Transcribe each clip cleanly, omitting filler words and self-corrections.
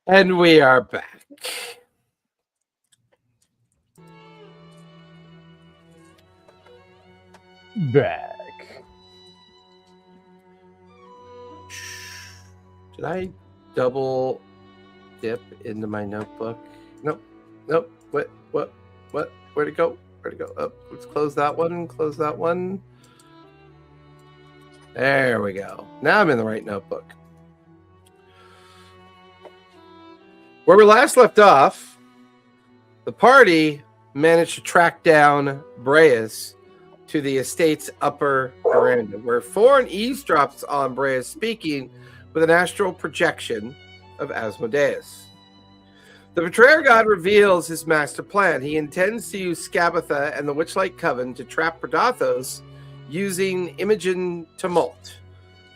And we are back. Did I double dip into my notebook? Nope. What? Where'd it go? Oh, let's close that one. Close that one. There we go. Now I'm in the right notebook. Where we last left off, the party managed to track down Breas to the estate's upper veranda, where Thorn eavesdrops on Breas speaking with an astral projection of Asmodeus. The Betrayer God reveals his master plan. He intends to use Scabatha and the Witchlight Coven to trap Predathos using Imogen Tumult,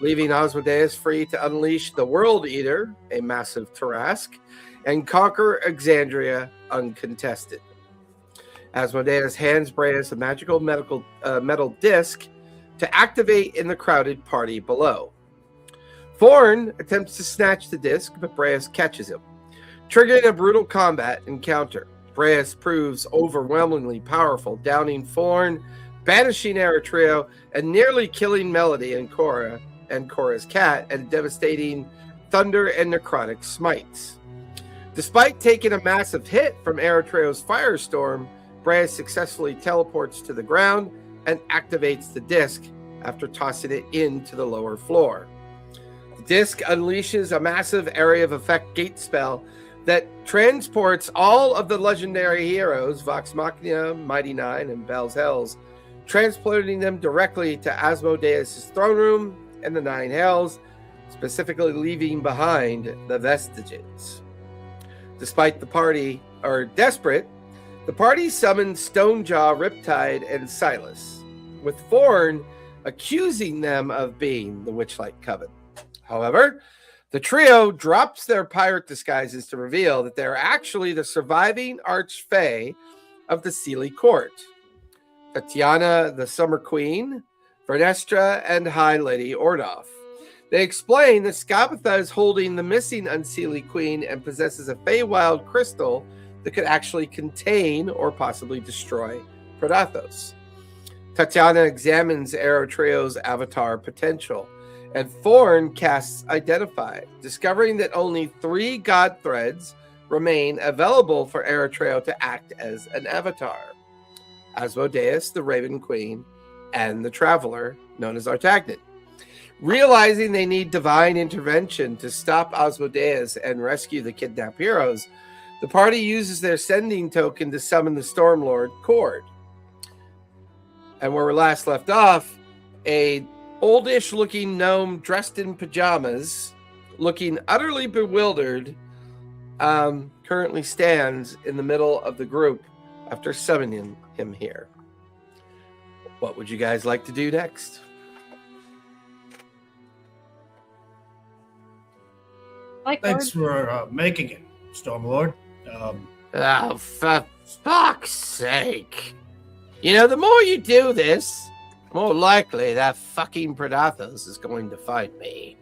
leaving Asmodeus free to unleash the World Eater, a massive Tarask, and conquer Exandria uncontested. Asmodeus hands Breas a magical metal disc to activate in the crowded party below. Thorn attempts to snatch the disc, but Breas catches him, triggering a brutal combat encounter. Breas proves overwhelmingly powerful, downing Thorn, banishing Eritrea, and nearly killing Melody and Cora and Cora's cat, and devastating thunder and necrotic smites. Despite taking a massive hit from Eritrea's firestorm, Breas successfully teleports to the ground and activates the disc after tossing it into the lower floor. The disc unleashes a massive area of effect gate spell that transports all of the legendary heroes, Vox Machina, Mighty Nine, and Bell's Hells, transporting them directly to Asmodeus' throne room and the Nine Hells, specifically leaving behind the Vestiges. Despite the party desperate, the party summoned Stonejaw, Riptide, and Silas, with Thorn accusing them of being the Witchlight Coven. However, the trio drops their pirate disguises to reveal that they're actually the surviving Archfey of the Sealy Court: Tatiana, the Summer Queen, Vernestra, and High Lady Ordoff. They explain that Scabatha is holding the missing Unseelie Queen and possesses a Feywild crystal that could actually contain or possibly destroy Predathos. Tatiana examines Eritrea's avatar potential, and Thorn casts Identify, discovering that only 3 god threads remain available for Eritrea to act as an avatar: Asmodeus, the Raven Queen, and the Traveler, known as Artagnan. Realizing they need divine intervention to stop Asmodeus and rescue the kidnapped heroes, the party uses their sending token to summon the Stormlord Cord. And where we last left off, a oldish-looking gnome dressed in pajamas, looking utterly bewildered, currently stands in the middle of the group after summoning him here. What would you guys like to do next? Thanks for making it, Stormlord. For fuck's sake. You know, the more you do this, the more likely that fucking Predathos is going to find me.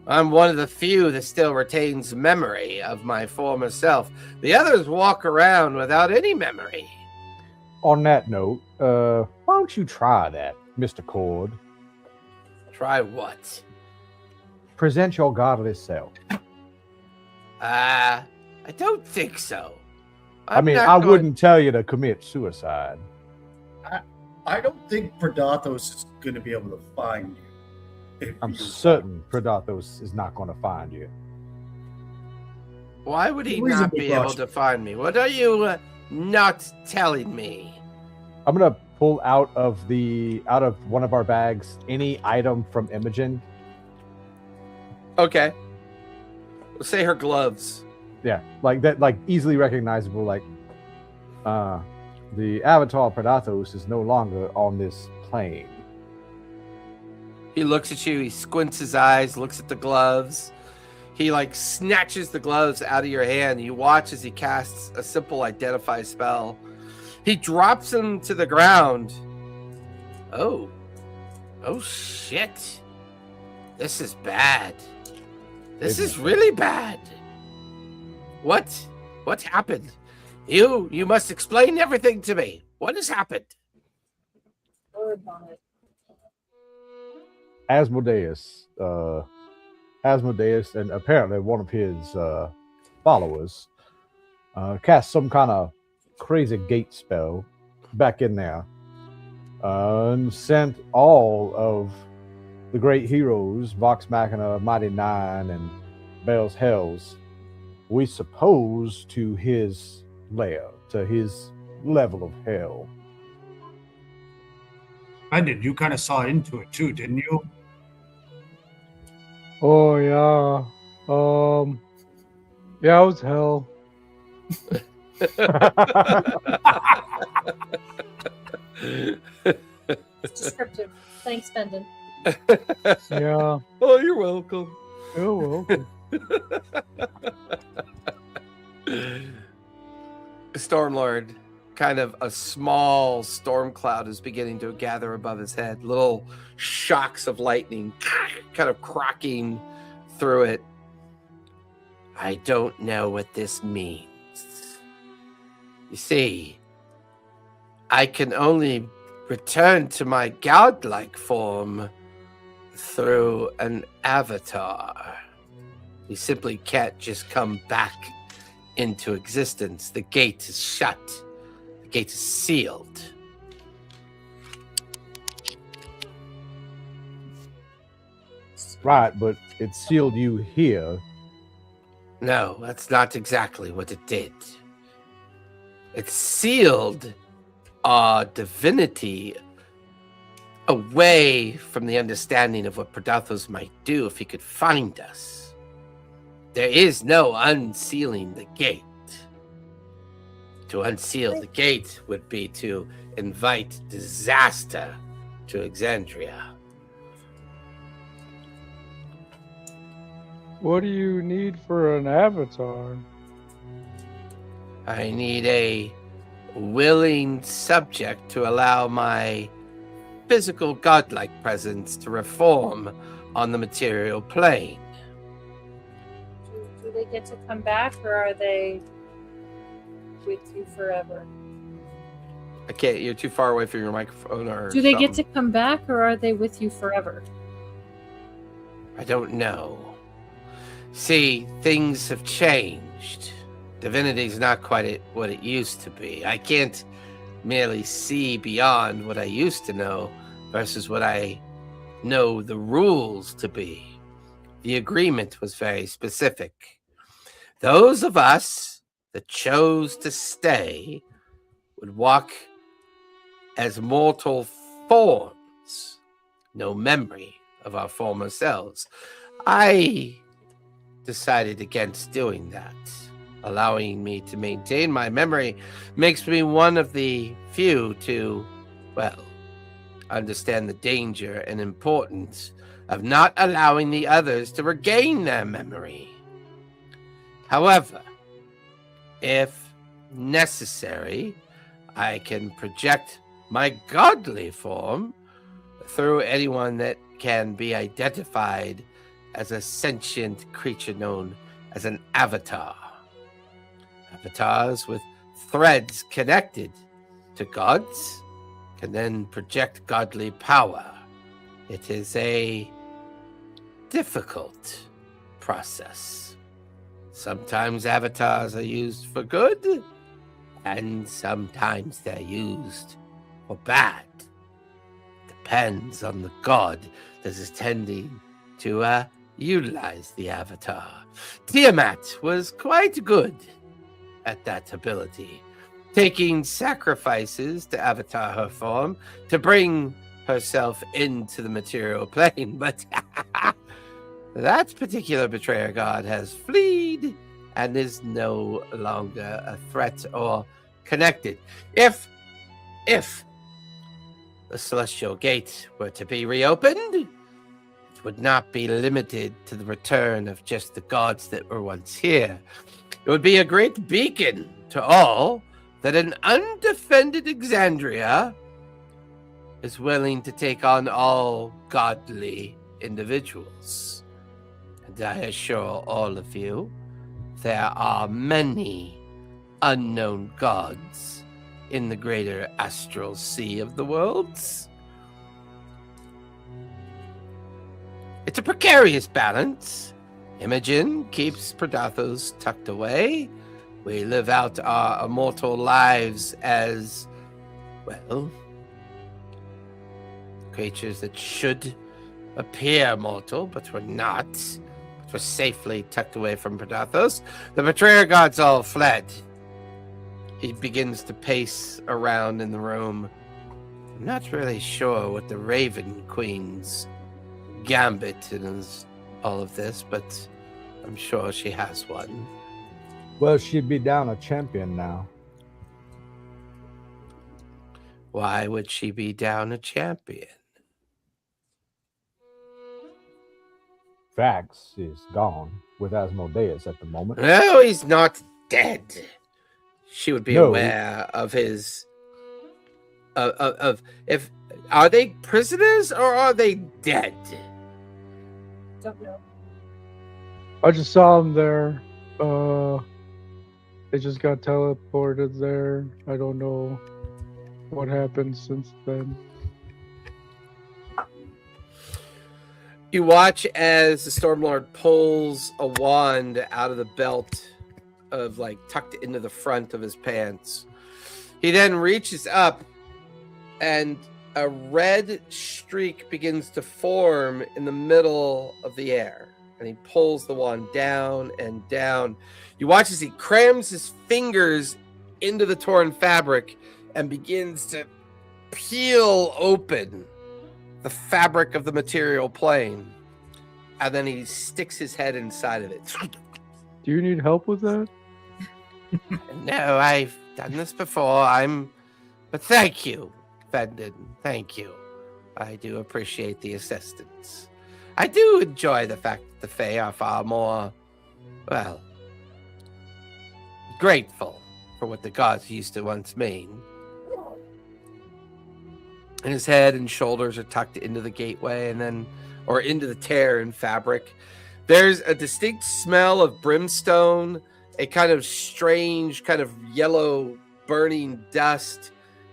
I'm one of the few that still retains memory of my former self. The others walk around without any memory. On that note, why don't you try that, Mr. Cord? Try what? Present your godless self. I don't think so. I wouldn't tell you to commit suicide. I don't think Predathos is going to be able to find you. I'm certain Predathos is not going to find you. Why would he not be able to find me? What are you not telling me? I'm going to pull out of one of our bags any item from Imogen. Okay. We'll say her gloves. Yeah, like that, like easily recognizable. Like, the avatar Predathos is no longer on this plane. He looks at you. He squints his eyes. Looks at the gloves. He snatches the gloves out of your hand. You watch as he casts a simple Identify spell. He drops them to the ground. Oh shit! This is bad. This is really bad. What happened? You must explain everything to me. What has happened? Asmodeus, and apparently one of his followers, cast some kind of crazy gate spell back in there, and sent all of the great heroes, Vox Machina, Mighty Nine, and Bell's Hells, we suppose, to his lair, to his level of hell. Brendan, you kind of saw into it too, didn't you? Oh yeah. Yeah, it was hell. Descriptive. Thanks, Bendon. Yeah. Oh, you're welcome. You're welcome. Stormlord, kind of a small storm cloud is beginning to gather above his head. Little shocks of lightning kind of cracking through it. I don't know what this means. You see, I can only return to my godlike form through an avatar. You simply can't just come back into existence. The gate is shut. The gate is sealed. Right, but it sealed you here. No, that's not exactly what it did. It sealed our divinity away from the understanding of what Predathos might do if he could find us. There is no unsealing the gate. To unseal the gate would be to invite disaster to Exandria. What do you need for an avatar? I need a willing subject to allow my physical godlike presence to reform on the material plane. Do they get to come back, or are they with you forever? I can't, you're too far away from your microphone or Do they get to something. come back, or are they with you forever? I don't know. See, things have changed. Divinity's not quite what it used to be. I can't merely see beyond what I used to know versus what I know the rules to be. The agreement was very specific. Those of us that chose to stay would walk as mortal forms, no memory of our former selves. I decided against doing that. Allowing me to maintain my memory makes me one of the few to, well, understand the danger and importance of not allowing the others to regain their memory. However, if necessary, I can project my godly form through anyone that can be identified as a sentient creature known as an avatar. Avatars with threads connected to gods can then project godly power. It is a difficult process. Sometimes avatars are used for good, and sometimes they're used for bad. Depends on the god that is tending to utilize the avatar. Tiamat was quite good at that ability, taking sacrifices to avatar her form to bring herself into the material plane, but that particular betrayer god has fled and is no longer a threat or connected. If the Celestial Gate were to be reopened, it would not be limited to the return of just the gods that were once here. It would be a great beacon to all that an undefended Exandria is willing to take on all godly individuals. And I assure all of you there are many unknown gods in the greater astral sea of the worlds. It's a precarious balance. Imogen keeps Predathos tucked away. We live out our immortal lives as, well, creatures that should appear mortal, but we're not. But we're safely tucked away from Predathos. The betrayer gods all fled. He begins to pace around in the room. I'm not really sure what the Raven Queen's gambit is all of this, but I'm sure she has one. Well, she'd be down a champion now. Why would she be down a champion? Vax is gone with Asmodeus at the moment. No, he's not dead. She would be No. aware of his of if are they prisoners or are they dead? Don't know. I just saw them there. They just got teleported there. I don't know what happened since then. You watch as the Stormlord pulls a wand out of the belt of like tucked into the front of his pants. He then reaches up and a red streak begins to form in the middle of the air. And he pulls the wand down and down. You watch as he crams his fingers into the torn fabric and begins to peel open the fabric of the material plane. And then he sticks his head inside of it. Do you need help with that? No, I've done this before. But thank you, Fendon. Thank you. I do appreciate the assistance. I do enjoy the fact that the Fae are far more, well, grateful for what the gods used to once mean. And his head and shoulders are tucked into the gateway or into the tear in fabric. There's a distinct smell of brimstone, a kind of strange, kind of yellow burning dust.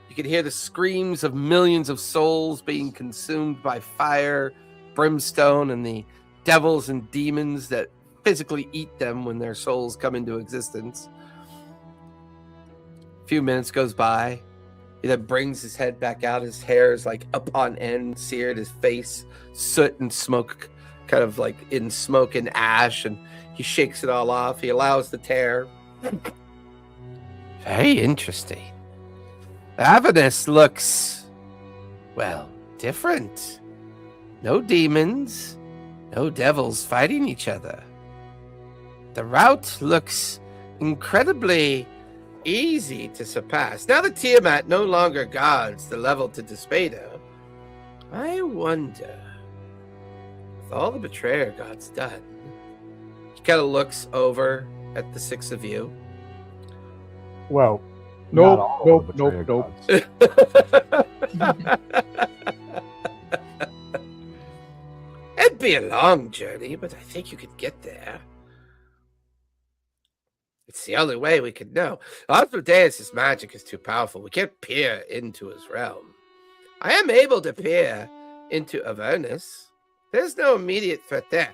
You can hear the screams of millions of souls being consumed by fire, brimstone, and the devils and demons that physically eat them when their souls come into existence. A few minutes goes by. He then brings his head back out. His hair is like up on end, seared. His face, soot and smoke, kind of like in smoke and ash. And he shakes it all off. He allows the tear. Very interesting. Avernus looks, well, different. No demons, no devils fighting each other. The route looks incredibly easy to surpass. Now that Tiamat no longer guards the level to Despada, I wonder, with all the betrayer gods done, he kind of looks over at the six of you. Well, not Nope, all of the nope, betrayer nope. gods. It'd be a long journey, but I think you could get there. It's the only way we could know. Asmodeus' magic is too powerful. We can't peer into his realm. I am able to peer into Avernus. There's no immediate threat there.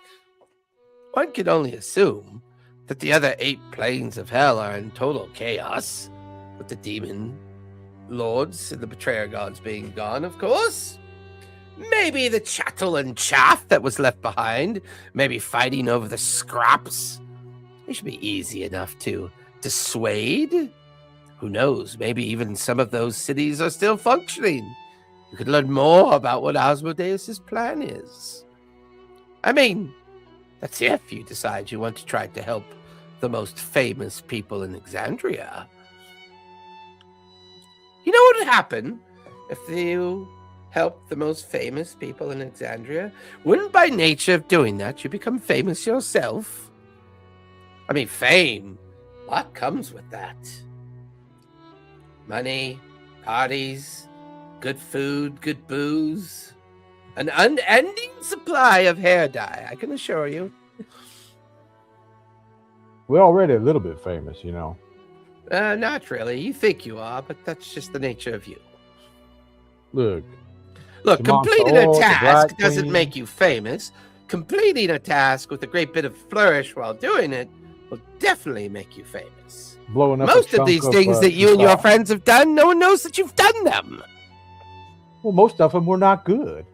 One can only assume that the other 8 planes of hell are in total chaos, with the demon lords and the betrayer gods being gone, of course. Maybe the chattel and chaff that was left behind, maybe fighting over the scraps. They should be easy enough to dissuade. Who knows, maybe even some of those cities are still functioning. You could learn more about what Asmodeus' plan is. I mean, that's if you decide you want to try to help the most famous people in Exandria. You know what would happen if you helped the most famous people in Exandria? Wouldn't by nature of doing that you become famous yourself? I mean, fame, what comes with that? Money, parties, good food, good booze, an unending supply of hair dye, I can assure you. We're already a little bit famous, you know. Not really. You think you are, but that's just the nature of you. Look, Look, Amongst completing a all the task Black doesn't Queen. make you famous. Completing a task with a great bit of flourish while doing it will definitely make you famous. blowing up a Most of chunk these things that you and your facade. friends have done, no one knows that you've done them. Well, most of them were not good.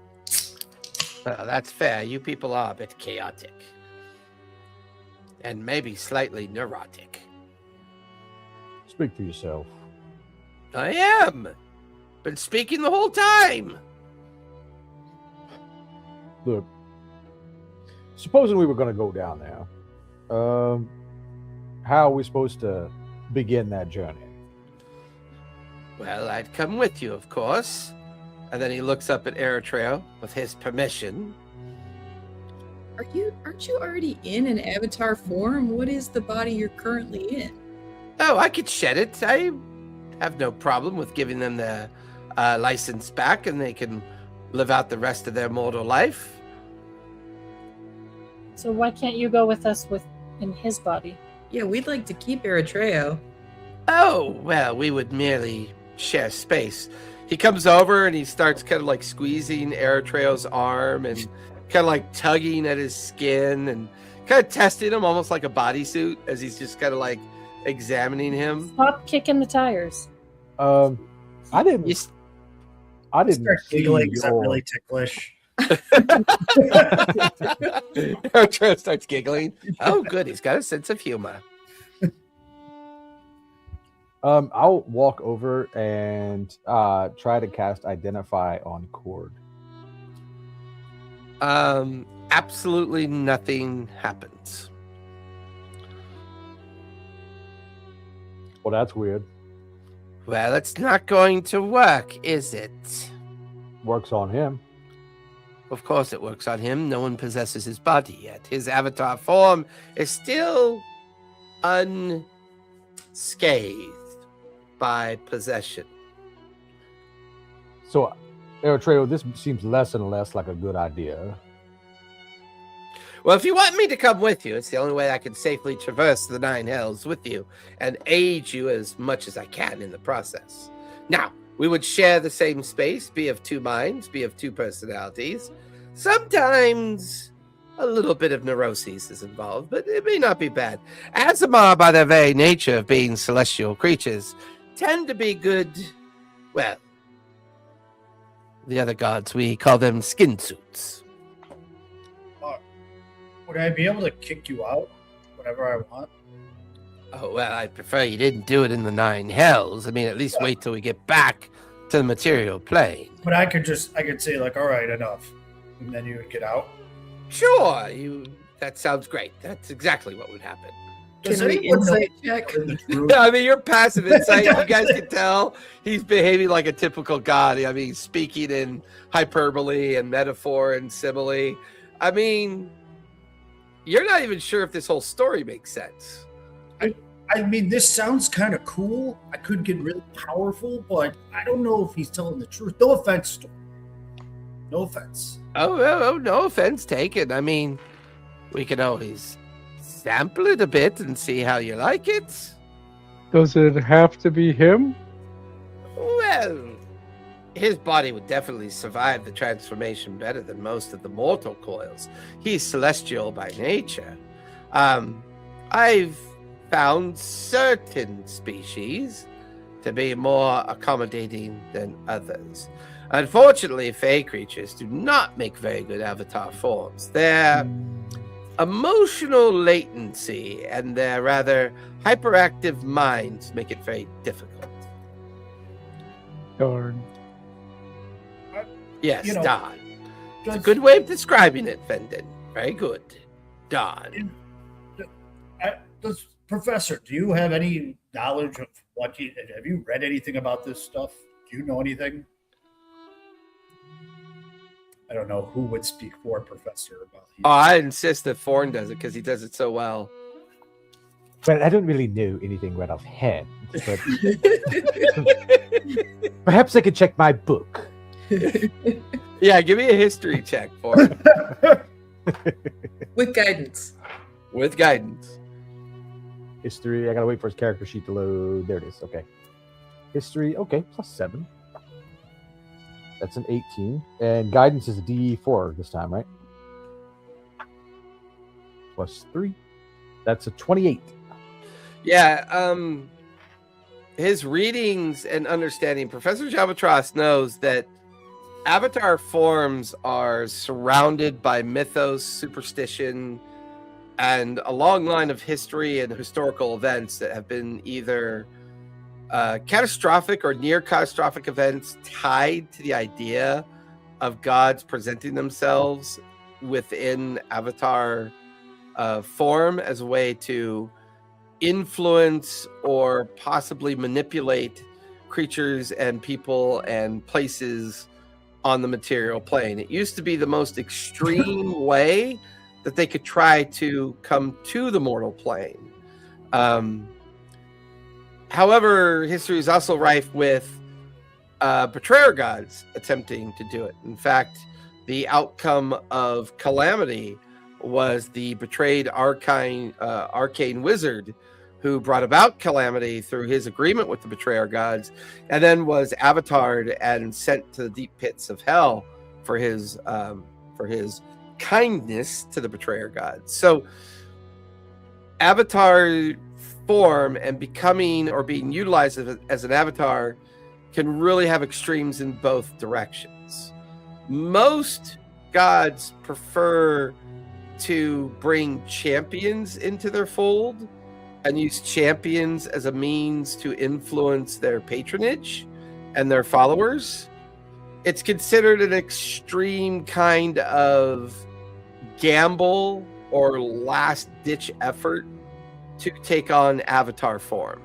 Well, that's fair. You people are a bit chaotic. And maybe slightly neurotic. Speak for yourself. I am. Been speaking the whole time. Look, supposing we were going to go down there, how are we supposed to begin that journey? Well, I'd come with you, of course. And then he looks up at Eritrea with his permission. Aren't you already in an avatar form? What is the body you're currently in? Oh, I could shed it. I have no problem with giving them their license back, and they can live out the rest of their mortal life. So why can't you go with us in his body? Yeah, we'd like to keep Eritrea. Oh, well, we would merely share space. He comes over and he starts kind of like squeezing Eritrea's arm and kind of like tugging at his skin and kind of testing him almost like a bodysuit as he's just kind of like examining him. Stop kicking the tires. I didn't. You I didn't Start see giggling. Is that your- really ticklish? Eritrea starts giggling. Oh, good. He's got a sense of humor. I'll walk over and try to cast Identify on Cord. Absolutely nothing happens. Well, that's weird. Well, it's not going to work, is it? Works on him. Of course it works on him. No one possesses his body yet. His avatar form is still unscathed by possession. So, Eritrea, this seems less and less like a good idea. Well, if you want me to come with you, it's the only way I can safely traverse the Nine Hells with you and aid you as much as I can in the process. Now, we would share the same space, be of two minds, be of two personalities. Sometimes a little bit of neuroses is involved, but it may not be bad. Azamar, by their very nature of being celestial creatures, tend to be good, well, the other gods, we call them skin suits. Would I be able to kick you out whenever I want? Oh, well, I prefer you didn't do it in the Nine Hells. I mean, at least wait till we get back to the material plane. But I could say like, all right, enough, and then you would get out. Sure, that sounds great. That's exactly what would happen. Does Can we anyone know insight check? the truth? I mean, your passive insight, you guys can tell he's behaving like a typical god. I mean, speaking in hyperbole and metaphor and simile. I mean, you're not even sure if this whole story makes sense. I mean, this sounds kind of cool. I could get really powerful, but I don't know if he's telling the truth. No offense, Storm. No offense. Oh, no offense taken. I mean, we can always sample it a bit and see how you like it. Does it have to be him? Well, his body would definitely survive the transformation better than most of the mortal coils. He's celestial by nature. I've found certain species to be more accommodating than others. Unfortunately, Fey creatures do not make very good avatar forms. Their emotional latency and their rather hyperactive minds make it very difficult. Darn. Yes, You know, Don. It's a Does- good way of describing it, Fendon. Very good. Don. Professor, do you have any knowledge of have you read anything about this stuff? Do you know anything? I don't know who would speak for Professor about Oh, I insist that Thorn does it because he does it so well. Well, I don't really know anything right offhand, but perhaps I could check my book. Yeah, give me a history check for him With guidance. with guidance. History. I gotta wait for his character sheet to load. There it is. Okay. History. Okay, +7. That's an 18. And guidance is a D4 this time, right? +3. That's a 28. Yeah, his readings and understanding, Professor Jabatros knows that avatar forms are surrounded by mythos, superstition, and a long line of history and historical events that have been either catastrophic or near catastrophic events tied to the idea of gods presenting themselves within avatar form as a way to influence or possibly manipulate creatures and people and places on the material plane. It used to be the most extreme way that they could try to come to the mortal plane. However, history is also rife with betrayer gods attempting to do it. In fact, the outcome of Calamity was the betrayed arcane wizard who brought about Calamity through his agreement with the betrayer gods, and then was avatared and sent to the deep pits of hell for his kindness to the betrayer gods. So avatar form and becoming or being utilized as an avatar can really have extremes in both directions. Most gods prefer to bring champions into their fold and use champions as a means to influence their patronage and their followers. It's considered an extreme kind of gamble or last-ditch effort to take on avatar form.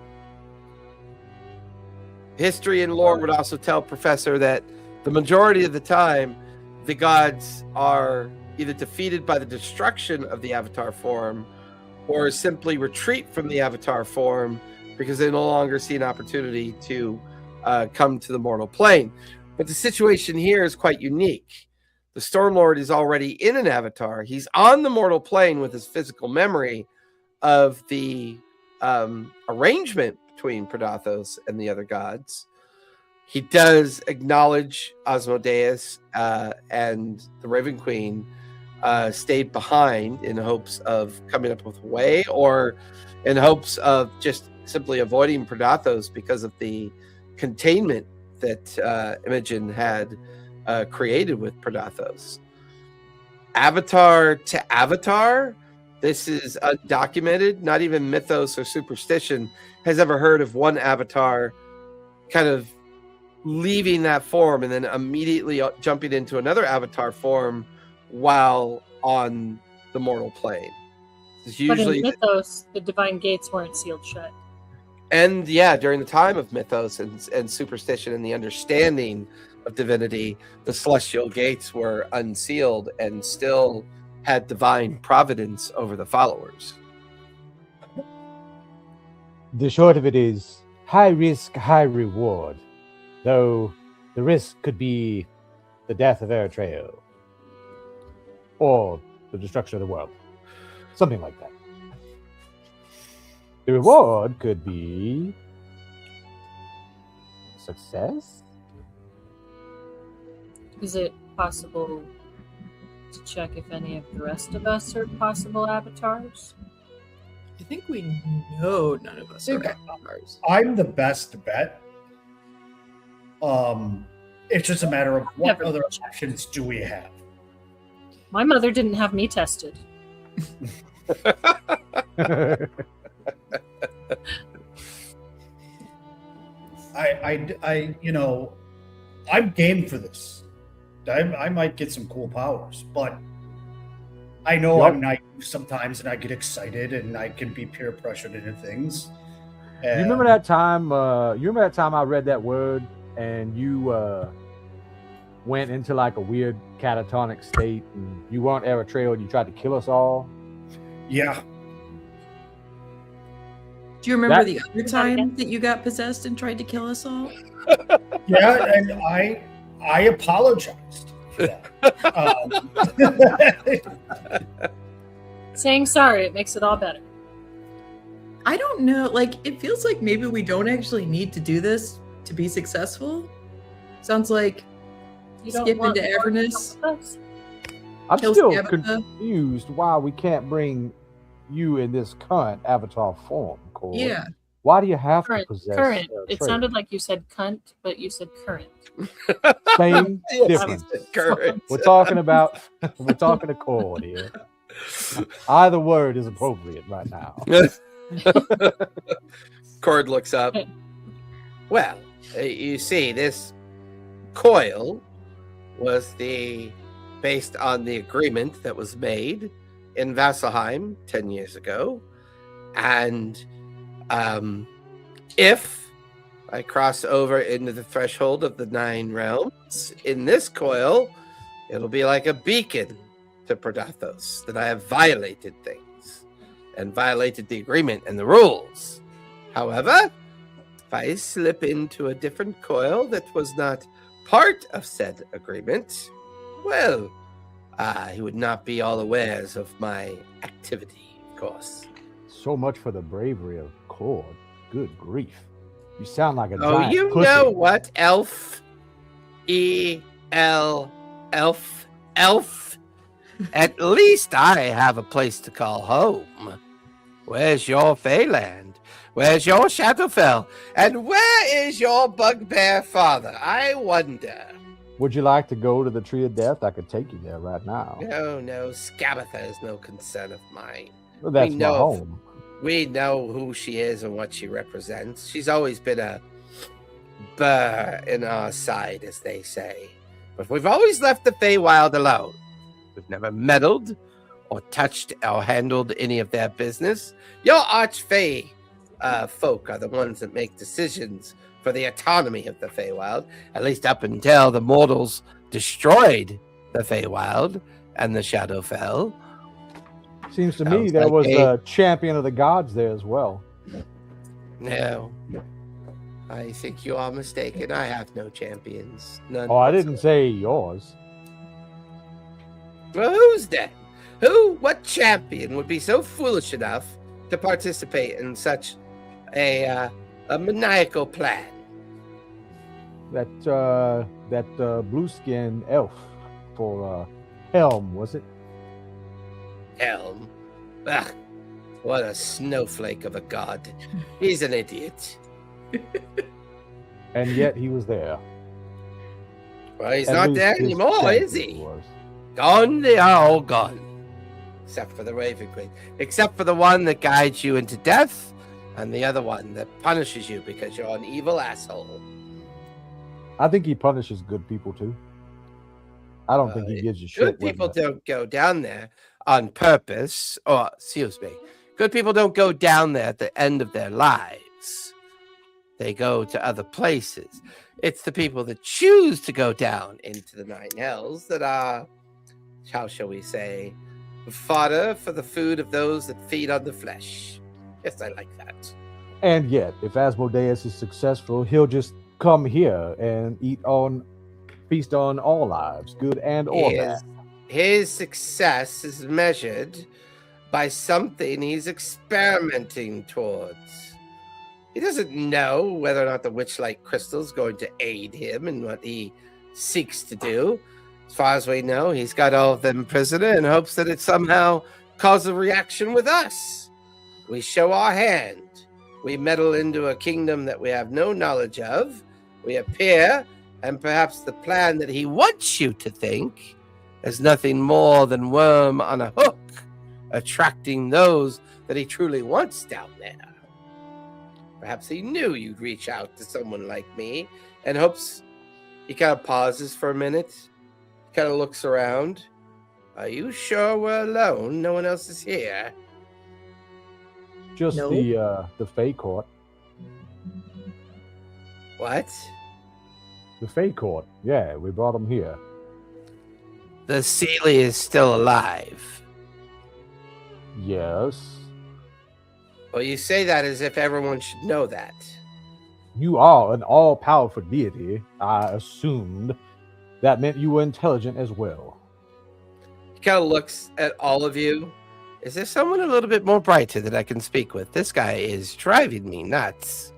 History and lore would also tell Professor that the majority of the time, the gods are either defeated by the destruction of the avatar form or simply retreat from the avatar form because they no longer see an opportunity to come to the mortal plane. But the situation here is quite unique. The Stormlord is already in an avatar. He's on the mortal plane with his physical memory of the arrangement between Predathos and the other gods. He does acknowledge Asmodeus and the Raven Queen stayed behind in hopes of coming up with a way, or in hopes of just simply avoiding Predathos because of the containment that Imogen had created with Predathos. Avatar to avatar, this is undocumented. Not even mythos or superstition has ever heard of one avatar kind of leaving that form and then immediately jumping into another avatar form while on the mortal plane. It's usually, but in mythos, the divine gates weren't sealed shut. And yeah, during the time of mythos and superstition and the understanding of divinity, the celestial gates were unsealed and still had divine providence over the followers. The short of it is high risk, high reward, though the risk could be the death of Eritrea or the destruction of the world. Something like that. The reward could be success. Is it possible to check if any of the rest of us are possible avatars? I think we know none of us are avatars. I'm the best bet. It's just a matter of what Never. other options do we have. My mother didn't have me tested. I I'm game for this. I might get some cool powers, but I know Yep. I'm naive sometimes, and I get excited, and I can be peer pressured into things. You remember that time? You remember that time I read that word and you went into like a weird catatonic state, and you weren't Eritrea, and you tried to kill us all. Yeah, Do you remember That- the other time that you got possessed and tried to kill us all? yeah, and I apologized for that. Saying sorry, it makes it all better. I don't know. Like, it feels like maybe we don't actually need to do this to be successful. Sounds like You don't skip want into more Avernus. with us? I'm Kill still Tabitha. confused why we can't bring you in this current avatar form, Cole. Yeah. Why do you have Current. to possess Current. a It trait? sounded like you said cunt, but you said current. Same Yes, difference. he's current. We're talking about we're talking to Cord here. Either word is appropriate right now. Cord looks up. Well, you see, this coil was based on the agreement that was made in Vasselheim 10 years ago. And if I cross over into the threshold of the 9 realms in this coil, it'll be like a beacon to Prodathos that I have violated things and violated the agreement and the rules. However, if I slip into a different coil that was not part of said agreement, well, he would not be all awares of my activity, of course. So much for the bravery of Cord. Good grief. You sound like a Oh, giant you pussy. know what, elf? Elf. At least I have a place to call home. Where's your Feyland? Where's your Shadowfell? And where is your bugbear father? I wonder. Would you like to go to the Tree of Death? I could take you there right now. No, Scabatha is no concern of mine. Well, that's we my know- home. We know who she is and what she represents. She's always been a burr in our side, as they say. But we've always left the Feywild alone. We've never meddled or touched or handled any of their business. Your arch-Fey folk are the ones that make decisions for the autonomy of the Feywild, at least up until the mortals destroyed the Feywild and the Shadowfell. Seems to me Sounds there like was a- a champion of the gods there as well. No, I think you are mistaken. I have no champions. None. Oh, I didn't say yours. Well, who's then? What champion would be so foolish enough to participate in such a maniacal plan? That blue skin elf for Helm, was it? Helm. Ugh, what a snowflake of a god. He's an idiot. And yet he was there. Well, he's At not least there his anymore, is champion he? was. Gone, they are all gone. Except for the Raven Queen. Except for the one that guides you into death, and the other one that punishes you because you're an evil asshole. I think he punishes good people too. I don't think he gives you shit. Good people don't go down there on purpose, or excuse me, good people don't go down there at the end of their lives. They go to other places. It's the people that choose to go down into the 9 hells that are, how shall we say, fodder for the food of those that feed on the flesh. Yes, I like that. And yet, if Asmodeus is successful, he'll just come here and feast on all lives, good and or bad. His success is measured by something he's experimenting towards. He doesn't know whether or not the Witchlight Crystal is going to aid him in what he seeks to do. As far as we know, he's got all of them prisoner in hopes that it somehow causes a reaction with us. We show our hand. We meddle into a kingdom that we have no knowledge of. We appear, and perhaps the plan that he wants you to think is nothing more than worm on a hook, attracting those that he truly wants down there. Perhaps he knew you'd reach out to someone like me and hopes. He kind of pauses for a minute, kind of looks around. Are you sure we're alone? No one else is here. Just No. the Fey Court. What? The Fey Court. Yeah, we brought him here. The Sealy is still alive. Yes. Well, you say that as if everyone should know that. You are an all-powerful deity. I assumed that meant you were intelligent as well. He kind of looks at all of you Is there someone a little bit more brighter that I can speak with? This guy is driving me nuts.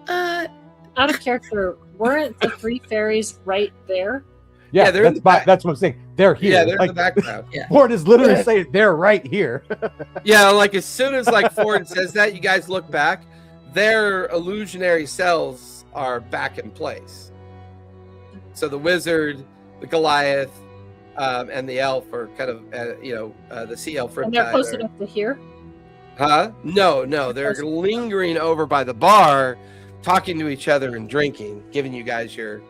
Out of character, weren't the three fairies right there? Yeah, they're in the back. that's what I'm saying. They're here. Yeah, they're like, in the background. Ford is literally saying they're right here. Yeah, like as soon as like Ford says that, you guys look back. Their illusionary cells are back in place. So the wizard, the Goliath, and the elf are kind of, the sea elf. And they're close enough to hear? Huh? No, they're lingering over by the bar, talking to each other and drinking, giving you guys your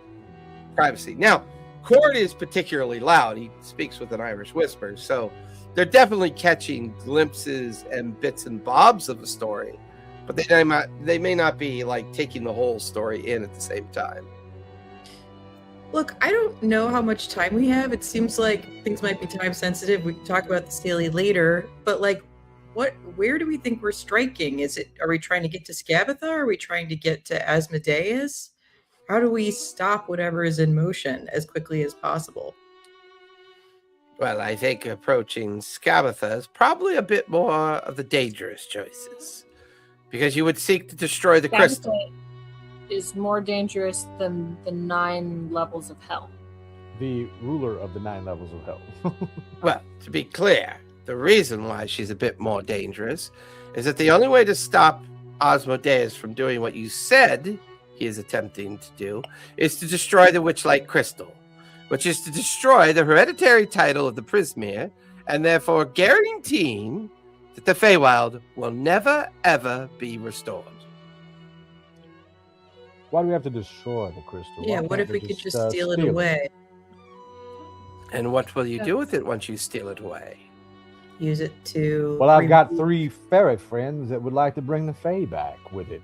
privacy. Now, Cord is particularly loud. He speaks with an Irish whisper, so they're definitely catching glimpses and bits and bobs of the story, but they may not be like taking the whole story in at the same time. Look, I don't know how much time we have. It seems like things might be time sensitive. We can talk about this daily later, but like, where do we think we're striking? Are we trying to get to Skabatha? Are we trying to get to Asmodeus? How do we stop whatever is in motion as quickly as possible? Well, I think approaching Skabatha is probably a bit more of the dangerous choices, because you would seek to destroy the crystal. Skabatha is more dangerous than the 9 levels of hell. The ruler of the 9 levels of hell. Well, to be clear, the reason why she's a bit more dangerous is that the only way to stop Asmodeus from doing what you said he is attempting to do is to destroy the Witchlight Crystal, which is to destroy the hereditary title of the Prismere, and therefore guaranteeing that the Feywild will never, ever be restored. Why do we have to destroy the crystal? Yeah, Why what can't if we could just steal it steal away? And what will you do with it once you steal it away? Use it to... Well, I've got 3 fairy friends that would like to bring the Fae back with it.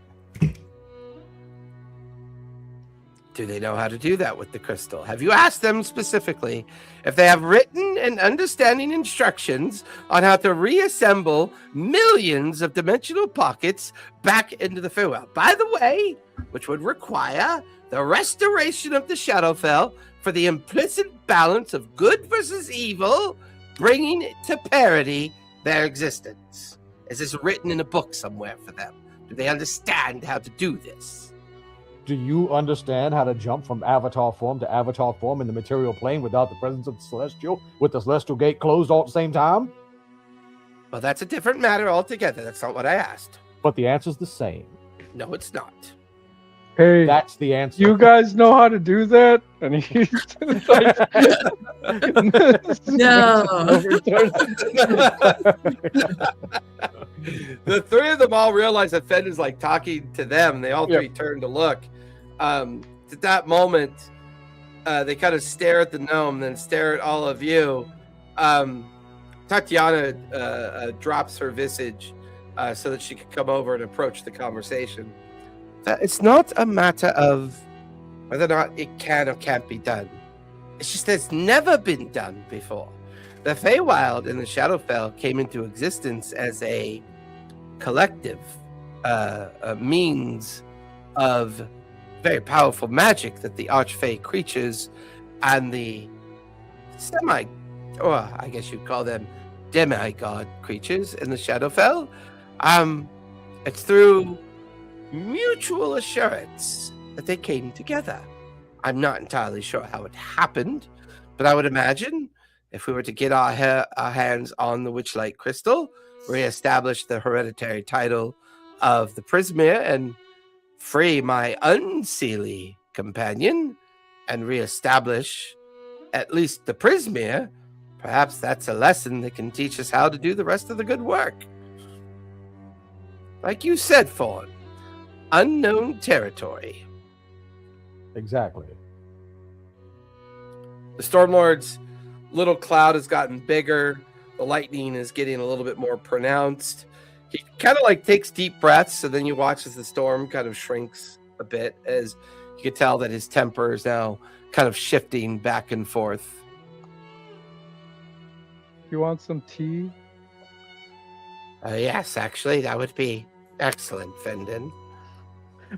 Do they know how to do that with the crystal? Have you asked them specifically if they have written and understanding instructions on how to reassemble millions of dimensional pockets back into the Feywild? By the way, which would require the restoration of the Shadowfell for the implicit balance of good versus evil, bringing to parity their existence. Is this written in a book somewhere for them? Do they understand how to do this? Do you understand how to jump from avatar form to avatar form in the material plane without the presence of the celestial, with the celestial gate closed all at the same time? Well, that's a different matter altogether. That's not what I asked. But the answer's the same. No, it's not. Hey, That's the answer. you guys know how to do that? And he's like, No. The 3 of them all realize that Fenn is like talking to them. They all 3 turn to look. At that moment, they kind of stare at the gnome, then stare at all of you. Tatiana drops her visage so that she could come over and approach the conversation. It's not a matter of whether or not it can or can't be done. It's just that it's never been done before. The Feywild and the Shadowfell came into existence as a collective a means of very powerful magic that the Archfey creatures and the I guess you'd call them demigod creatures in the Shadowfell. It's through mutual assurance that they came together. I'm not entirely sure how it happened, but I would imagine if we were to get our hands on the Witchlight Crystal, reestablish the hereditary title of the Prismere, and free my unseelie companion, and reestablish at least the Prismere, perhaps that's a lesson that can teach us how to do the rest of the good work. Like you said, Ford, unknown territory. Exactly. The Stormlord's little cloud has gotten bigger. The lightning is getting a little bit more pronounced. He kind of like takes deep breaths, so then you watch as the storm kind of shrinks a bit, as you can tell that his temper is now kind of shifting back and forth. you want some tea? Yes, actually, that would be excellent, Fendon.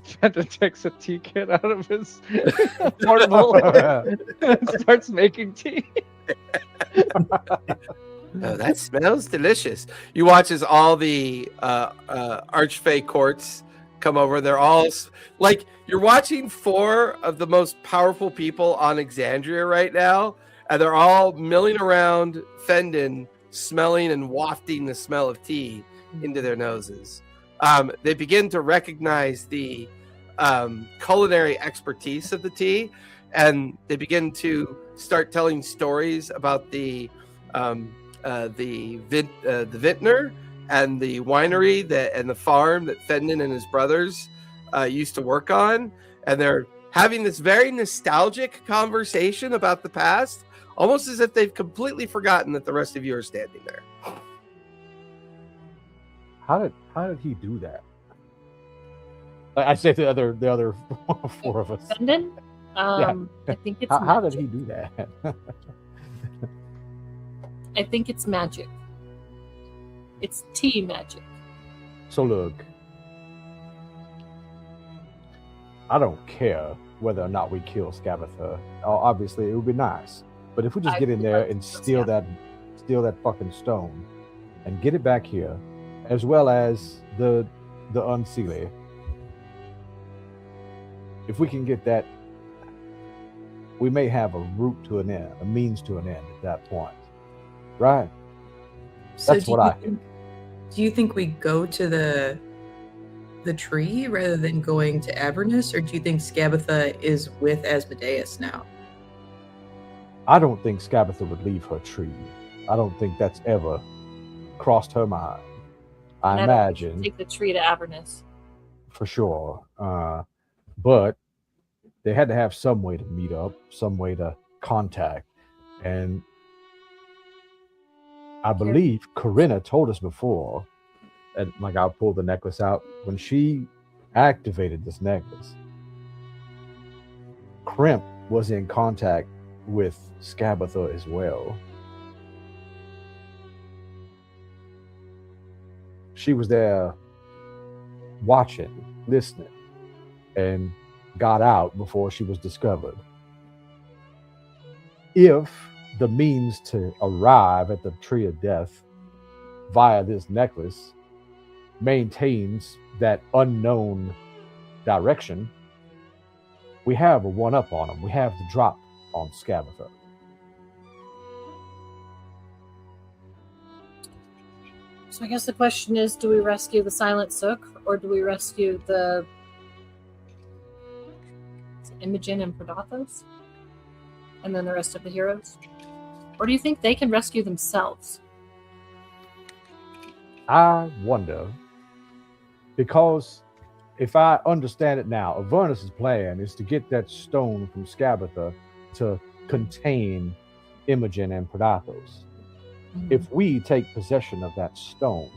Fenton takes a tea kit out of his portable and starts making tea. Oh, that smells delicious. You watch as all the Archfey courts come over. They're all like you're watching 4 of the most powerful people on Exandria right now, and they're all milling around Fendon, smelling and wafting the smell of tea into their noses. They begin to recognize the culinary expertise of the tea, and they begin to start telling stories about the vintner and the winery and the farm that Fendon and his brothers used to work on, and they're having this very nostalgic conversation about the past, almost as if they've completely forgotten that the rest of you are standing there. How did he do that? I say the other 4 of us. Fendon? I think it's How did magic. he do that? I think it's magic. It's tea magic. So look, I don't care whether or not we kill Scabatha. Obviously, it would be nice. But if we just get in there and steal that fucking stone and get it back here, as well as the Unseelie, if we can get that, we may have a route to an end, a means to an end at that point. Right? So That's what I think. Do you think we go to the tree rather than going to Avernus, or do you think Scabatha is with Asmodeus now? I don't think Scabatha would leave her tree. I don't think that's ever crossed her mind. I imagine Take the tree to Avernus. for sure. But they had to have some way to meet up, some way to contact. And I believe Corinna told us before, and like I'll pull the necklace out, when she activated this necklace, Crimp was in contact with Scabatha as well. She was there watching, listening, and got out before she was discovered. If the means to arrive at the Tree of Death via this necklace maintains that unknown direction, we have a one-up on them. We have the drop on Scabatha. So I guess the question is, do we rescue the Silent Sook, or do we rescue the Imogen and Predathos? And then the rest of the heroes? Or do you think they can rescue themselves? I wonder, because if I understand it now, Avernus' plan is to get that stone from Scabatha to contain Imogen and Predathos. If we take possession of that stone,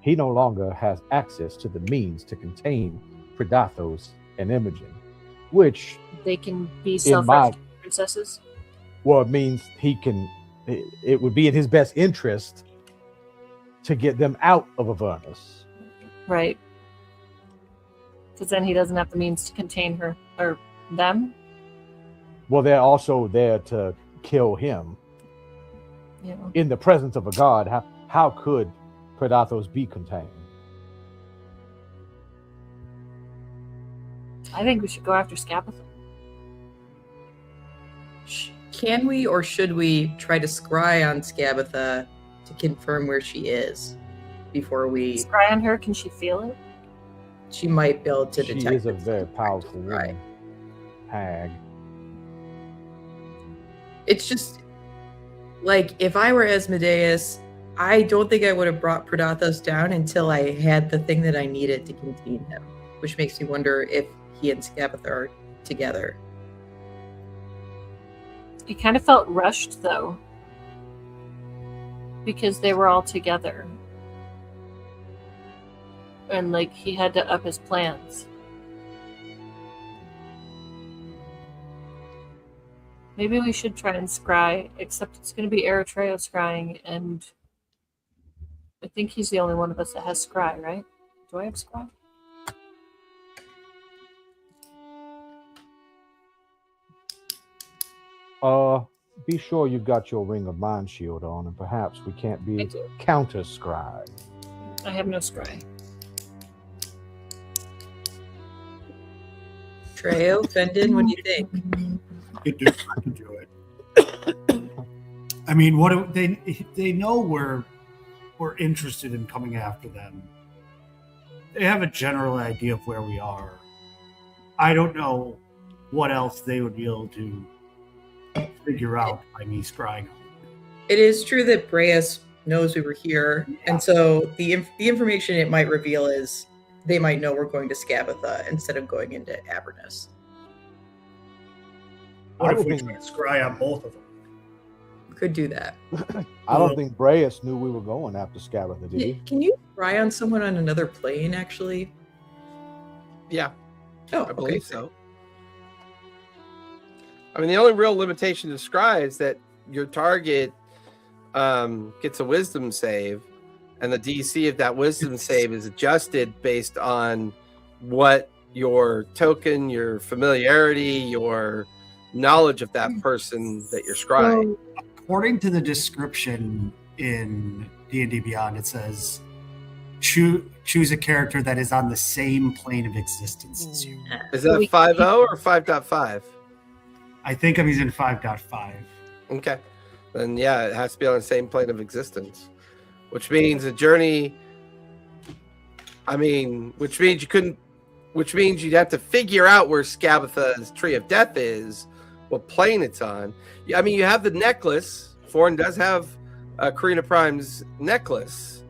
he no longer has access to the means to contain Predathos and Imogen, which They can be self-rescued princesses? well, it means it would be in his best interest to get them out of Avernus. Right. Because then he doesn't have the means to contain her, or them. Well, they're also there to kill him. Yeah. In the presence of a god, how could Predathos be contained? I think we should go after Scabatha. Can we or should we try to scry on Scabatha to confirm where she is before we... Scry on her, can she feel it? She might be able to She detect is a it. very powerful Right. woman. Hag. It's just, like, if I were Asmodeus, I don't think I would have brought Predathos down until I had the thing that I needed to contain him, which makes me wonder if he and Scabatha are together. It kind of felt rushed, though, because they were all together. And, like, he had to up his plans. Maybe we should try and scry, except it's going to be Eritrea scrying, and I think he's the only one of us that has scry, right? Do I have scry? be sure you've got your Ring of Mind Shield on, and perhaps we can't I be do. counter-scribe. I have no scry. Treo, Fendon, what do you think? I could do it. I mean, what do they know we're interested in coming after them. They have a general idea of where we are. I don't know what else they would be able to figure out by me scrying. It is true that Breas knows we were here, and so the information it might reveal is they might know we're going to Skabatha instead of going into Avernus. What if don't we think- try to scry on both of them? Could do that. I don't think Breas knew we were going after Skabatha, did he? Can you scry on someone on another plane, actually? Yeah, Oh, I believe so. I mean, the only real limitation to scry is that your target gets a wisdom save, and the DC of that wisdom save is adjusted based on what your token, your familiarity, your knowledge of that person that you're scrying. According to the description in D&D Beyond, it says choose a character that is on the same plane of existence as you. Is that 5.0 or 5.5? I think I'm using 5.5. Okay. Then yeah, it has to be on the same plane of existence. Which means a journey, which means you'd have to figure out where Skabatha's Tree of Death is, what plane it's on. I mean, you have the necklace. Foreign does have Karina Prime's necklace.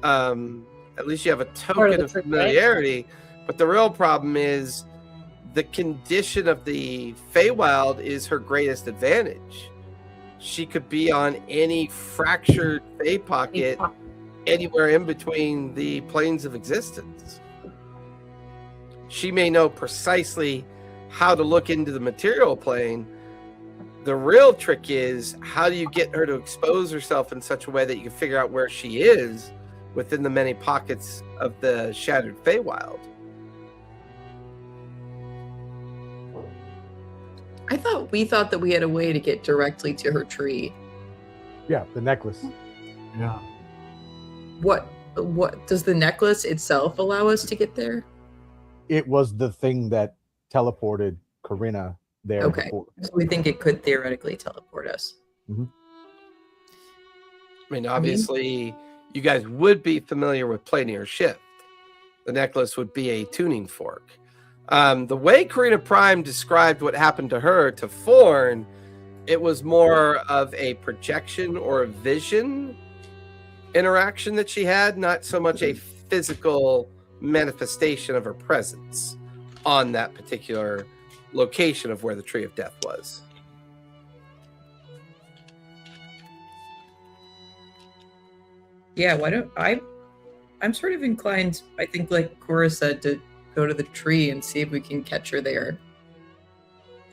At least you have a token of familiarity. But the real problem is the condition of the Feywild is her greatest advantage. She could be on any fractured Fey pocket anywhere in between the planes of existence. She may know precisely how to look into the material plane. The real trick is, how do you get her to expose herself in such a way that you can figure out where she is within the many pockets of the shattered Feywild? We thought that we had a way to get directly to her tree. Yeah, the necklace. Yeah. What does the necklace itself allow us to get there? It was the thing that teleported Karina there. Okay. Before. So we think it could theoretically teleport us. I mean, obviously, you guys would be familiar with Planar Shift. The necklace would be a tuning fork. The way Karina Prime described what happened to her to Forn, it was more of a projection or a vision interaction that she had, not so much a physical manifestation of her presence on that particular location of where the Tree of Death was. Yeah, why don't I'm sort of inclined, I think, like Cora said, to go to the tree and see if we can catch her there.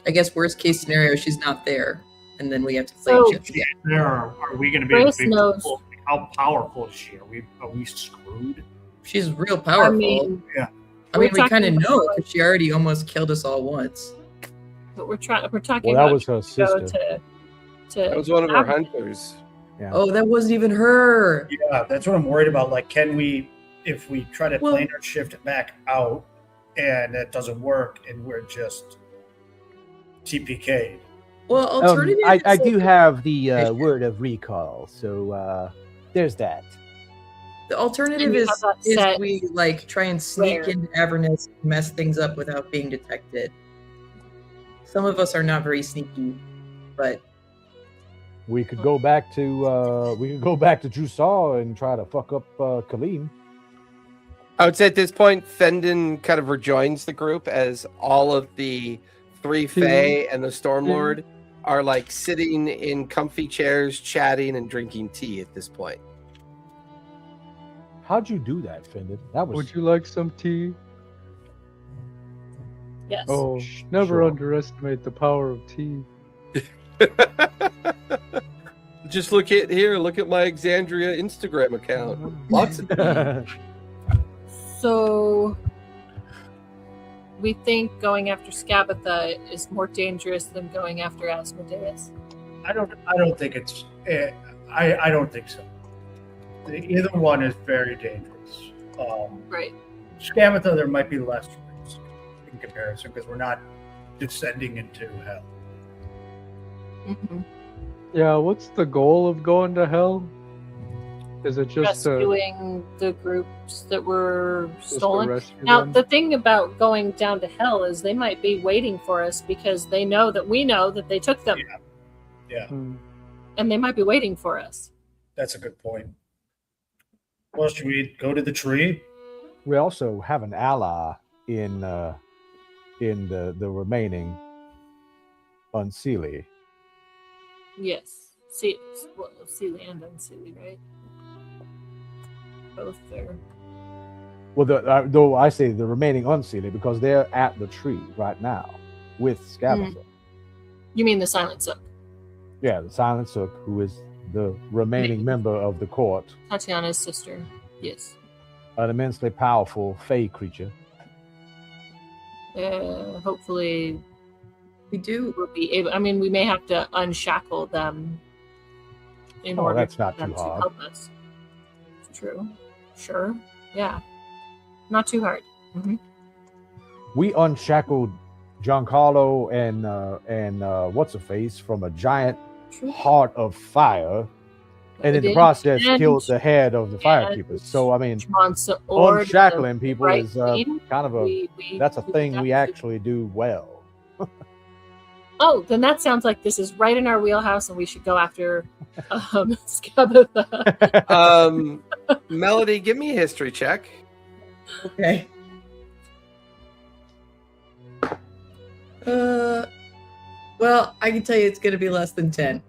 I guess worst case scenario, she's not there, and then we have to plane shift. Yeah, there are we going to be a Grace big knows. fool? How powerful is she? Are we screwed? She's real powerful. Yeah. We we're kind of talking know about- because she already almost killed us all once. But we're talking Well, that about was her go sister. to That was one of her hunters. Yeah. Oh, that wasn't even her. Yeah, that's what I'm worried about. Like, can we, if we try to Well- planar shift it back out and it doesn't work and we're just TPK'd? Well, alternative. I is, do like, have the Sure. word of recall, so there's that. The alternative And you is, have that is set we like try and sneak where- into Avernus, and mess things up without being detected. Some of us are not very sneaky, but We could go back to Jrusar and try to fuck up Kalim. I would say at this point, Fendon kind of rejoins the group as all of the three Fae and the Stormlord are like sitting in comfy chairs, chatting and drinking tea at this point. How'd you do that, Fendon? That was Would you like some tea? yes. Oh, never sure. underestimate the power of tea. Just look at my Exandria Instagram account. Lots of tea. So we think going after Skabatha is more dangerous than going after Asmodeus. I don't think it's. I don't think so. Either one is very dangerous. Right. Scamatha, there might be less risk in comparison because we're not descending into hell. Mm-hmm. Yeah, what's the goal of going to hell? Is it just to Rescuing the groups that were just to stolen. rescue Now, them? the thing about going down to hell is they might be waiting for us because they know that we know that they took them, Yeah, Hmm. and they might be waiting for us. that's a good point. Well, should we go to the tree? We also have an ally in the remaining Unseelie. Yes. See, well, Sealy and Unsealy, right? Both there. Well, though I say the remaining Unseelie because they're at the tree right now with Scabatha. You mean the Silent Sook? Yeah, the Silent Sook, who is the remaining member of the court, Tatiana's sister. Yes. an immensely powerful Fey creature. Hopefully We do. we'll be able. I mean, we may have to unshackle them in Oh, order that's for not them too to hard. help us. It's true. Sure. Yeah. Not too hard. Mm-hmm. We unshackled Giancarlo and what's her face from a giant True. heart of fire, and in the Did. process And- killed the head of the and firekeepers. So I mean, Monsa or unshackling people right is queen, kind of a that's a thing we have to- actually do well. Oh, then that sounds like this is right in our wheelhouse, and we should go after Scabatha. Melody, give me a history check. Okay. Well, I can tell you it's going to be less than 10.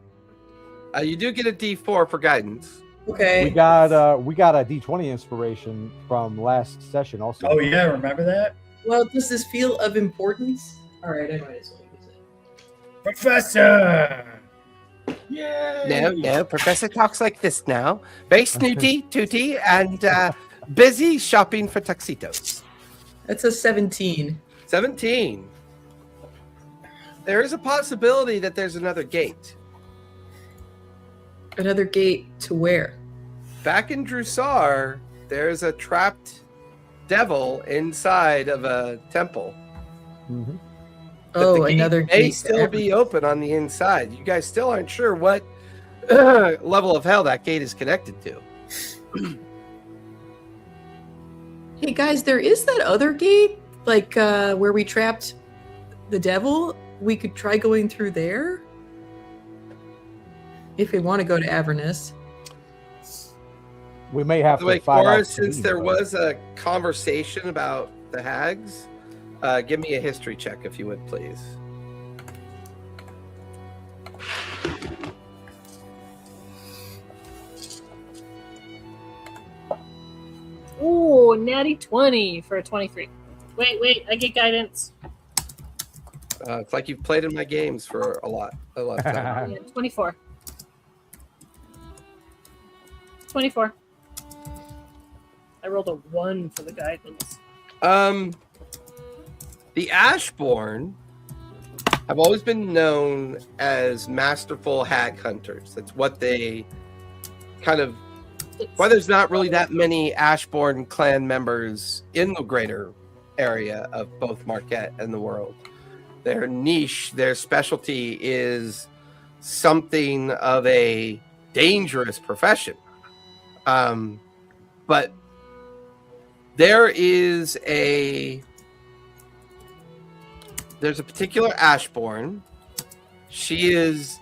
You do get a D4 for guidance. Okay. We got a D20 inspiration from last session also. Oh yeah, remember that, Well, does this feel of importance? All right, I might as well use it. Professor? Yay! No, Professor talks like this now. Very snooty, tooty, and busy shopping for tuxedos. That's a 17. 17. There is a possibility that there's another gate. Another gate to where? Back in Jrusar, there's a trapped devil inside of a temple. Mhm. But Oh, the gate another may gate. still be open on the inside. You guys still aren't sure what level of hell that gate is connected to. Hey guys, there is that other gate, like where we trapped the devil. We could try going through there if we want to go to Avernus. We may have By the way, to find Cora, out since there was a conversation about the hags, give me a history check if you would, please. Ooh, natty 20 for a 23. Wait, I get guidance. It's like you've played in my games for a lot of time. Yeah, 24. 24. I rolled a 1 for the guidance. The Ashborn have always been known as masterful hag hunters. That's what they kind of. Why there's not really that many Ashborn clan members in the greater area of both Marquet and the world. Their niche, their specialty is something of a dangerous profession. But there's a particular Ashborn. She is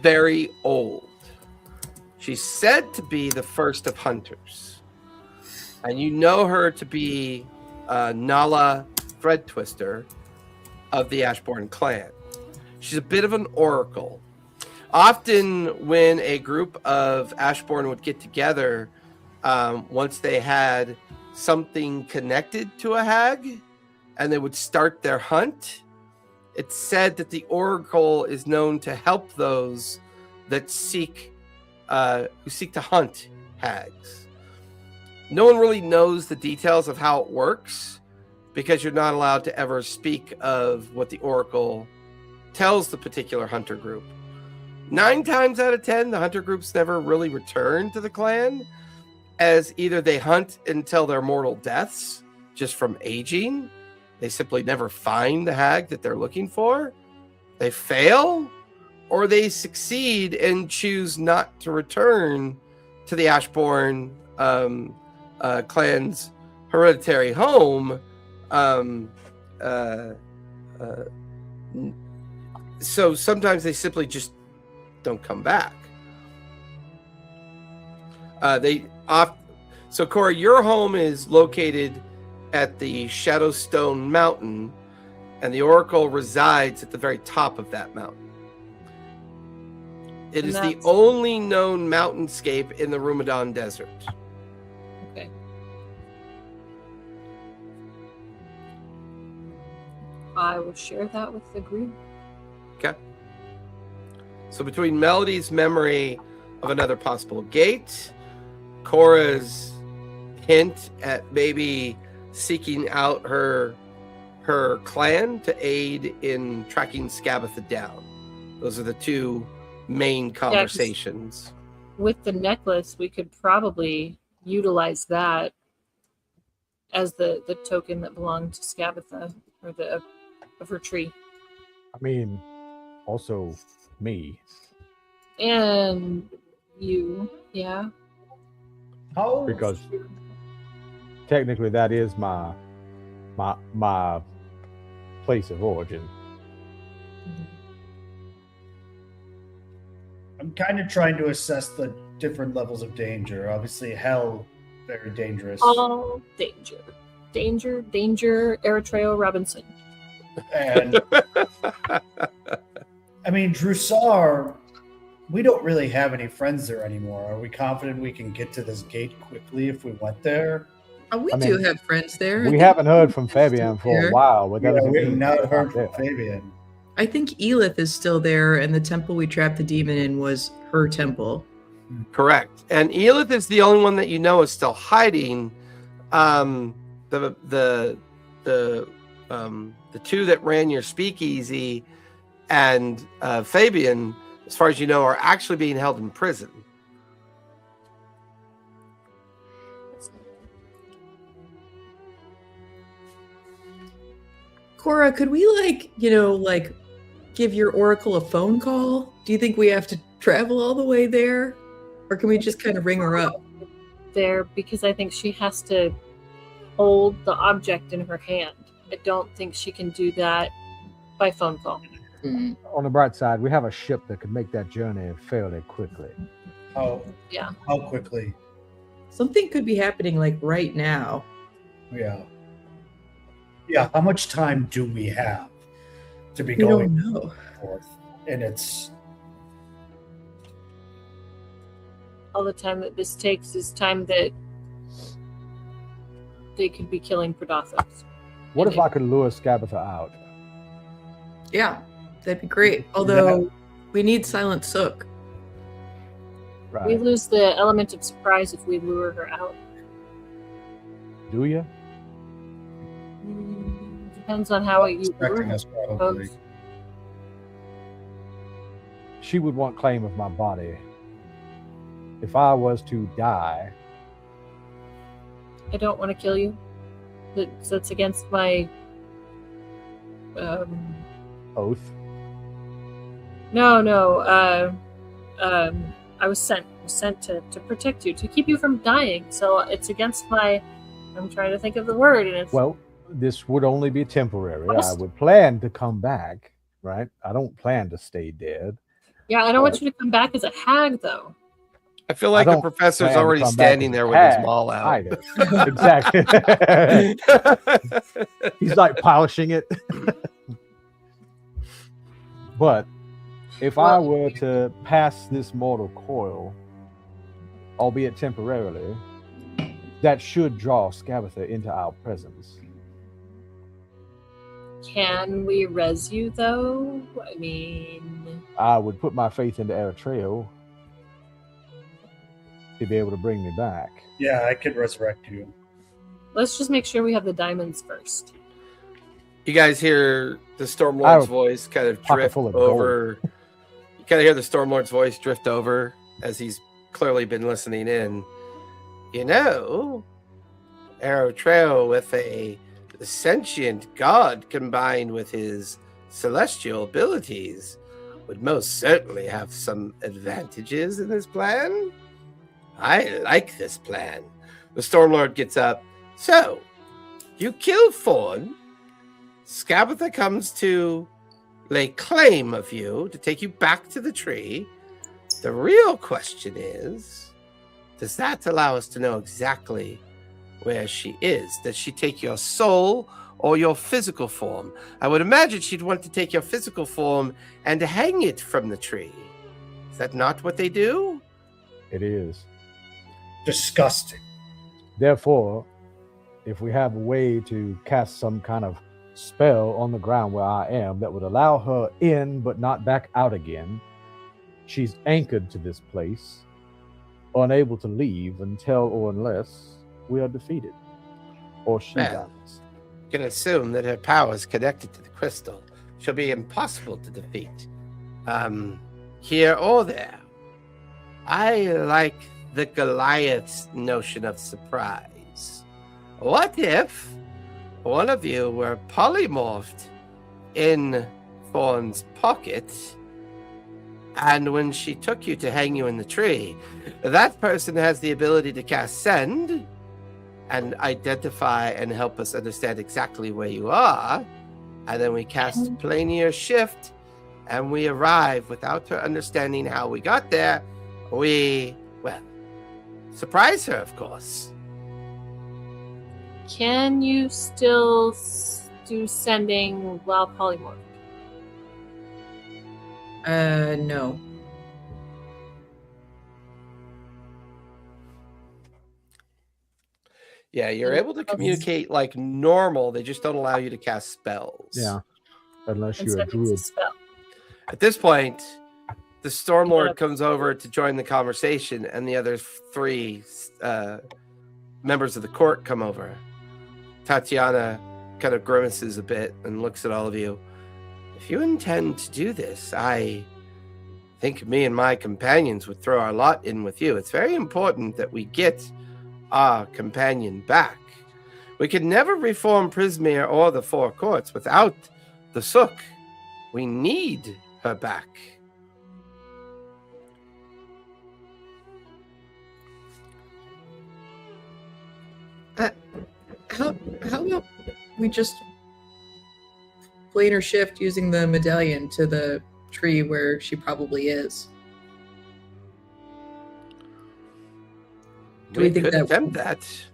very old. She's said to be the first of hunters. And you know her to be Nala Thread Twister of the Ashborn clan. She's a bit of an oracle. Often when a group of Ashborn would get together, once they had something connected to a hag and they would start their hunt, it's said that the oracle is known to help those that who seek to hunt hags. No one really knows the details of how it works because you're not allowed to ever speak of what the oracle tells the particular hunter group. 9 times out of 10, the hunter groups never really return to the clan, as either they hunt until their mortal deaths just from aging. They simply never find the hag that they're looking for. They fail, or they succeed and choose not to return to the Ashbourne clan's hereditary home. So sometimes they simply just don't come back. So Cora, your home is located at the Shadowstone Mountain, and the Oracle resides at the very top of that mountain. It is the only known mountainscape in the Rumadan Desert. Okay. I will share that with the group. Okay. So between Melody's memory of another possible gate, Cora's hint at maybe seeking out her clan to aid in tracking Skabatha down. Those are the two main conversations. With the necklace, we could probably utilize that as the token that belonged to Skabatha, or of her tree. I mean, also me. And you, yeah. How? Because technically that is my place of origin. I'm kind of trying to assess the different levels of danger. Obviously, hell, very dangerous. All danger. Danger, Eritrea Robinson. And I mean, Jrusar, we don't really have any friends there anymore. Are we confident we can get to this gate quickly if we went there? We I do mean, have friends there. I We think haven't heard from Fabian for there. a while, but that Yeah, doesn't we have mean not they're heard there. from Fabian. I think Elith is still there, and the temple we trapped the demon in was her temple. Correct. And Elith is the only one that you know is still hiding. The two that ran your speakeasy and Fabian, as far as you know, are actually being held in prison. Cora, could we give your oracle a phone call? Do you think we have to travel all the way there? Or can we just kind of ring her up? There, because I think she has to hold the object in her hand. I don't think she can do that by phone call. On the bright side, we have a ship that could make that journey fairly quickly. How quickly? Something could be happening right now. Yeah. Yeah, how much time do we have to be We going don't know. forth? And it's All the time that this takes is time that they could be killing Predathos. What if I could lure Skabatha out? Yeah, that'd be great. Although we need Silent Sook. Right. We lose the element of surprise if we lure her out. Do you? Depends on how you lure expecting her. us probably. She would want claim of my body. If I was to die, I don't want to kill you. That's against my oath. No. I was sent to protect you, to keep you from dying. So it's against my. I'm trying to think of the word, and it's Well, this would only be temporary. I Almost- would plan to come back, right? I don't plan to stay dead. yeah. I don't want you to come back as a hag, though. I feel like the don't professor's plan to already come back standing as there a with his hag maul out. either. Exactly. He's like polishing it. But if I were to pass this mortal coil, albeit temporarily, that should draw Skabatha into our presence. Can we res you though? I mean, I would put my faith into Eritrea to be able to bring me back. Yeah, I could resurrect you. let's just make sure we have the diamonds first. You guys hear the I Stormlord's would voice kind of pocket drift full of over. You kind of hear the Stormlord's voice drift over as he's clearly been listening in. You know, Eritrea with a sentient god combined with his celestial abilities would most certainly have some advantages in this plan. I like this plan. The Stormlord gets up. So, you kill Fawn. Skabatha comes to lay claim of you to take you back to the tree. The real question is, does that allow us to know exactly where she is? Does she take your soul or your physical form? I would imagine she'd want to take your physical form and hang it from the tree. Is that not what they do? It is. Disgusting. Therefore, if we have a way to cast some kind of spell on the ground where I am that would allow her in but not back out again, she's anchored to this place, unable to leave until or unless we are defeated, or she Well, dies. You can assume that her power is connected to the crystal. She'll be impossible to defeat. Here or there. I like the Goliath's notion of surprise. What if one of you were polymorphed in Thorn's pocket, and when she took you to hang you in the tree, that person has the ability to cast Send and identify and help us understand exactly where you are, and then we cast Planier Shift, and we arrive without her understanding how we got there. We, well, surprise her, of course. Can you still do sending while polymorphed? No. Yeah, you're able to communicate like normal. They just don't allow you to cast spells. Yeah, unless And you're a sending is a druid. spell. At this point, the Stormlord comes over to join the conversation, and the other three members of the court come over. Tatiana kind of grimaces a bit and looks at all of you. If you intend to do this, I think me and my companions would throw our lot in with you. It's very important that we get our companion back. We could never reform Prismere or the Four Courts without the Sook. We need her back. How about we just planar shift using the medallion to the tree where she probably is? Do we think could that- attempt that?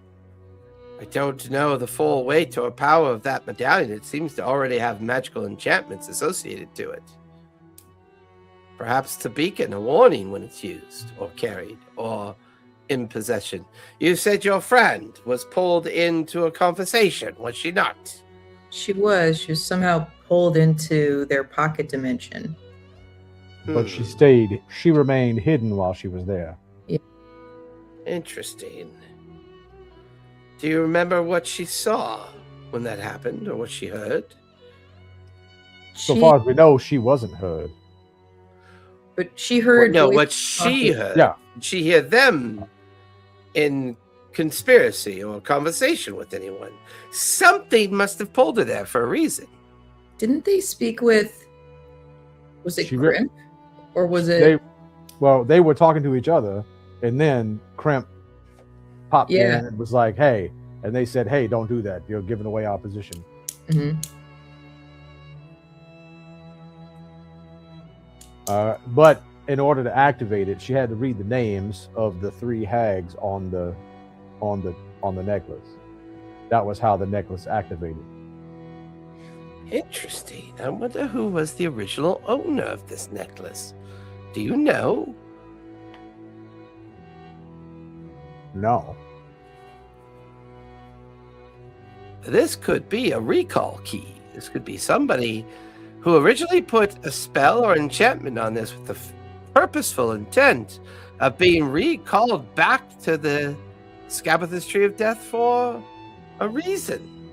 I don't know the full weight or power of that medallion. It seems to already have magical enchantments associated to it. Perhaps to beacon a warning when it's used or carried or in possession. You said your friend was pulled into a conversation, was she not? She was somehow pulled into their pocket dimension. But she remained hidden while she was there. Interesting. Do you remember what she saw when that happened or what she heard? So far as we know, she wasn't heard. But she heard. No, voices what she talking. heard. Yeah. Did she hear them in conspiracy or conversation with anyone? Something must have pulled her there for a reason. Didn't they speak with? Was it She Grimp, or was it? They were talking to each other, and then Crimp popped in and was like, "Hey," and they said, "Hey, don't do that. You're giving away our position." Mhm. But in order to activate it, she had to read the names of the three hags on the necklace. That was how the necklace activated. Interesting. I wonder who was the original owner of this necklace. Do you know? No. This could be a recall key. This could be somebody who originally put a spell or enchantment on this with the purposeful intent of being recalled back to the Skabatha's Tree of Death for a reason.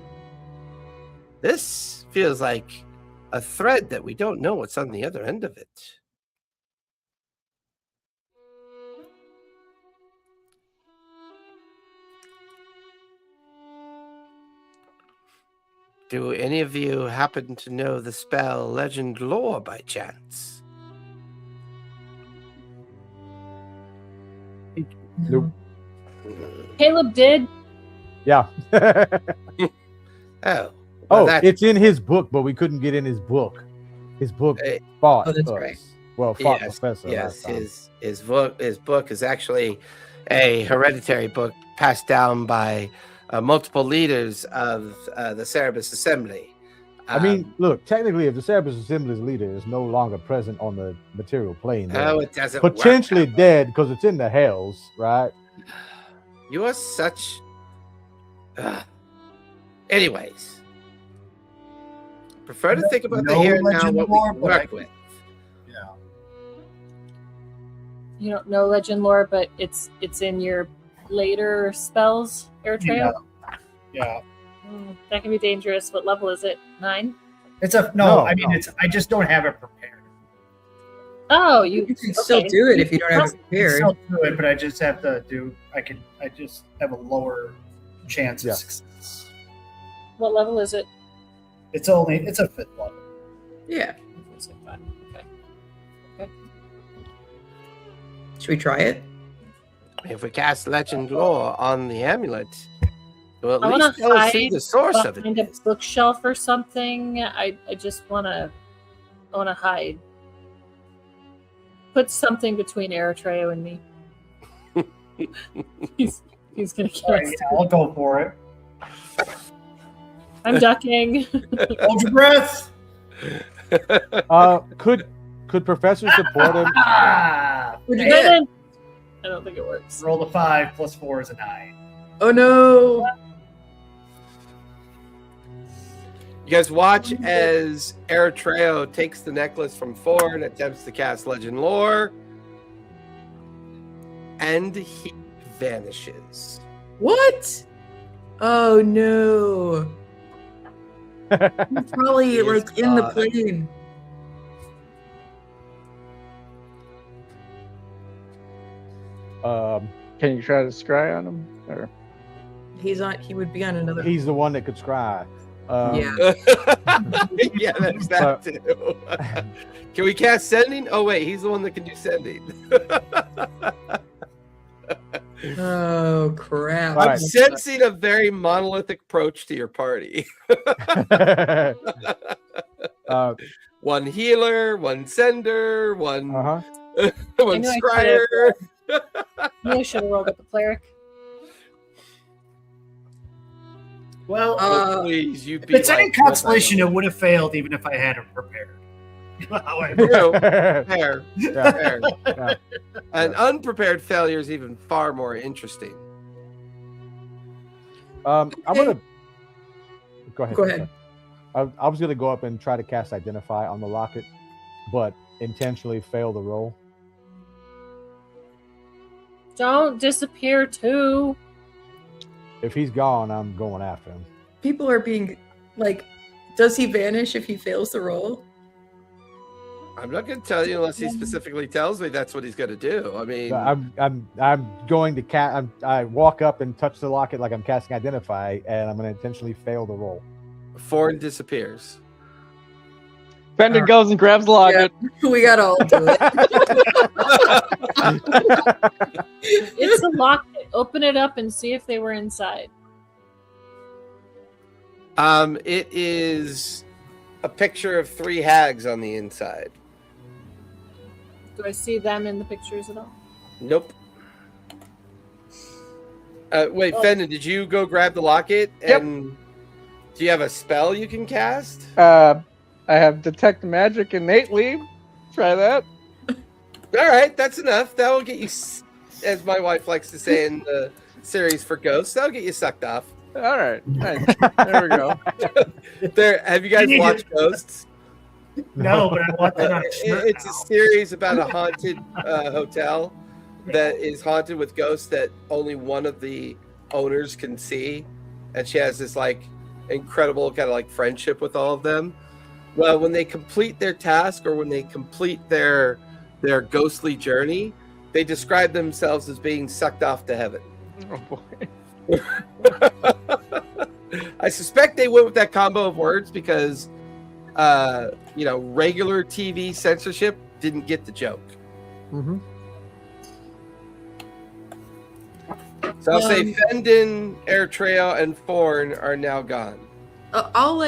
This feels like a thread that we don't know what's on the other end of it. Do any of you happen to know the spell Legend Lore by chance? Nope. Caleb did. Yeah. Oh. Oh, that- it's in his book, but we couldn't get in his book. His book fought Oh, that's us. right. Well, fought Yes, Professor. yes, last time. his book is actually a hereditary book passed down by multiple leaders of the Cerebus Assembly. I mean, look, technically, if the Cerebus Assembly's leader is no longer present on the material plane, oh, then it doesn't potentially work. dead because it's in the hells, right? You are such. Anyways, prefer to think about the No here and now legend what lore, we but I work can- with. Yeah. You don't know legend lore, but it's in your later spells, Eritrea. Yeah. That can be dangerous. What level is it? 9? It's a No, I mean, no. it's. I just don't have it prepared. Oh, you You can still do it if you don't have it I can prepared. still do it, but I just have to do. I just have a lower chance Yeah. of success. What level is it? It's a 5th level. Yeah. Okay. Should we try it? If we cast Legend Lore on the amulet, it will I at wanna least tell us who hide the source of it Behind a is. bookshelf or something. I just wanna hide. Put something between Eritrea and me. he's gonna All right, cast. yeah, I'll go for it. I'm ducking. Hold your breath. Could Professor support him? Ah, What'd you man. get? I don't think it works. Roll a 5 plus 4 is a 9. Oh no! You guys watch as Eritrea takes the necklace from Four and attempts to cast Legend Lore, and he vanishes. What? Oh no! He's probably He is like in the gone. plane. Can you try to scry on him? Or He's on. He would be on another. He's the one that could scry. Yeah. Yeah, there's that too. Can we cast Sending? Oh wait, he's the one that can do Sending. Oh crap! All I'm right. sensing a very monolithic approach to your party. One healer, one sender, one uh-huh. one I know I scryer. Maybe I should have rolled up a cleric. Well, Oh, please, you if be it's any like consolation, it would have failed even if I had it prepared. However, Fair. Yeah. Fair. Yeah. An unprepared failure is even far more interesting. I'm gonna go ahead. Go ahead. I was gonna go up and try to cast Identify on the locket, but intentionally fail the roll. Don't disappear too. If he's gone, I'm going after him. People are being like, does he vanish if he fails the roll? I'm not going to tell you unless he specifically tells me that's what he's going to do. I mean, So I'm going to I walk up and touch the locket like I'm casting Identify, and I'm going to intentionally fail the roll. Ford disappears. Bender goes and grabs the locket. We gotta all do it. It's a lock. Open it up and see if they were inside. It is a picture of 3 hags on the inside. Do I see them in the pictures at all? Nope. Wait, Oh. Fendon, did you go grab the locket? Yep. And do you have a spell you can cast? I have detect magic innately. Try that. All right, that's enough. That will get you, as my wife likes to say in the series for ghosts, that'll get you sucked off. All right. Nice. There we go. Have you guys watched Ghosts? no, but I want that on a shirt It's a now. series about a haunted hotel that is haunted with ghosts that only one of the owners can see, and she has this like incredible kind of like friendship with all of them. Well, when they complete their task or when they complete their ghostly journey, they describe themselves as being sucked off to heaven. Oh boy. I suspect they went with that combo of words because, regular TV censorship didn't get the joke. Mm-hmm. So I'll say Fendon, Eritrea, and Forn are now gone. I'll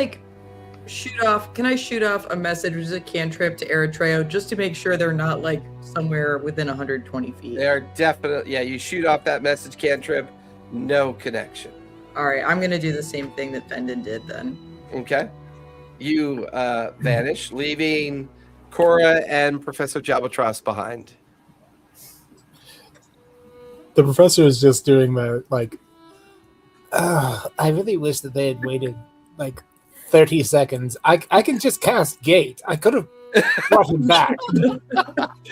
shoot off. Can I shoot off a message as a cantrip to Eritrea just to make sure they're not somewhere within 120 feet? They are definitely, you shoot off that message cantrip, no connection. All right, I'm gonna do the same thing that Fendon did then. Okay. You vanish, leaving Cora and Professor Jabatros behind. The professor is just doing the I really wish that they had waited 30 seconds. I can just cast Gate. I could have brought him back.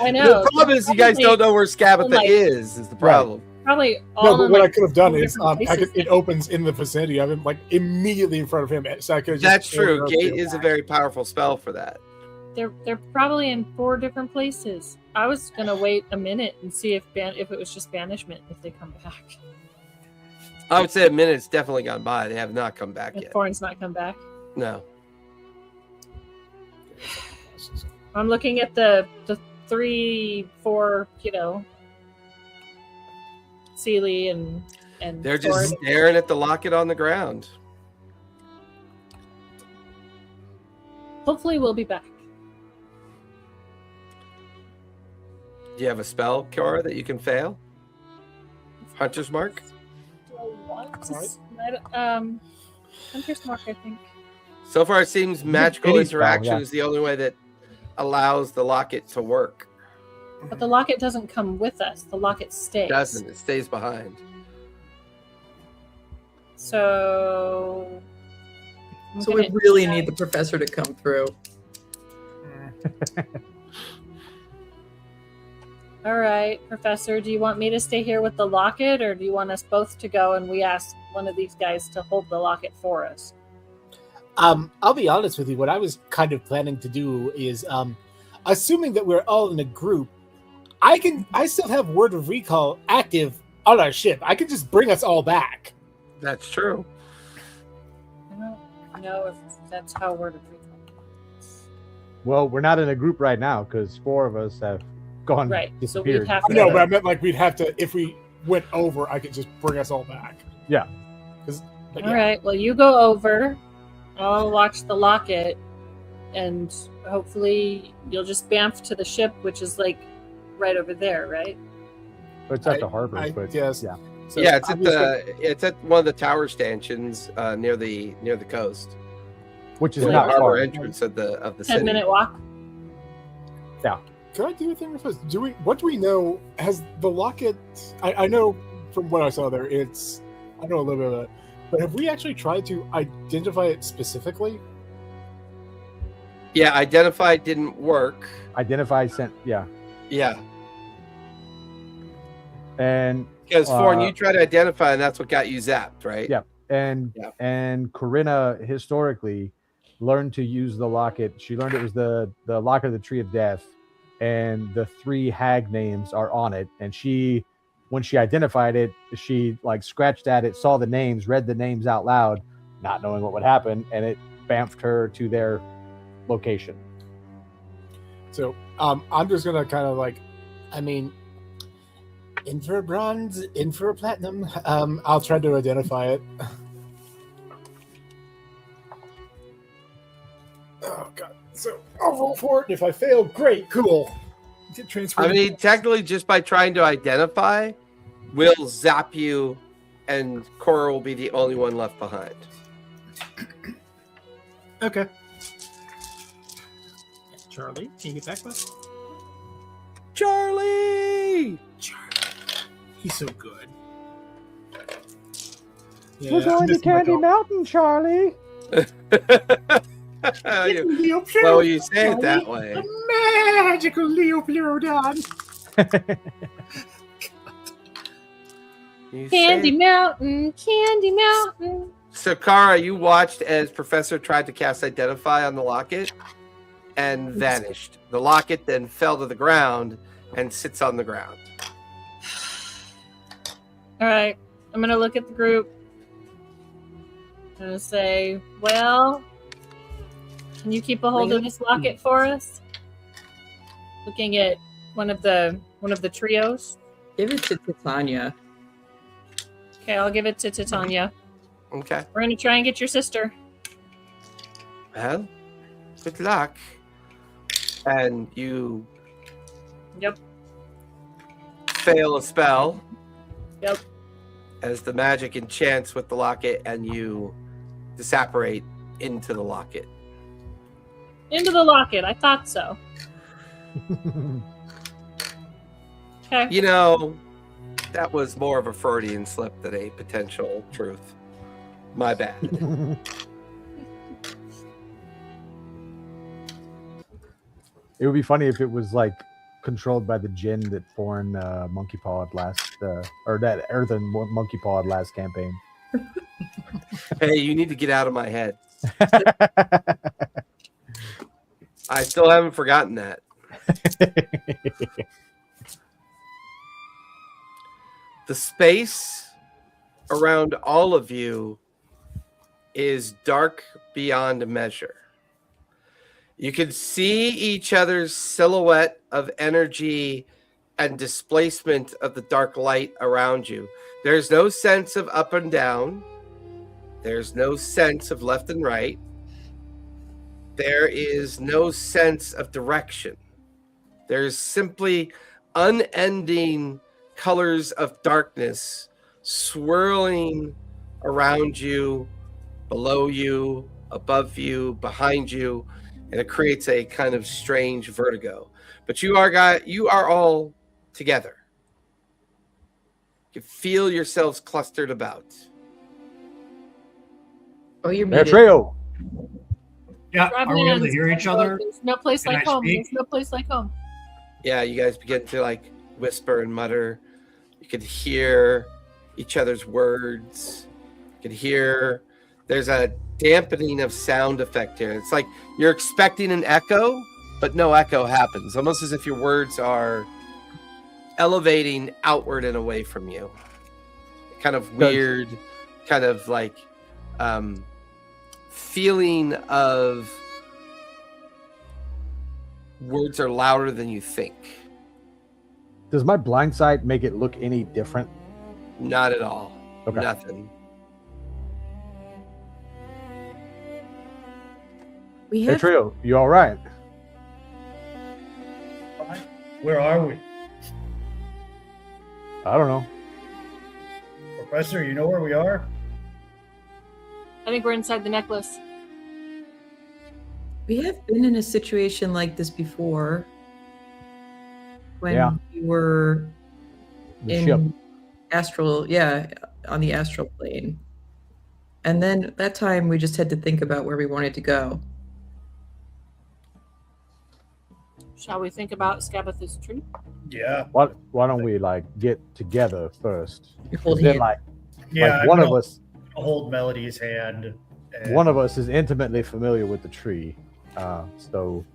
I know. The problem is you guys don't know where Skabatha is the problem. Probably all No, but in, what I could have done is different places. it opens in the vicinity of him, immediately in front of him. So I could just That's true. throw Gate him is a back. very powerful spell for that. They're probably in 4 different places. I was gonna wait a minute and see if it was just banishment if they come back. I would say a minute's definitely gone by. They have not come back If yet. Thorn's not come back. No. I'm looking at the 3, 4, Sealy and They're Thorn. just staring at the locket on the ground. Hopefully we'll be back. Do you have a spell, Cora, that you can fail? Hunter's Mark? Do I want to? Alright. Hunter's Mark, I think. So far, it seems magical any spell, interaction yeah. is the only way that allows the locket to work. But the locket doesn't come with us. The locket stays. It doesn't. It stays behind. So. I'm So we gonna- really need the professor to come through. All right, Professor, do you want me to stay here with the locket, or do you want us both to go and we ask one of these guys to hold the locket for us? I'll be honest with you. What I was kind of planning to do is, assuming that we're all in a group, I still have Word of Recall active on our ship. I can just bring us all back. That's true. I don't know if that's how Word of Recall. Well, we're not in a group right now because 4 of us have gone Right, so disappeared. we'd have I know, to. but I meant we'd have to, if we went over, I could just bring us all back. Yeah. But All right, well, you go over. I'll watch the locket, and hopefully you'll just bamf to the ship, which is right over there, right? It's at the harbor, but yes. yeah. So Yeah, it's I'm at just it's at one of the tower stanchions near the coast. Which is The not harbor far. entrance of the city. 10-minute walk. Can I do a thing with this? What do we know? Has the locket? I know from what I saw there, I know a little bit of it, but have we actually tried to identify it specifically? Yeah, identify didn't work. Identify sent, yeah. Yeah, And because Thorn, Uh, you tried to identify, and that's what got you zapped, right? Yeah. and Corinna historically learned to use the locket. She learned it was the locket of the Tree of Death, and the 3 hag names are on it. And she, when she identified it, she scratched at it, saw the names, read the names out loud, not knowing what would happen, and it bamfed her to their location. So I'm just gonna kind of in for a bronze, in for a platinum. I'll try to identify it. Oh god! So I'll roll for it, and if I fail, great, cool. Get transferred. I mean, technically, just by trying to identify, we'll zap you, and Cora will be the only one left behind. Okay. Charlie, can you get back, bud? Charlie! He's so good. We're going to Candy Mountain, Charlie. Well, you say it that way. Magical Leopleurodon. You Candy say- Mountain, Candy Mountain. So, Kara, you watched as Professor tried to cast Identify on the locket and vanished. The locket then fell to the ground and sits on the ground. All right, I'm gonna look at the group. gonna say, well, can you keep a hold of this locket for us? Looking at one of the trios. Give it to Titania. Okay, I'll give it to Titania. Okay. We're gonna try and get your sister. Well, good luck. And you Yep. fail a spell. Yep. As the magic enchants with the locket, and you disapparate into the locket. Into the locket. I thought so. Okay. You know, that was more of a Freudian slip than a potential truth. My bad. It would be funny if it was like controlled by the djinn that foreign monkey pawed last, or that earthen monkey pawed last campaign. Hey, you need to get out of my head. I still haven't forgotten that. The space around all of you is dark beyond measure. You can see each other's silhouette of energy and displacement of the dark light around you. There's no sense of up and down. There's no sense of left and right. There is no sense of direction. There's simply unending colors of darkness swirling around you, below you, above you, behind you, and it creates a kind of strange vertigo. But you are all together. You feel yourselves clustered about. Oh, you're There, muted. trio. Yeah, Grab are we able to hands. hear each other? There's no place Can like I home. speak? There's no place like home. Yeah, you guys begin to like whisper and mutter. You could hear each other's words. You could hear there's a dampening of sound effect here. It's like you're expecting an echo, but no echo happens. Almost as if your words are elevating outward and away from you. Kind of weird, kind of like feeling of words are louder than you think. Does my blind sight make it look any different? Not at all. Okay. Nothing. We Hey, have trio, you all right? Where are we? I don't know. Professor, you know where we are? I think we're inside the necklace. we have been in a situation like this before. When Yeah. we were The in ship. astral, on the astral plane. And then that time we just had to think about where we wanted to go. Shall we think about Scabatha's tree? Yeah. Why don't we like get together first? You hold Then hands. like Yeah. one of us hold Melody's hand. and- one of us is intimately familiar with the tree. So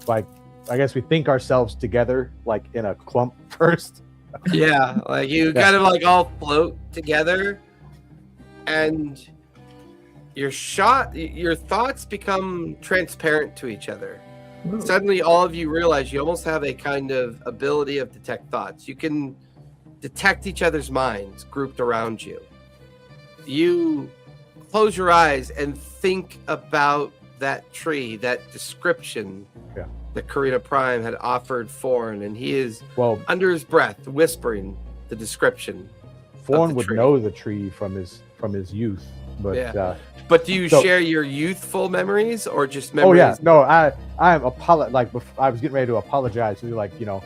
like I guess we think ourselves together like in a clump first. Yeah, like you Yeah. kind of like all float together, and your thoughts become transparent to each other. Ooh. Suddenly, all of you realize you almost have a kind of ability of detect thoughts. You can detect each other's minds grouped around you. You close your eyes and think about that tree, that description Yeah. that Karina Prime had offered Foreign, and he is Well, under his breath whispering the description. Fawn the would tree. know the tree from his youth, but Yeah. But do you So- share your youthful memories or just oh memories? yeah, no, I'm like I was getting ready to apologize to you, like, you know,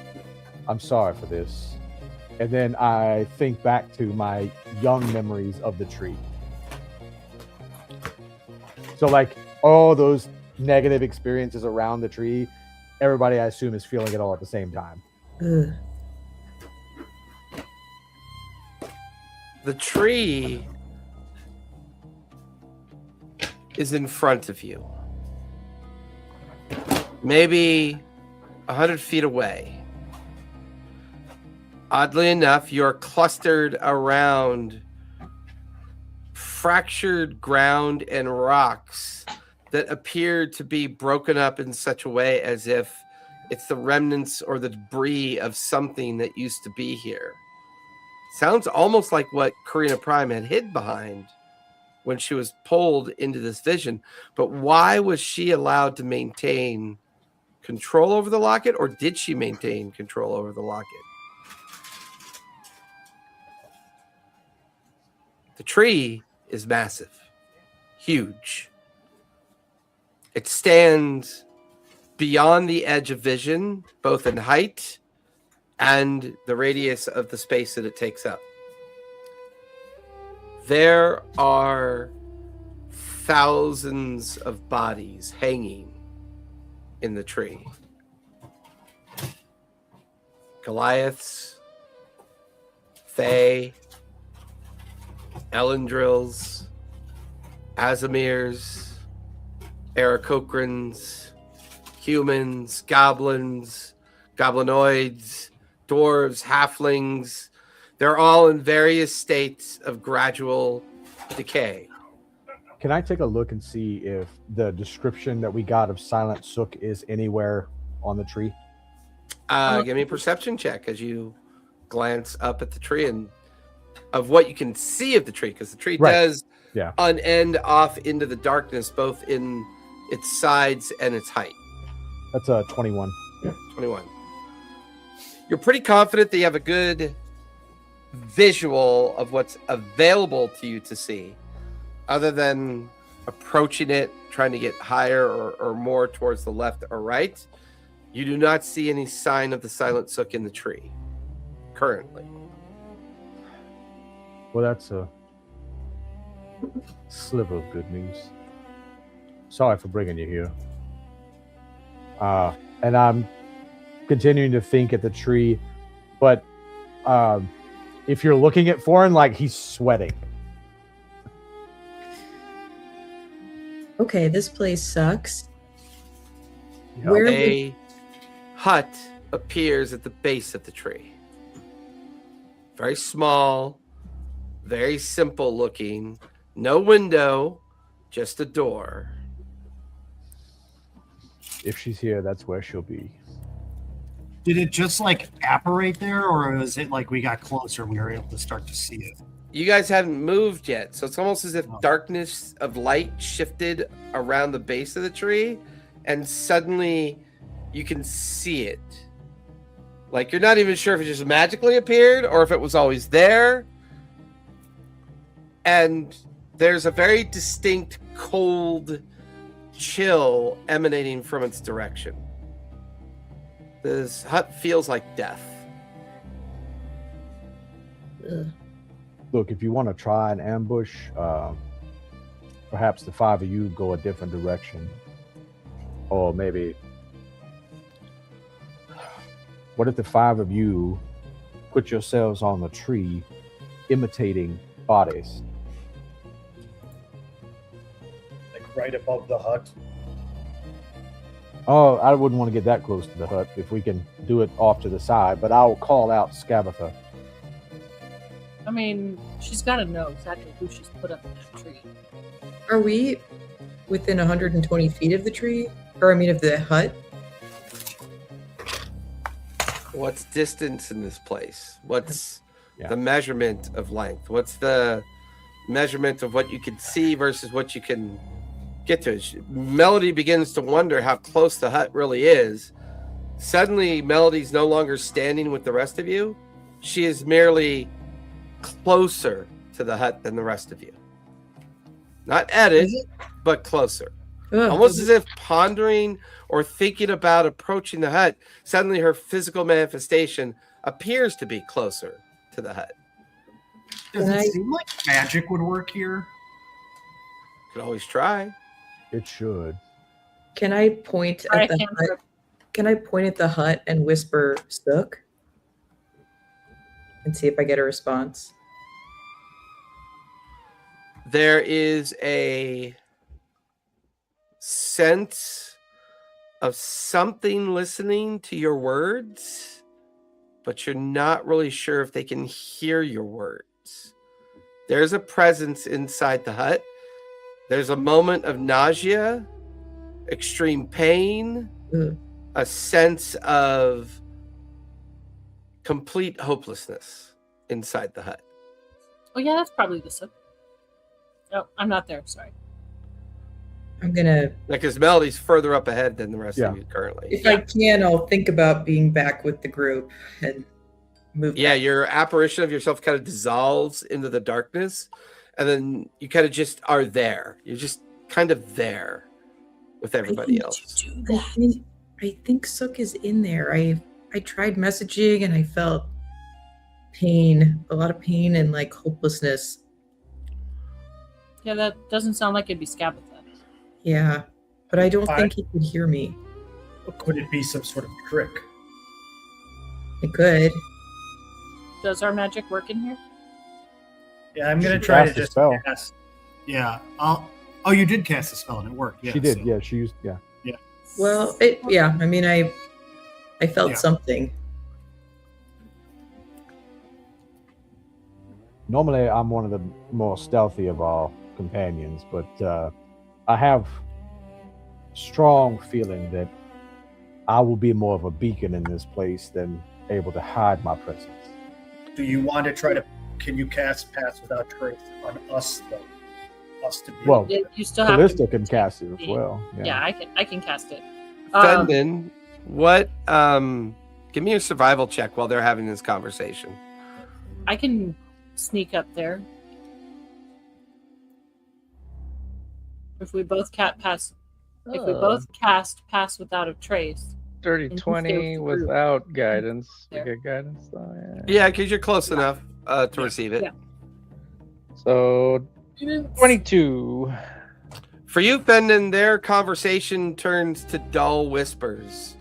I'm sorry for this, and then I think back to my young memories of the tree. So like all those negative experiences around the tree, everybody I assume is feeling it all at the same time. Ugh. The tree is in front of you. Maybe 100 feet away. Oddly enough, you're clustered around fractured ground and rocks that appear to be broken up in such a way as if it's the remnants or the debris of something that used to be here. Sounds almost like what Karina Prime had hid behind when she was pulled into this vision. But why was she allowed to maintain control over the locket, or did she maintain control over the locket? The tree is massive, huge. It stands beyond the edge of vision, both in height and the radius of the space that it takes up. There are thousands of bodies hanging in the tree. Goliaths, Fae, Elendrils, Azamirs, Aarakocrans, humans, goblins, goblinoids, dwarves, halflings. They're all in various states of gradual decay. Can I take a look and see if the description that we got of Silent Sook is anywhere on the tree? Give me a perception check as you glance up at the tree and of what you can see of the tree, because the tree does unend off into the darkness, both in its sides and its height. That's a 21. 21. You're pretty confident that you have a good visual of what's available to you to see, other than approaching it, trying to get higher or more towards the left or right. You do not see any sign of the Silent Sook in the tree currently. Well, that's a sliver of good news. Sorry for bringing you here. And I'm continuing to think at the tree, but if you're looking at Foreign, like, he's sweating. Okay, this place sucks. Yeah. Where A hut appears at the base of the tree. Very small, very simple looking. No window, just a door. If she's here, that's where she'll be. Did it just like apparate there, or is it like we got closer and we were able to start to see it? You guys hadn't moved yet, so it's almost as if darkness of light shifted around the base of the tree, and suddenly you can see it. Like, you're not even sure if it just magically appeared or if it was always there. And there's a very distinct cold chill emanating from its direction. This hut feels like death. Ugh. Look, if you want to try an ambush, perhaps the five of you go a different direction. Or maybe, what if the five of you put yourselves on the tree, imitating bodies? Like right above the hut. Oh, I wouldn't want to get that close to the hut if we can do it off to the side, but I'll call out Scabatha. I mean, she's got to know exactly who she's put up in that tree. Are we within 120 feet of the tree? Or, I mean, of the hut? What's distance in this place? What's Yeah. the measurement of length? What's the measurement of what you can see versus what you can get to? Melody begins to wonder how close the hut really is. Suddenly, Melody's no longer standing with the rest of you. She is merely closer to the hut than the rest of you. Not at it, but closer. Ugh, Almost as if pondering or thinking about approaching the hut, suddenly her physical manifestation appears to be closer to the hut. Does Can it I- seem like magic would work here? Could always try. It should. Can I point I at the can't hut? Can I point at the hut and whisper "Sook" and see if I get a response? There is a sense of something listening to your words, but you're not really sure if they can hear your words. There's a presence inside the hut. There's a moment of nausea, extreme pain, a sense of complete hopelessness inside the hut. Oh yeah, that's probably the sook. Oh, I'm not there. Sorry. I'm gonna, Because Melody's further up ahead than the rest Yeah. of you currently. if I can, I'll think about being back with the group and move. Yeah, back. your apparition of yourself kind of dissolves into the darkness, and then you kind of just are there. You're just kind of there with everybody else. I think Sook is in there. I tried messaging and I felt pain, a lot of pain and like hopelessness. Yeah, that doesn't sound like it'd be Scabatha. Yeah, but I don't I- think he could hear me. Could it be some sort of trick? It could. Does our magic work in here? Yeah, I'm gonna She try to cast a just spell. cast. Yeah. Oh, you did cast a spell and it worked. Yeah, she did. so- Yeah, she used. Yeah. Well, yeah. I mean, I felt Yeah. something. Normally, I'm one of the more stealthy of our companions, but I have strong feeling that I will be more of a beacon in this place than able to hide my presence. Do you want to try to? Can you cast Pass Without Trace on us though? Us to be. Well, You still have Callista to. can cast it as well. Yeah, I can cast it. Fendon, what? Give me a survival check while they're having this conversation. I can sneak up there. If we both cast pass without a trace. Dirty And 20 stay through. without guidance. We There. get guidance though. Yeah, because you're close enough to receive it. Yeah. So 22. For you, Fendon, their conversation turns to dull whispers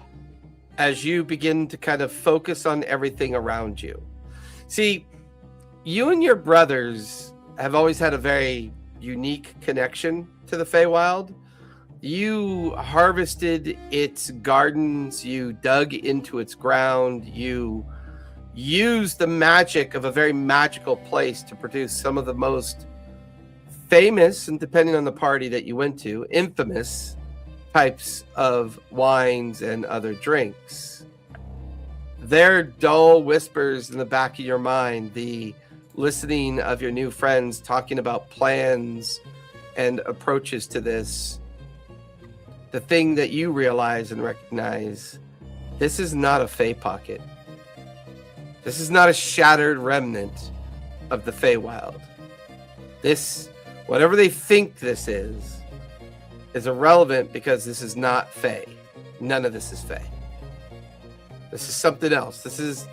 as you begin to kind of focus on everything around you. See, you and your brothers have always had a very unique connection to the Feywild. You harvested its gardens, you dug into its ground, you used the magic of a very magical place to produce some of the most famous, and depending on the party that you went to, infamous types of wines and other drinks. Their dull whispers in the back of your mind, the listening of your new friends talking about plans and approaches to this, the thing that you realize and recognize, this is not a Fey pocket. This is not a shattered remnant of the Feywild. This, whatever they think this is irrelevant because this is not Fey. None of this is Fey. This is something else. This is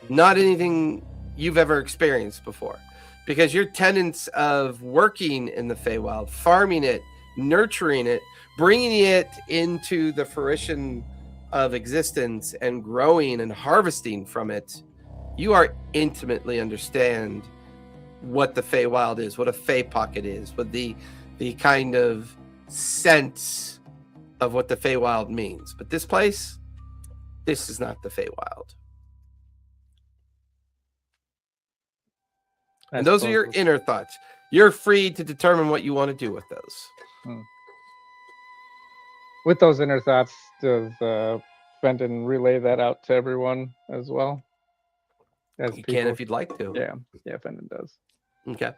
not anything you've ever experienced before. Because your tenets of working in the Feywild, farming it, nurturing it, bringing it into the fruition of existence and growing and harvesting from it, you are intimately understand what the Feywild is, what a Fey pocket is, what the kind of sense of what the Feywild means. But this place, this is not the Feywild. And those are your inner thoughts. You're free to determine what you want to do with those. With those inner thoughts, does Fenton relay that out to everyone as well? As You can if you'd like to. Yeah, Fenton does. Okay.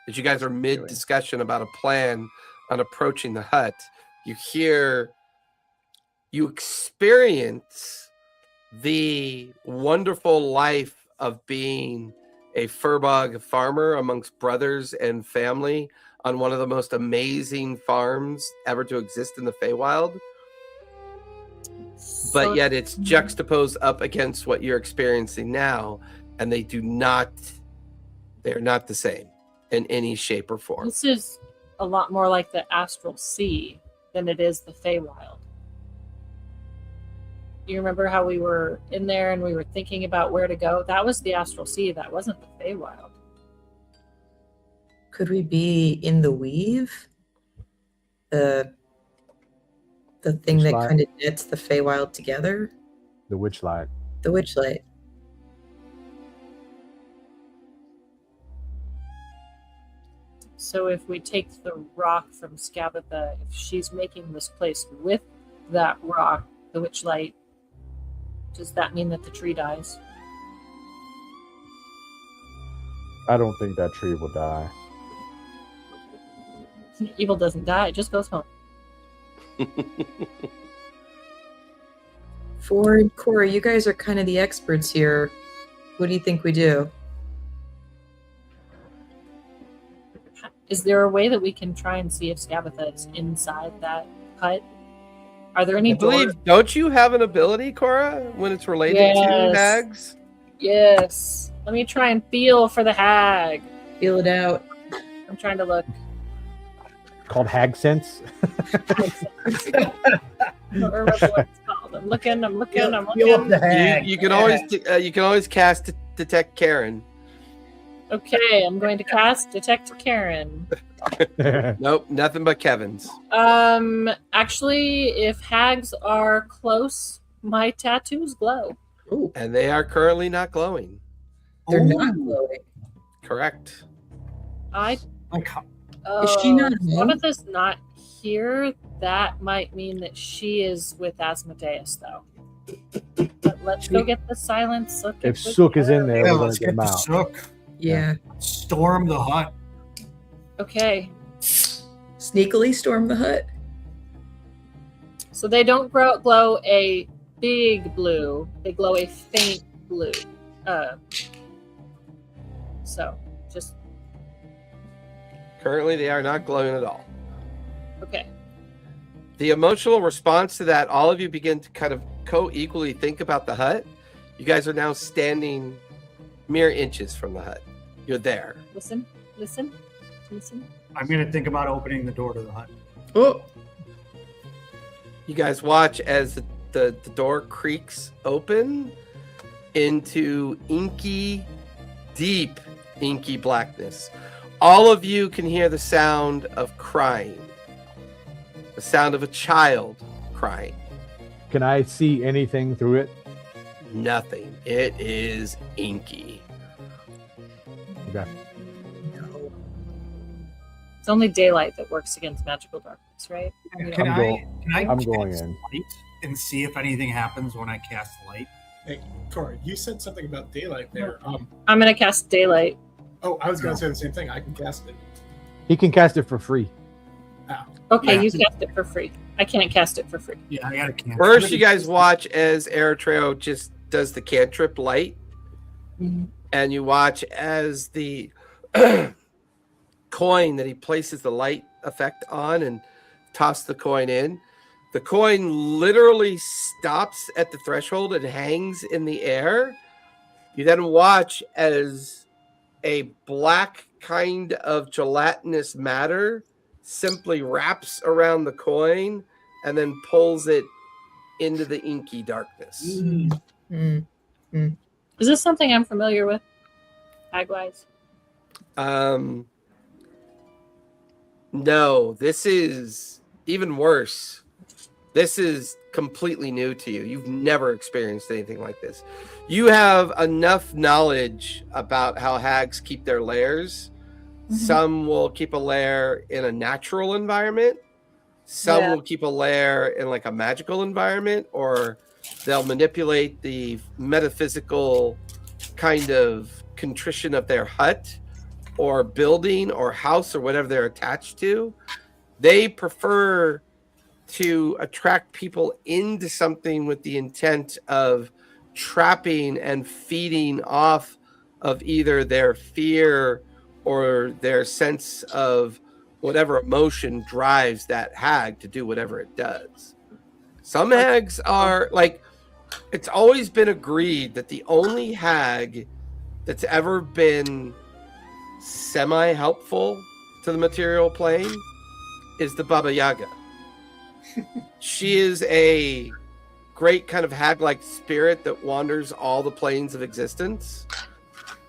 As you guys are mid discussion about a plan on approaching the hut, you experience the wonderful life of being a furbog farmer amongst brothers and family on one of the most amazing farms ever to exist in the Feywild. But yet it's juxtaposed up against what you're experiencing now, and they're not the same in any shape or form. This is a lot more like the Astral Sea than it is the Feywild. You remember how we were in there and we were thinking about where to go? That was the Astral Sea. That wasn't the Feywild. Could we be in the weave? The thing that Witchlight. kind of knits the Feywild together? The Witchlight. The Witchlight. So if we take the rock from Scabatha, if she's making this place with that rock, the witch light, does that mean that the tree dies? I don't think that tree will die. Evil doesn't die; it just goes home. Ford, Cora, you guys are kind of the experts here. What do you think we do? Is there a way that we can try and see if Scabatha is inside that hut? Are there any I believe, doors? don't you have an ability, Cora, when it's related to Yes. hags? Yes. Let me try and feel for the hag. Feel it out. I'm trying to look. Called Hag Sense. I don't remember what it's called. I'm looking. Feel up looking. the hag. You can always cast detect Karen. Okay, I'm going to cast Detect Karen. Nope, nothing but Kevin's. Actually, if hags are close, my tattoos glow. Ooh, And they are currently not glowing. they're not glowing. Correct. I. Like, how- Is she not home? Tabitha's not here. That might mean that she is with Asmodeus, though. But let's go get the silence. Look If at the Sook is in there, Yeah, we're gonna let's get get him the out. Sook. Yeah. Storm the hut. Okay, Sneakily storm the hut. so they don't glow a big blue; they glow a faint blue. So just Currently, they are not glowing at all. okay. The emotional response to that, all of you begin to kind of co-equally think about the hut. You guys are now standing mere inches from the hut. You're there. Listen. I'm going to think about opening the door to the hut. Oh, You guys watch as the door creaks open into inky, deep, inky blackness. All of you can hear the sound of crying. The sound of a child crying. Can I see anything through it? Nothing. It is inky. Okay. no. It's only daylight that works against magical darkness, right? Can I'm I I'm going cast in. light and see if anything happens when I cast light? Hey, Cora, you said something about daylight there. I'm gonna cast daylight. Oh, I was going to say the same thing. I can cast it. He can cast it for free. Okay, Yeah. you cast it for free. I can't cast it for free. Yeah, I got to cancel. First, you guys watch as Eritrea just does the cantrip light, and you watch as the coin that he places the light effect on and toss the coin in. The coin literally stops at the threshold and hangs in the air. You then watch as a black kind of gelatinous matter simply wraps around the coin and then pulls it into the inky darkness. Mm. Is this something I'm familiar with? Hagwise? No, this is even worse. This is completely new to you. You've never experienced anything like this. You have enough knowledge about how hags keep their lairs. Some will keep a lair in a natural environment. Some will keep a lair in like a magical environment, or they'll manipulate the metaphysical kind of contrition of their hut or building or house or whatever they're attached to. They prefer to attract people into something with the intent of trapping and feeding off of either their fear or their sense of whatever emotion drives that hag to do whatever it does. Some hags are like, it's always been agreed that the only hag that's ever been semi-helpful to the material plane is the Baba Yaga. She is a great kind of hag-like spirit that wanders all the planes of existence.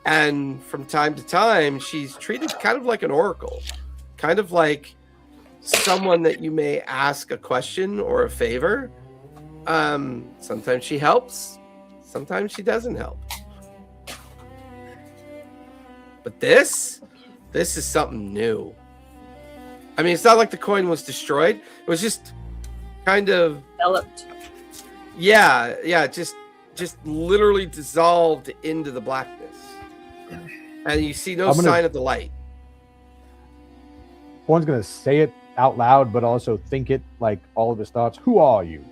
And from time to time, she's treated kind of like an oracle, kind of like someone that you may ask a question or a favor. Sometimes she helps, sometimes she doesn't help. But this is something new. I mean, it's not like the coin was destroyed. It was just kind of Developed. just literally dissolved into the blackness, and you see no sign of the light. One's gonna say it out loud, but also think it like all of his thoughts. Who are you?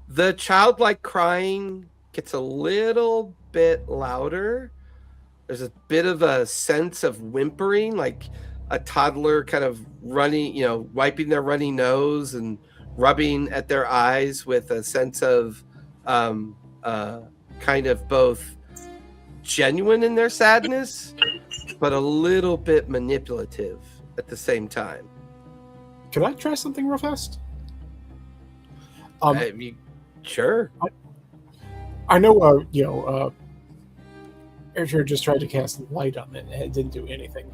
The childlike crying gets a little bit louder. There's a bit of a sense of whimpering, like a toddler kind of running, wiping their runny nose and rubbing at their eyes with a sense of kind of both genuine in their sadness, but a little bit manipulative at the same time. Can I try something real fast? Sure. I know, Airshare just tried to cast light on it, and it didn't do anything.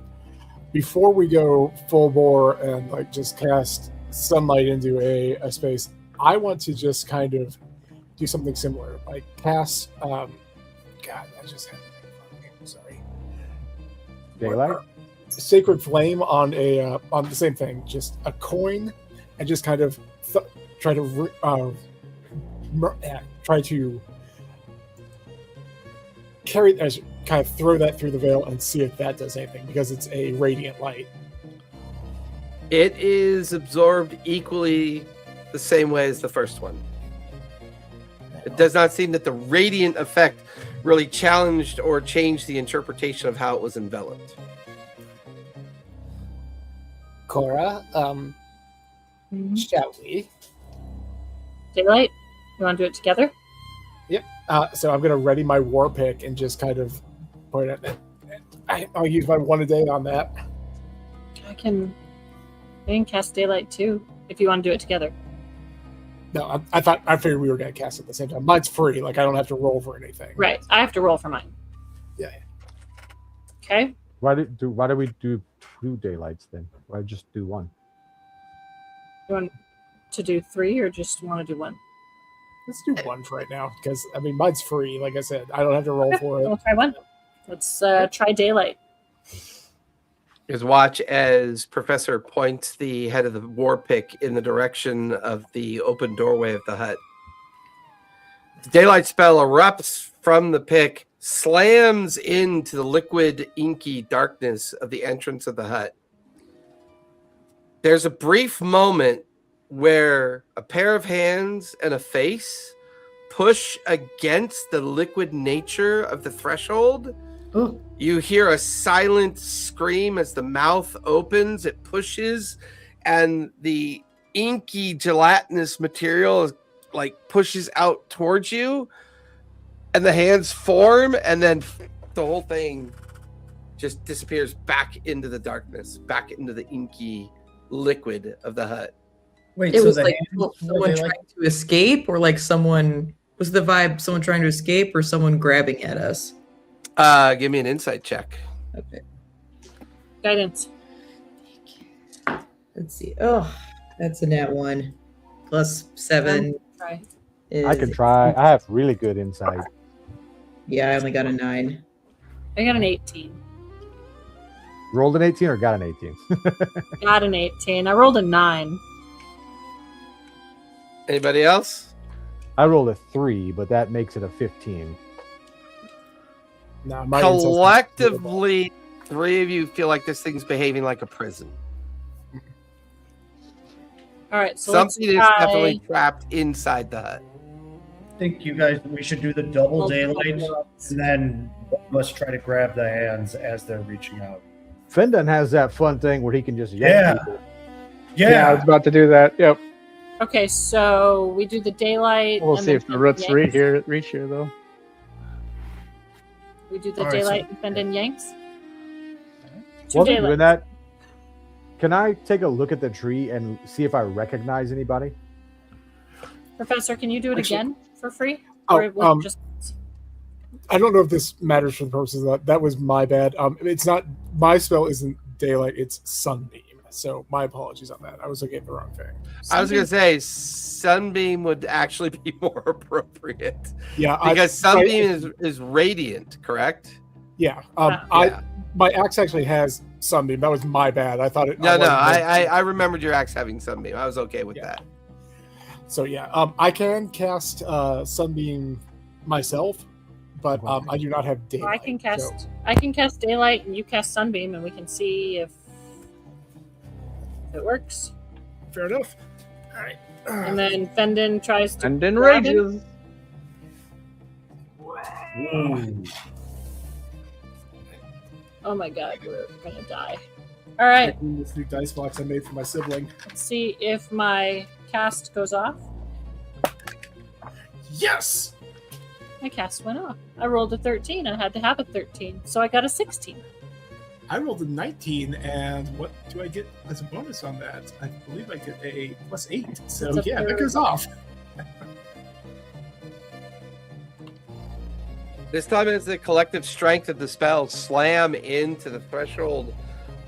Before we go full bore and like just cast sunlight into a space, I want to just kind of do something similar. Like cast, God, I just had it. Sorry. Daylight? Sacred flame on the same thing, just a coin, and just kind of try to carry, kind of throw that through the veil and see if that does anything, because it's a radiant light. It is absorbed equally the same way as the first one. It does not seem that the radiant effect really challenged or changed the interpretation of how it was enveloped. Cora, shall we? Daylight? You want to do it together? Yep. So I'm going to ready my war pick and just kind of point at it. I'll use my 1 a day on that. I can cast Daylight too, if you want to do it together. No, I figured we were going to cast it at the same time. Mine's free. Like, I don't have to roll for anything. Right. I have to roll for mine. Yeah. Okay. Why do we do 2 daylights then? Why just do 1? You want to do 3 or just want to do 1? Let's do 1 for right now, because, I mean, mine's free. Like I said, I don't have to roll for it. We'll try 1. Let's try Daylight. Is watch as Professor points the head of the war pick in the direction of the open doorway of the hut. The daylight spell erupts from the pick, slams into the liquid, inky darkness of the entrance of the hut. There's a brief moment where a pair of hands and a face push against the liquid nature of the threshold. Oh. You hear a silent scream as the mouth opens, it pushes, and the inky gelatinous material like pushes out towards you, and the hands form, and then the whole thing just disappears back into the darkness, back into the inky liquid of the hut. Wait, it was like someone trying to escape, or like someone, was the vibe someone trying to escape or someone grabbing at us? Give me an insight check. Okay. Guidance. Let's see. Oh, that's a nat 1. Plus 7. Try. I can try. I have really good insight. Yeah, I only got a 9. I got an 18. Rolled an 18 or got an 18? Got an 18. I rolled a 9. Anybody else? I rolled a 3, but that makes it a 15. No, my Collectively, 3 of you feel like this thing's behaving like a prison. All right, so Something is let's try... definitely trapped inside the hut. I think you guys, we should do the double daylight, and then let's try to grab the hands as they're reaching out. Fendon has that fun thing where he can just yank people. Yeah, I was about to do that. Yep. Okay, so we do the daylight. We'll and see then if the roots yanks. reach here though. We do the All right, daylight and Fendon yanks. 2 While they're daylights. doing that, can I take a look at the tree and see if I recognize anybody? Professor, can you do it Actually- again for free? Oh, Or will it just I don't know if this matters for the purposes of that. That was my bad. It's not, my spell isn't daylight, it's sunbeam. So my apologies on that. I was looking at the wrong thing. I was going to say Sunbeam would actually be more appropriate. Yeah, Because Sunbeam is radiant, correct? Yeah. Yeah. My axe actually has Sunbeam. That was my bad. I thought it. No, wasn't meant to. I remembered your axe having Sunbeam. I was okay with Yeah. that. So yeah, I can cast Sunbeam myself, but I do not have daylight. I can cast daylight, and you cast Sunbeam, and we can see if it works. Fair enough. All right. And then Fendon tries to. And in grab him. rages. Oh my god, we're gonna die. All right, This new dice box I made for my sibling. let's see if my cast goes off. Yes. My cast went off. I rolled a 13. I had to have a 13, so I got a 16. I rolled a 19, and what do I get as a bonus on that? I believe I get a +8. So It's a yeah, that third. goes off. This time, as the collective strength of the spell slam into the threshold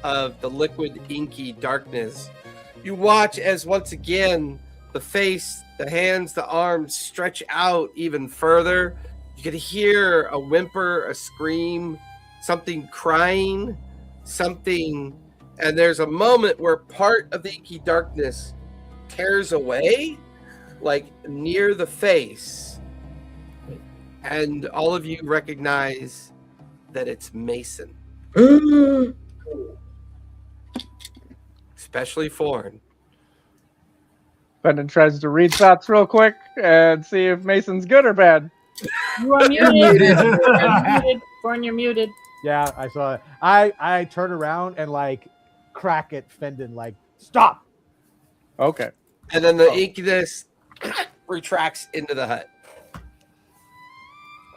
of the liquid, inky darkness, you watch as once again the face, the hands, the arms stretch out even further. You can hear a whimper, a scream, something crying, something, and there's a moment where part of the inky darkness tears away, like near the face. And all of you recognize that it's Mason, especially Foreign. Brendan tries to read thoughts real quick and see if Mason's good or bad. You are muted. You're muted. Born, you're muted. Yeah, I saw it. I turn around and like crack at Fendon, like, stop. Okay. And then the inkiness retracts into the hut.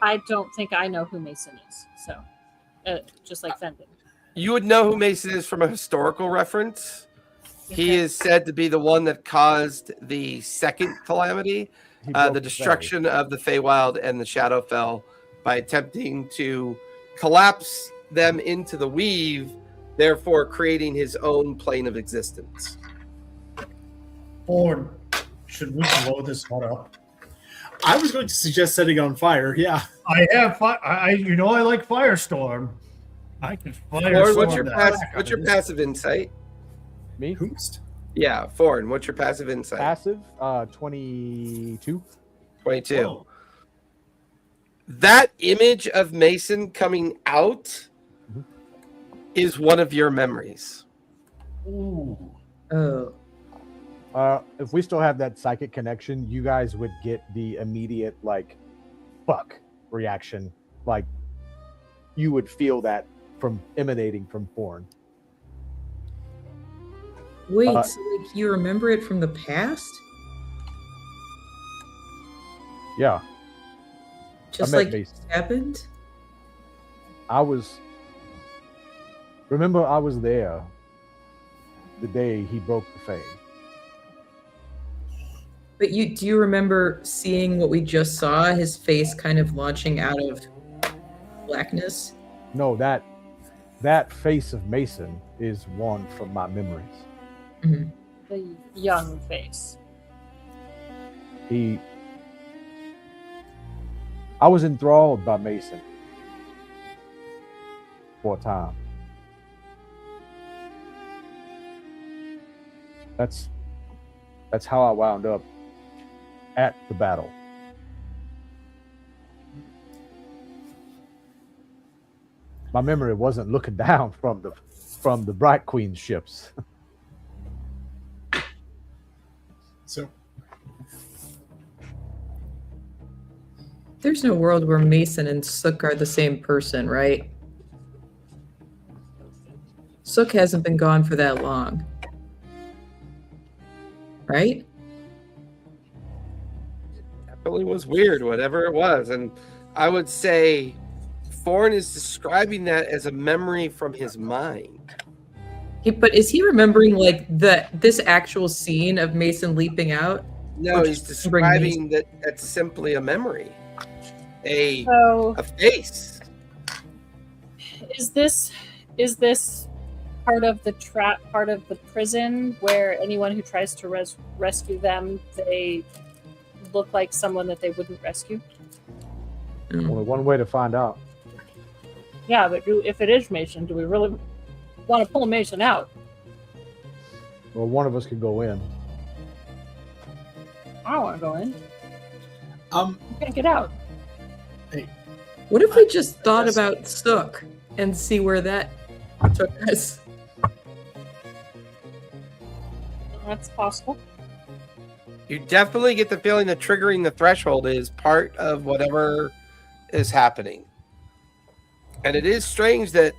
I don't think I know who Mason is, so just like Fendon. You would know who Mason is from a historical reference. He Okay. is said to be the one that caused the second calamity, He broke the the destruction of the Feywild and the Shadowfell, by attempting to collapse them into the weave, therefore creating his own plane of existence. Or should we blow this hut up? I was going to suggest setting it on fire. Yeah. I have I like Firestorm. I can Foreign, firestorm what's your passive insight? Me? Who's? Yeah, Foreign, what's your passive insight? Passive, 22. 22. Oh. That image of Mason coming out Mhm. is one of your memories. Ooh. Oh. If we still have that psychic connection, you guys would get the immediate like fuck reaction. Like you would feel that from emanating from Thorn. Wait, Uh, so like you remember it from the past? Yeah, Just met like it Mason. happened? Remember I was there the day he broke the Fae. But do you remember seeing what we just saw? His face kind of launching out of blackness? No, that face of Mason is one from my memories. Mhm. The young face. I was enthralled by Mason for a time. That's how I wound up at the battle. My memory wasn't looking down from the Bright Queen ships. So There's no world where Mason and Sook are the same person, right? Sook hasn't been gone for that long. Right? Definitely was weird, whatever it was. And I would say Foreign is describing that as a memory from his mind. But is he remembering like this actual scene of Mason leaping out? No, Or he's just remembering describing that that's simply a memory. A So face. is this part of the trap, part of the prison, where anyone who tries to rescue them, they look like someone that they wouldn't rescue? Only one way to find out. Yeah, but if it is Mason, do we really want to pull Mason out? Well, one of us could go in. I don't want to go in. Um, You can't get out. What if we just thought about Sook and see where that took us? That's possible. You definitely get the feeling that triggering the threshold is part of whatever is happening. And it is strange that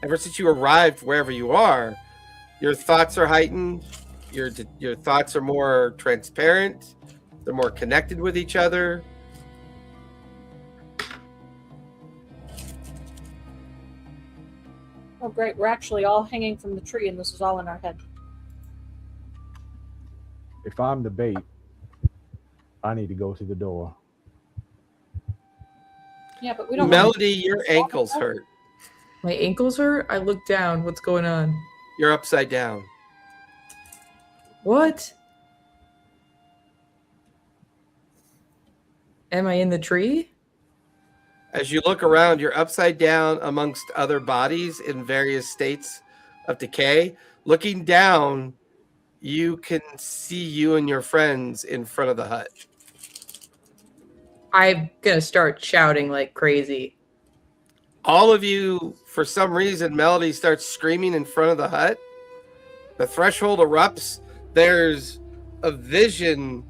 ever since you arrived wherever you are, your thoughts are heightened, your thoughts are more transparent, they're more connected with each other. Oh, great. We're actually all hanging from the tree, and this is all in our head. If I'm the bait, I need to go through the door. Yeah, but we don't. Melody, your ankles hurt. My ankles hurt? I look down. What's going on? You're upside down. What? Am I in the tree? As you look around, you're upside down amongst other bodies in various states of decay. Looking down, you can see you and your friends in front of the hut. I'm gonna start shouting like crazy. All of you, for some reason, Melody starts screaming in front of the hut. The threshold erupts. There's a vision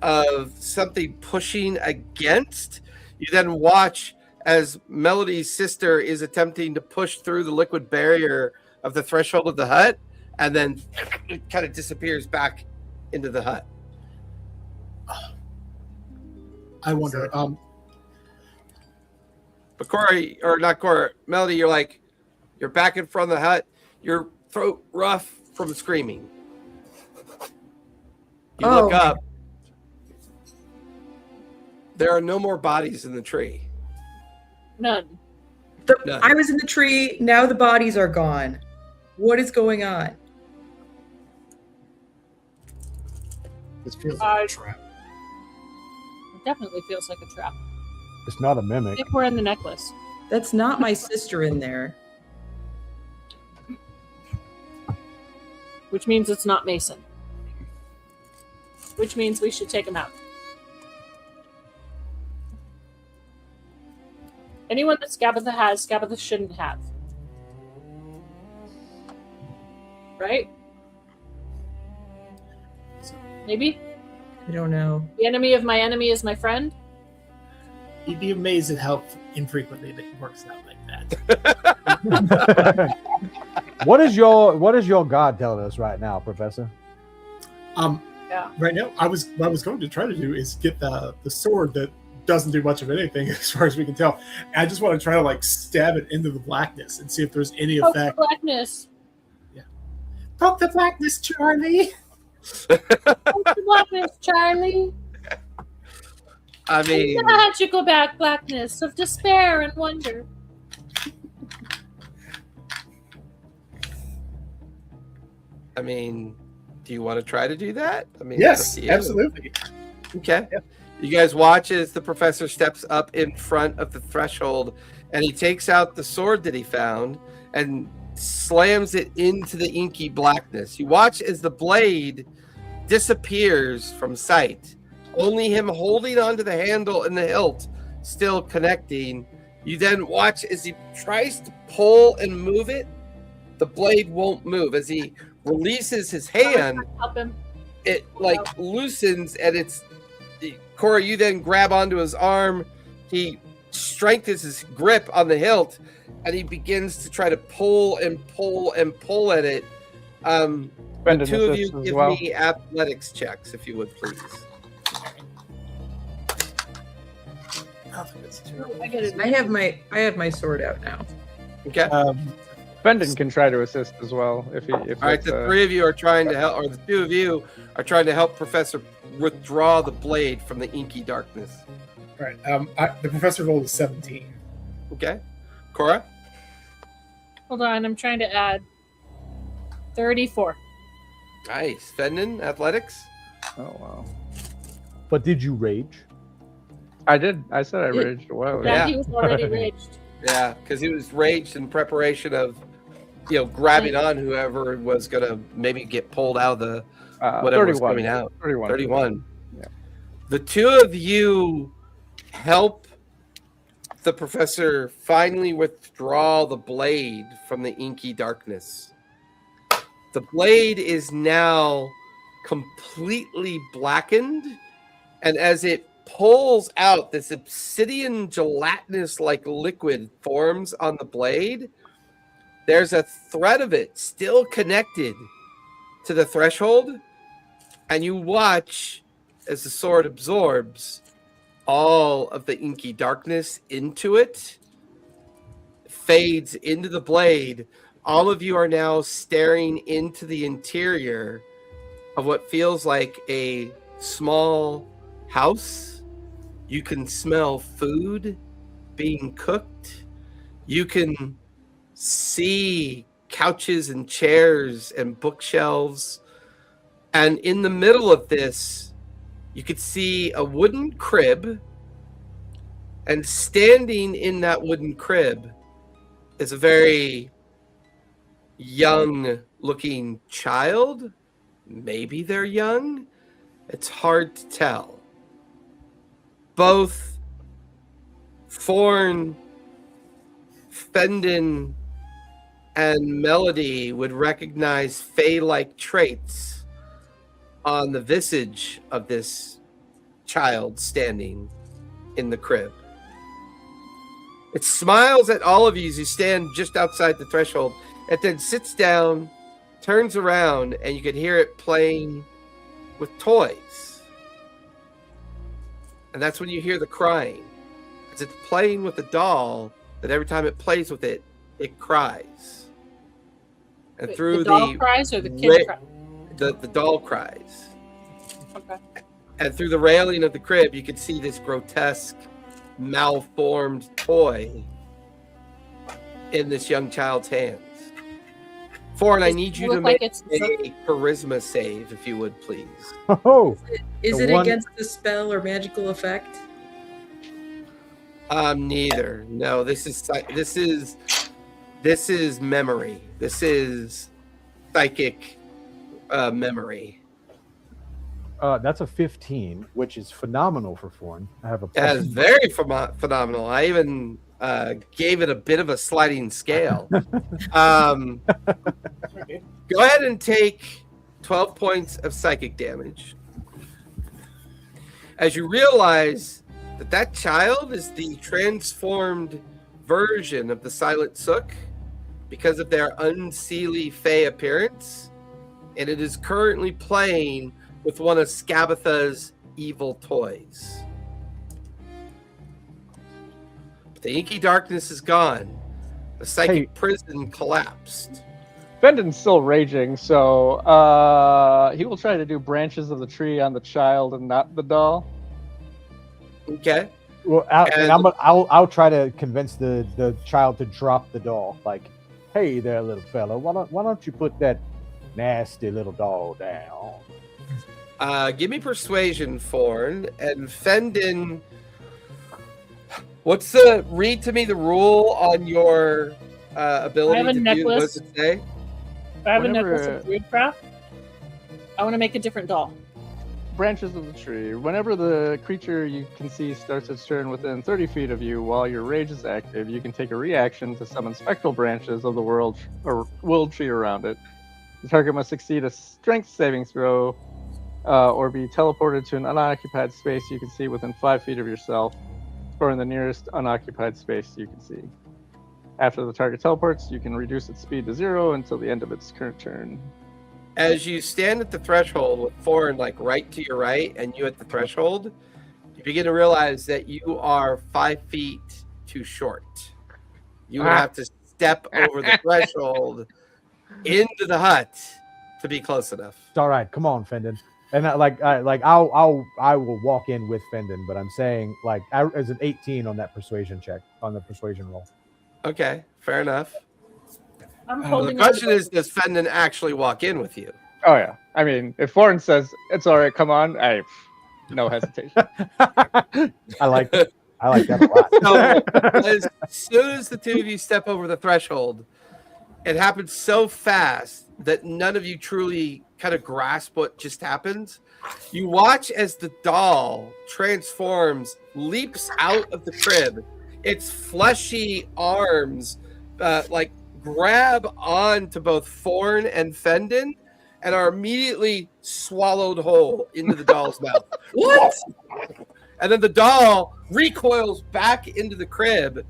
of something pushing against. You then watch as Melody's sister is attempting to push through the liquid barrier of the threshold of the hut, and then it kind of disappears back into the hut. I wonder. But Corey, or not Corey, Melody, you're back in front of the hut. Your throat rough from screaming. You look up. There are no more bodies in the tree. None. None. I was in the tree. Now the bodies are gone. What is going on? This feels like a trap. It definitely feels like a trap. It's not a mimic. If we're in the necklace. That's not my sister in there. Which means it's not Mason. Which means we should take him out. Anyone that Skabatha has, Skabatha shouldn't have. Right? Maybe? I don't know. The enemy of my enemy is my friend? You'd be amazed at how infrequently it works out like that. What is your God telling us right now, Professor? Yeah. Right now, what I was going to try to do is get the sword that doesn't do much of anything as far as we can tell. I just want to try to stab it into the blackness and see if there's any Poke the effect. blackness. Yeah. Poke the blackness, Charlie. Poke the blackness, Charlie. I mean, The magical blackness of despair and wonder. do you want to try to do that? It's up Yes, to you. absolutely. Okay. Yeah. You guys watch as the professor steps up in front of the threshold and he takes out the sword that he found and slams it into the inky blackness. You watch as the blade disappears from sight. Only him holding onto the handle and the hilt still connecting. You then watch as he tries to pull and move it. The blade won't move. As he releases his hand, Help him. it loosens, and it's Cora. You then grab onto his arm. He strengthens his grip on the hilt, and he begins to try to pull and pull and pull at it. The Brendan two of you assists as give well. me athletics checks, if you would, please. I get it. I have my sword out now. Okay. Brendan can try to assist as well if All right. The three of you are trying to help, or the two of you are trying to help Professor withdraw the blade from the inky darkness. All right. The professor rolled a 17. Okay. Cora? Hold on, I'm trying to add 34. Nice. Fendon, athletics? Oh wow. But did you rage? I did. I said I Yeah. raged a while ago. Yeah, Yeah. he was already raged. Yeah, because he was raged in preparation of, grabbing on whoever was gonna maybe get pulled out of the whatever was 31. coming out. 31. 31. Yeah. The two of you help the professor finally withdraw the blade from the inky darkness. The blade is now completely blackened, and as it pulls out, this obsidian gelatinous-like liquid forms on the blade. There's a thread of it still connected to the threshold, and you watch as the sword absorbs all of the inky darkness into it, fades into the blade. All of you are now staring into the interior of what feels like a small house. You can smell food being cooked. You can see couches and chairs and bookshelves. And in the middle of this, you could see a wooden crib. And standing in that wooden crib is a very young-looking child. Maybe they're young. It's hard to tell. Both Thorn, Fendon, and Melody would recognize Fey-like traits on the visage of this child standing in the crib. It smiles at all of you as you stand just outside the threshold. It then sits down, turns around, and you can hear it playing with toys. And that's when you hear the crying. As it's playing with a doll, that every time it plays with it, it cries. And through the doll cries or the kid cries? The doll cries. Okay. And through the railing of the crib, you can see this grotesque, malformed toy in this young child's hands. Thorn, I need you to make a charisma save, if you would, please. Oh, Is it against the spell or magical effect? Neither. No, this is memory. This is psychic memory. that's a 15, which is phenomenal for Thorn. I have a That's very phenomenal. I even gave it a bit of a sliding scale. Go ahead and take 12 points of psychic damage. As you realize that child is the transformed version of the Silent Sook because of their unseelie fey appearance, and it is currently playing with one of Scabatha's evil toys. The inky darkness is gone. The psychic prison collapsed. Fendon's still raging, so he will try to do branches of the tree on the child and not the doll. Okay. Well, I'll try to convince the child to drop the doll. Like, hey there, little fella, why don't you put that nasty little doll down? Give me persuasion, Thorn, and Fendon. Read to me the rule on your ability I have a to necklace. do. What does it say? I have a necklace of Druidcraft. I want to make a different doll. Branches of the tree. Whenever the creature you can see starts its turn within 30 feet of you while your rage is active, you can take a reaction to summon spectral branches of the world tree around it. The target must succeed a strength saving throw or be teleported to an unoccupied space you can see within 5 feet of yourself, or in the nearest unoccupied space you can see. After the target teleports, you can reduce its speed to 0 until the end of its current turn. As you stand at the threshold with Thorn right to your right and you at the threshold, you begin to realize that you are 5 feet too short. You would have to step over the threshold into the hut to be close enough. It's all right. Come on, Fendon. And I will walk in with Fendon, but I'm saying as an 18 on that persuasion check, on the persuasion roll. Okay, fair enough. I'm The holding question is, does Fendon actually walk in with you? Oh yeah. I mean, if Thorn says it's all right, come on, no hesitation. I like it. I like that a lot. So as soon as the two of you step over the threshold, it happens so fast that none of you truly kind of grasp what just happened. You watch as the doll transforms, leaps out of the crib. Its fleshy arms like grab onto both Thorn and Fendon and are immediately swallowed whole into the doll's mouth. What? And then the doll recoils back into the crib,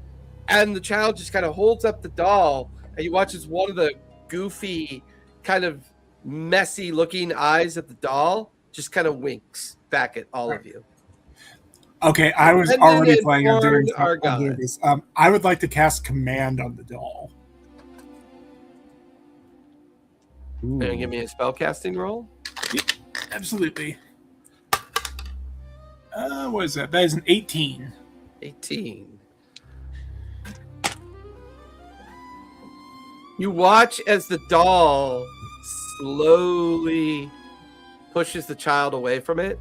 and the child just kind of holds up the doll, and you watch as one of the goofy, kind of messy looking eyes at the doll just kind of winks back at all of you. Okay, I was And already then planning on doing, informed our on doing god. this. I would like to cast command on the doll. Ooh. Can you give me a spell casting roll? Absolutely. What is that? That is an 18. 18. You watch as the doll slowly pushes the child away from it.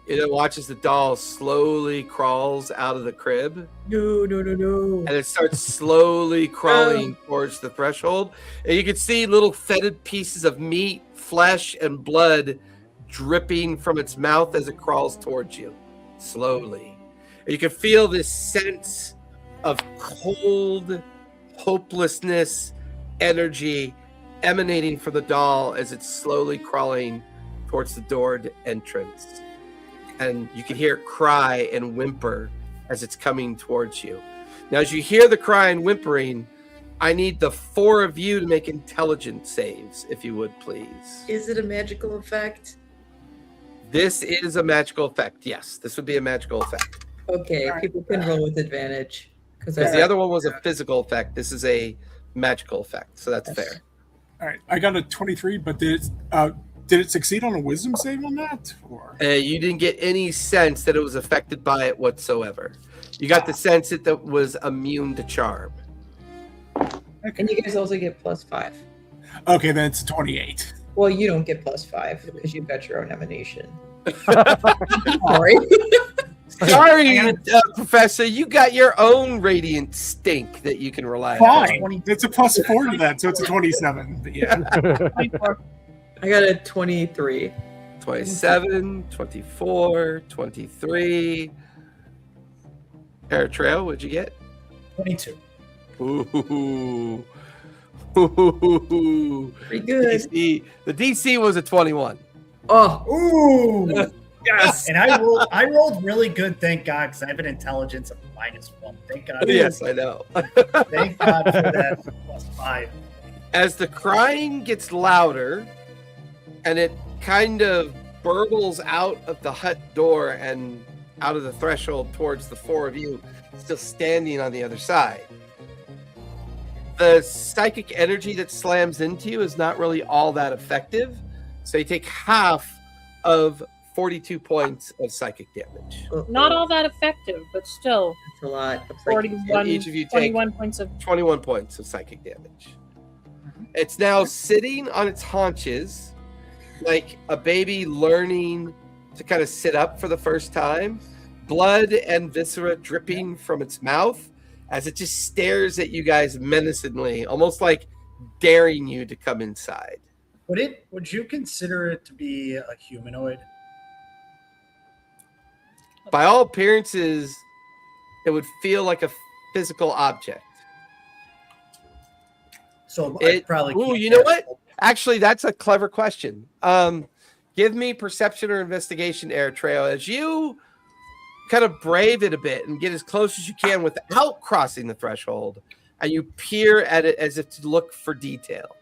You know, watch as the doll slowly crawls out of the crib. No. And it starts slowly crawling towards the threshold. And you can see little fetid pieces of meat, flesh, and blood dripping from its mouth as it crawls towards you, slowly. And you can feel this sense of cold hopelessness, energy emanating from the doll as it's slowly crawling towards the doored entrance. And you can hear it cry and whimper as it's coming towards you. Now, as you hear the cry and whimpering, I need the four of you to make intelligence saves, if you would, please. Is it a magical effect? This is a magical effect. Yes, this would be a magical effect. Okay, people can roll with advantage. Because the other one was a physical effect. This is a magical effect, so that's fair. All right, I got a 23, but did it succeed on a wisdom save on that? Or You didn't get any sense that it was affected by it whatsoever. You got the sense that it was immune to charm. And you guys also get +5. Okay, then it's a 28. Well, you don't get +5 because you've got your own emanation. Sorry. Sorry, Professor, you got your own radiant stink that you can rely on. Fine, it's a +4 to that, so it's a 27. But yeah. I got a 23. 27, 24, 23. Trail, what'd you get? 22. Ooh. Ooh. Pretty good. The DC was a 21. Oh, Ooh. Yes. And I rolled really good, thank God, because I have an intelligence of -1. Thank God. Yes, I know. Thank God for that +5. As the crying gets louder and it kind of burbles out of the hut door and out of the threshold towards the four of you still standing on the other side. The psychic energy that slams into you is not really all that effective. So you take half of 42 points of psychic damage. Not all that effective, but still That's a lot. It's 41, each of you take 21 points of 21 points of psychic damage. It's now sitting on its haunches like a baby learning to kind of sit up for the first time. Blood and viscera dripping from its mouth as it just stares at you guys menacingly, almost like daring you to come inside. Would you consider it to be a humanoid? By all appearances, it would feel like a physical object. So It- probably. Ooh, can't you know cast- what? Actually, that's a clever question. Give me perception or investigation, Air Trail, as you kind of brave it a bit and get as close as you can without crossing the threshold, and you peer at it as if to look for detail.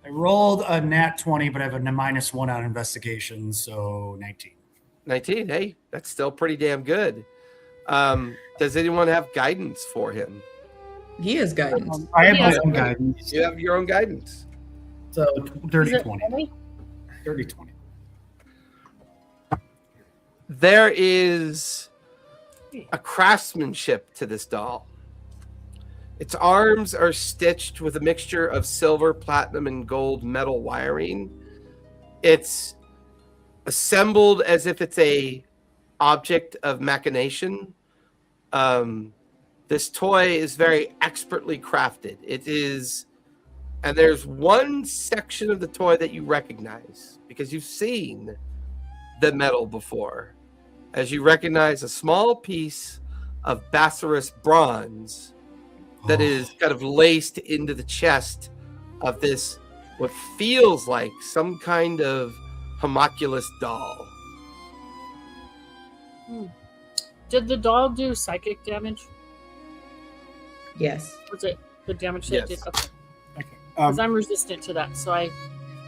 I rolled a nat 20, but I have a -1 on investigation, so 19. 19. Hey, that's still pretty damn good. Does anyone have guidance for him? He has guidance. I have Yeah. my own guidance. You have your own guidance. So Is 30 it 20. only? 30 20. There is a craftsmanship to this doll. Its arms are stitched with a mixture of silver, platinum, and gold metal wiring. It's assembled as if it's a object of machination, This toy is very expertly crafted. It is, and there's one section of the toy that you recognize because you've seen the metal before, as you recognize a small piece of Bassaris bronze that is kind of laced into the chest of this, what feels like some kind of homunculus doll. Did the doll do psychic damage? Yes. Was it the damage that it did? Yes. Okay. Okay. Because I'm resistant to that, so I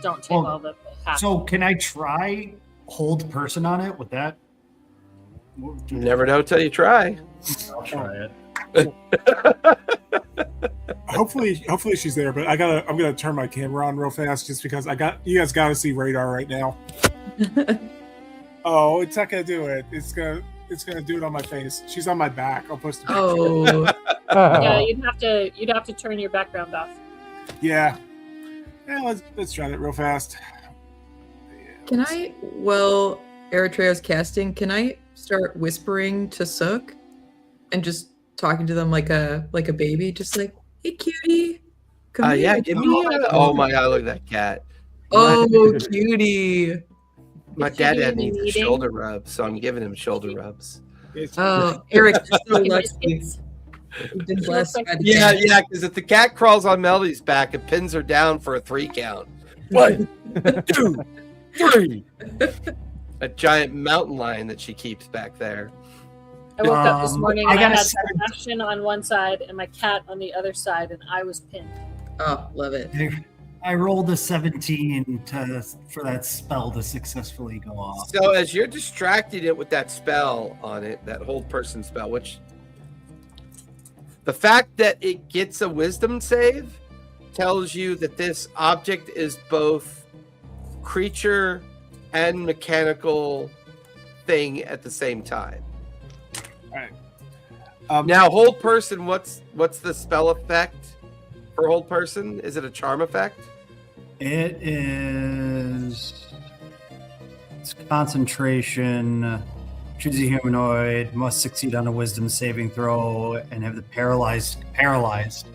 don't take Well, all the half. So can I try hold person on it with that? You never know till you try. I'll try it. Hopefully she's there, but I'm gonna turn my camera on real fast just because you guys gotta see radar right now. Oh, it's not gonna do it. It's gonna do it on my face. She's on my back. I'll post it. Oh, Yeah, you'd have to turn your background off. Yeah. Let's try that real fast. can I? Well, Eritrea's casting. Can I start whispering to Sook and just talking to them like a baby, just like, "Hey, cutie, come here." Yeah, give me. Oh my God, look at that cat. Oh, cutie. My Is dad he needs a eating? shoulder rub, so I'm giving him shoulder rubs. Oh, Eric, you're so Chicken lucky. biscuits. You've been blessed by the Yeah, cat. yeah, because if the cat crawls on Melody's back, it pins her down for a 3 count. 1, 2, 3. A giant mountain lion that she keeps back there. I woke up this morning I and I gotta had say- Sebastian on one side and my cat on the other side, and I was pinned. Oh, love it. I rolled a 17 for that spell to successfully go off. So as you're distracting it with that spell on it, that hold person spell, which the fact that it gets a wisdom save tells you that this object is both creature and mechanical thing at the same time. Now, hold person, what's the spell effect for hold person? Is it a charm effect? It is. It's concentration. Choose a humanoid. Must succeed on a wisdom saving throw and have the paralyzed. Paralyzed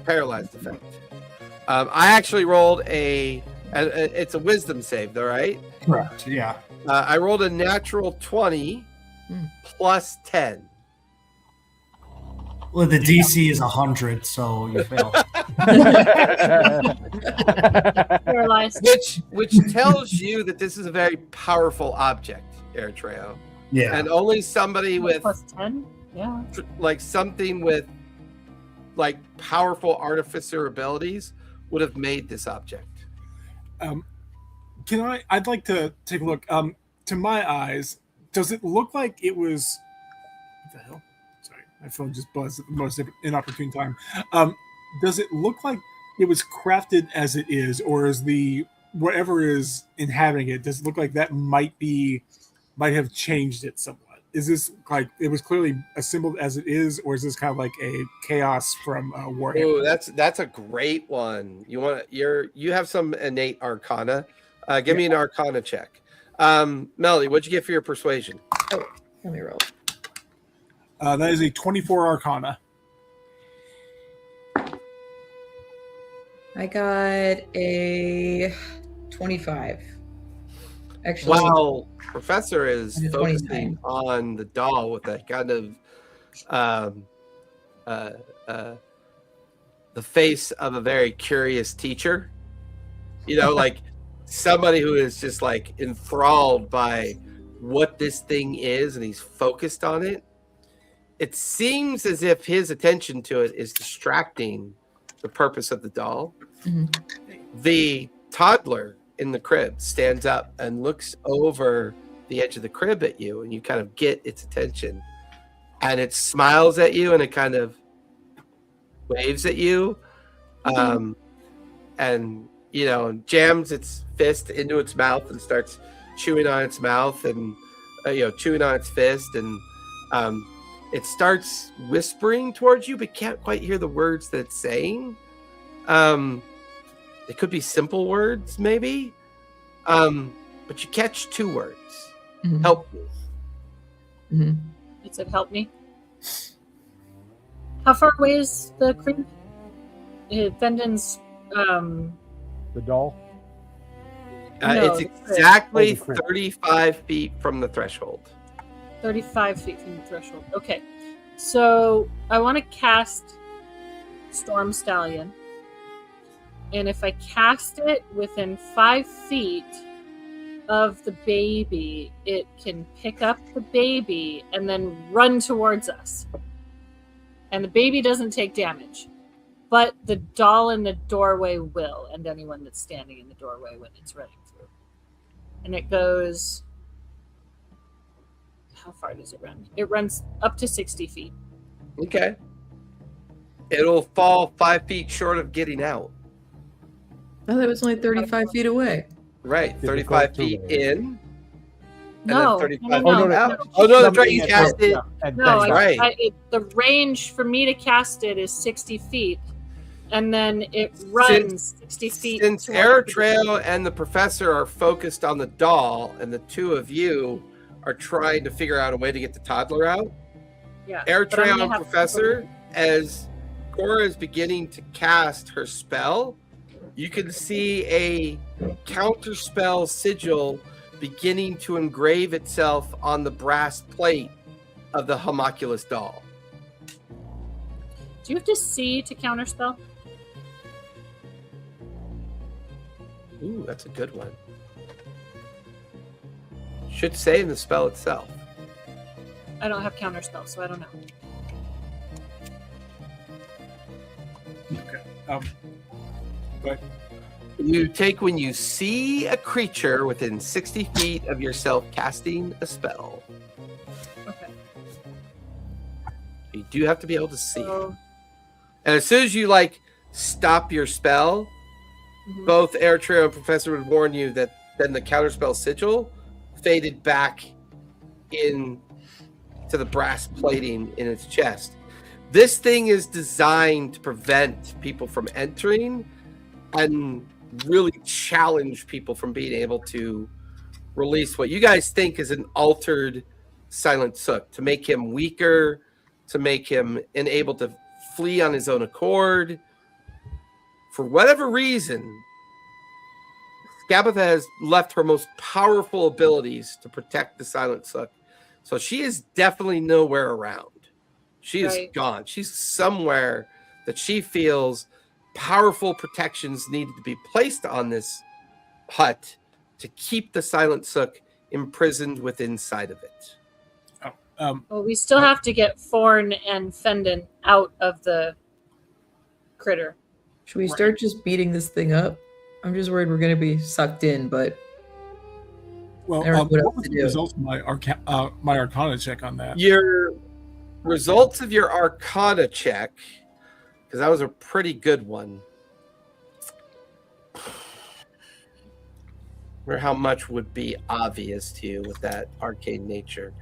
effect. I actually rolled it's a wisdom save, though, right? Correct. Yeah. I rolled a natural 20 plus 10. Well, the DC is 100, so you fail. Paralyzed. Which tells you that this is a very powerful object, Eritreo. Yeah. And only somebody with Plus 10? Yeah. like something with like powerful artificer abilities would have made this object. I'd like to take a look. To my eyes, does it look like it was? What the hell? Sorry, my phone just buzzed at the most inopportune time. Does it look like it was crafted as it is, or is the whatever is inhabiting it? Does it look like that might have changed it somewhat? Is this like it was clearly assembled as it is, or is this kind of like a chaos from Warhammer? Oh, that's a great one. You have some innate arcana. Give me an arcana check. Melody, what'd you get for your persuasion? Oh, let me roll. That is a 24 arcana. I got a 25. Actually, While Professor is I got focusing 29. on the doll with that kind of the face of a very curious teacher, like somebody who is just like enthralled by what this thing is and he's focused on it. It seems as if his attention to it is distracting the purpose of the doll. Mhm. The toddler in the crib stands up and looks over the edge of the crib at you, and you kind of get its attention, and it smiles at you and it kind of waves at you, and jams its fist into its mouth and starts chewing on its mouth and chewing on its fist, and it starts whispering towards you but can't quite hear the words that it's saying. It could be simple words maybe, but you catch 2 words. Mhm. Help me. Mhm. It said, help me. How far away is the creep? Fenden's The doll. No, It's the crypt. exactly Oh, the crypt. 35 feet from the threshold. 35 feet from the threshold. Okay. So I want to cast Storm Stallion. And if I cast it within 5 feet of the baby, it can pick up the baby and then run towards us. And the baby doesn't take damage. But the doll in the doorway will, and anyone that's standing in the doorway when it's running through. And it goes... How far does it run? It runs up to 60 feet. Okay. It'll fall 5 feet short of getting out. Oh, that was only 35 feet away. Right. Did it 35 go feet through in. No, And then 35 no, feet no, out. no. Oh, no, that's right. Something You that- cast it. yeah, and No, then- right. the range for me to cast it is 60 feet. And then it runs 60 feet. Since towards Air the- Trail and the professor are focused on the doll, and the two of you are trying to figure out a way to get the toddler out, Yeah, Air but I'm Trail gonna and have to Professor, as Cora is beginning to cast her spell, you can see a counterspell sigil beginning to engrave itself on the brass plate of the homunculus doll. Do you have to see to counterspell? Ooh, that's a good one. Should say in the spell itself. I don't have counterspell, so I don't know. You take when you see a creature within 60 feet of yourself casting a spell. Okay. You do have to be able to see. So, And as soon as you stop your spell, mhm. both Air Trail and Professor would warn you that then the counterspell sigil faded back in to the brass plating in its chest. This thing is designed to prevent people from entering and really challenge people from being able to release what you guys think is an altered Silent Sook, to make him weaker, to make him unable to flee on his own accord. For whatever reason, Skabatha has left her most powerful abilities to protect the Silent Sook. So she is definitely nowhere around. She is Right. gone. She's somewhere that she feels powerful protections needed to be placed on this hut to keep the Silent Sook imprisoned within inside of it. Well, we still have to get Forn and Fendon out of the critter. Should we start just beating this thing up? I'm just worried we're going to be sucked in, but Well, I don't know what what else was to the do. result of my Arcana check on that? Your results of your Arcana check, because that was a pretty good one. Or how much would be obvious to you with that arcane nature.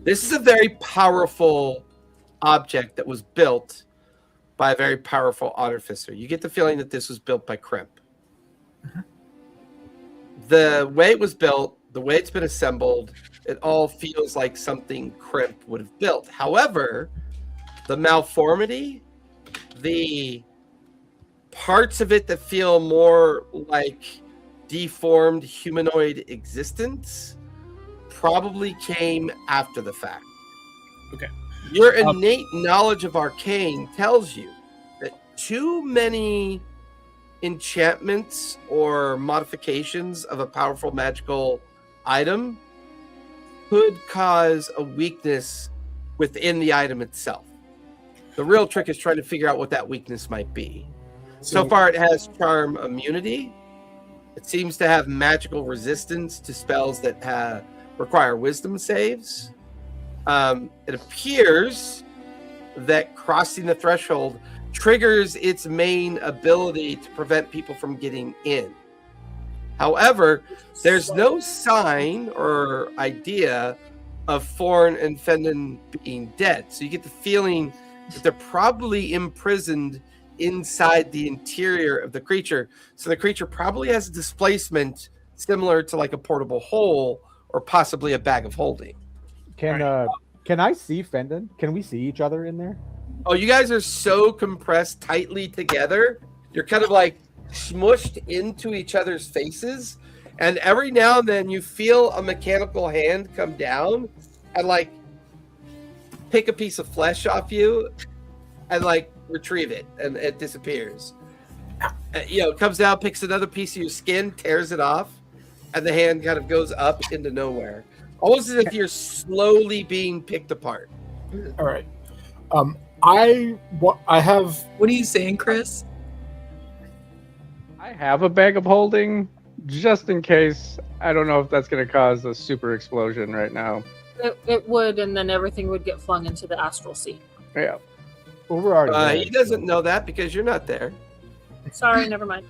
This is a very powerful object that was built by a very powerful artificer. You get the feeling that this was built by Crimp. The way it was built, the way it's been assembled, it all feels like something Crimp would have built. However, the malformity, the parts of it that feel more like deformed humanoid existence probably came after the fact. Okay. Your innate knowledge of arcane tells you that too many enchantments or modifications of a powerful magical item could cause a weakness within the item itself. The real trick is trying to figure out what that weakness might be. So far, it has charm immunity. It seems to have magical resistance to spells that require wisdom saves. It appears that crossing the threshold triggers its main ability to prevent people from getting in. However, there's no sign or idea of Forn and Fendon being dead. So you get the feeling that they're probably imprisoned inside the interior of the creature. So the creature probably has a displacement similar to like a portable hole or possibly a bag of holding. Can Can I see Fendon? Can we see each other in there? Oh, you guys are so compressed tightly together. You're kind of like smushed into each other's faces. And every now and then you feel a mechanical hand come down and like pick a piece of flesh off you and like retrieve it, and it disappears. It comes down, picks another piece of your skin, tears it off, and the hand kind of goes up into nowhere. Almost as if you're slowly being picked apart. All right. I have. What are you saying, Chris? I have a bag of holding, just in case. I don't know if that's going to cause a super explosion right now. It would, and then everything would get flung into the astral sea. Yeah. Well, we're already there, He doesn't know that because you're not there. Sorry, never mind.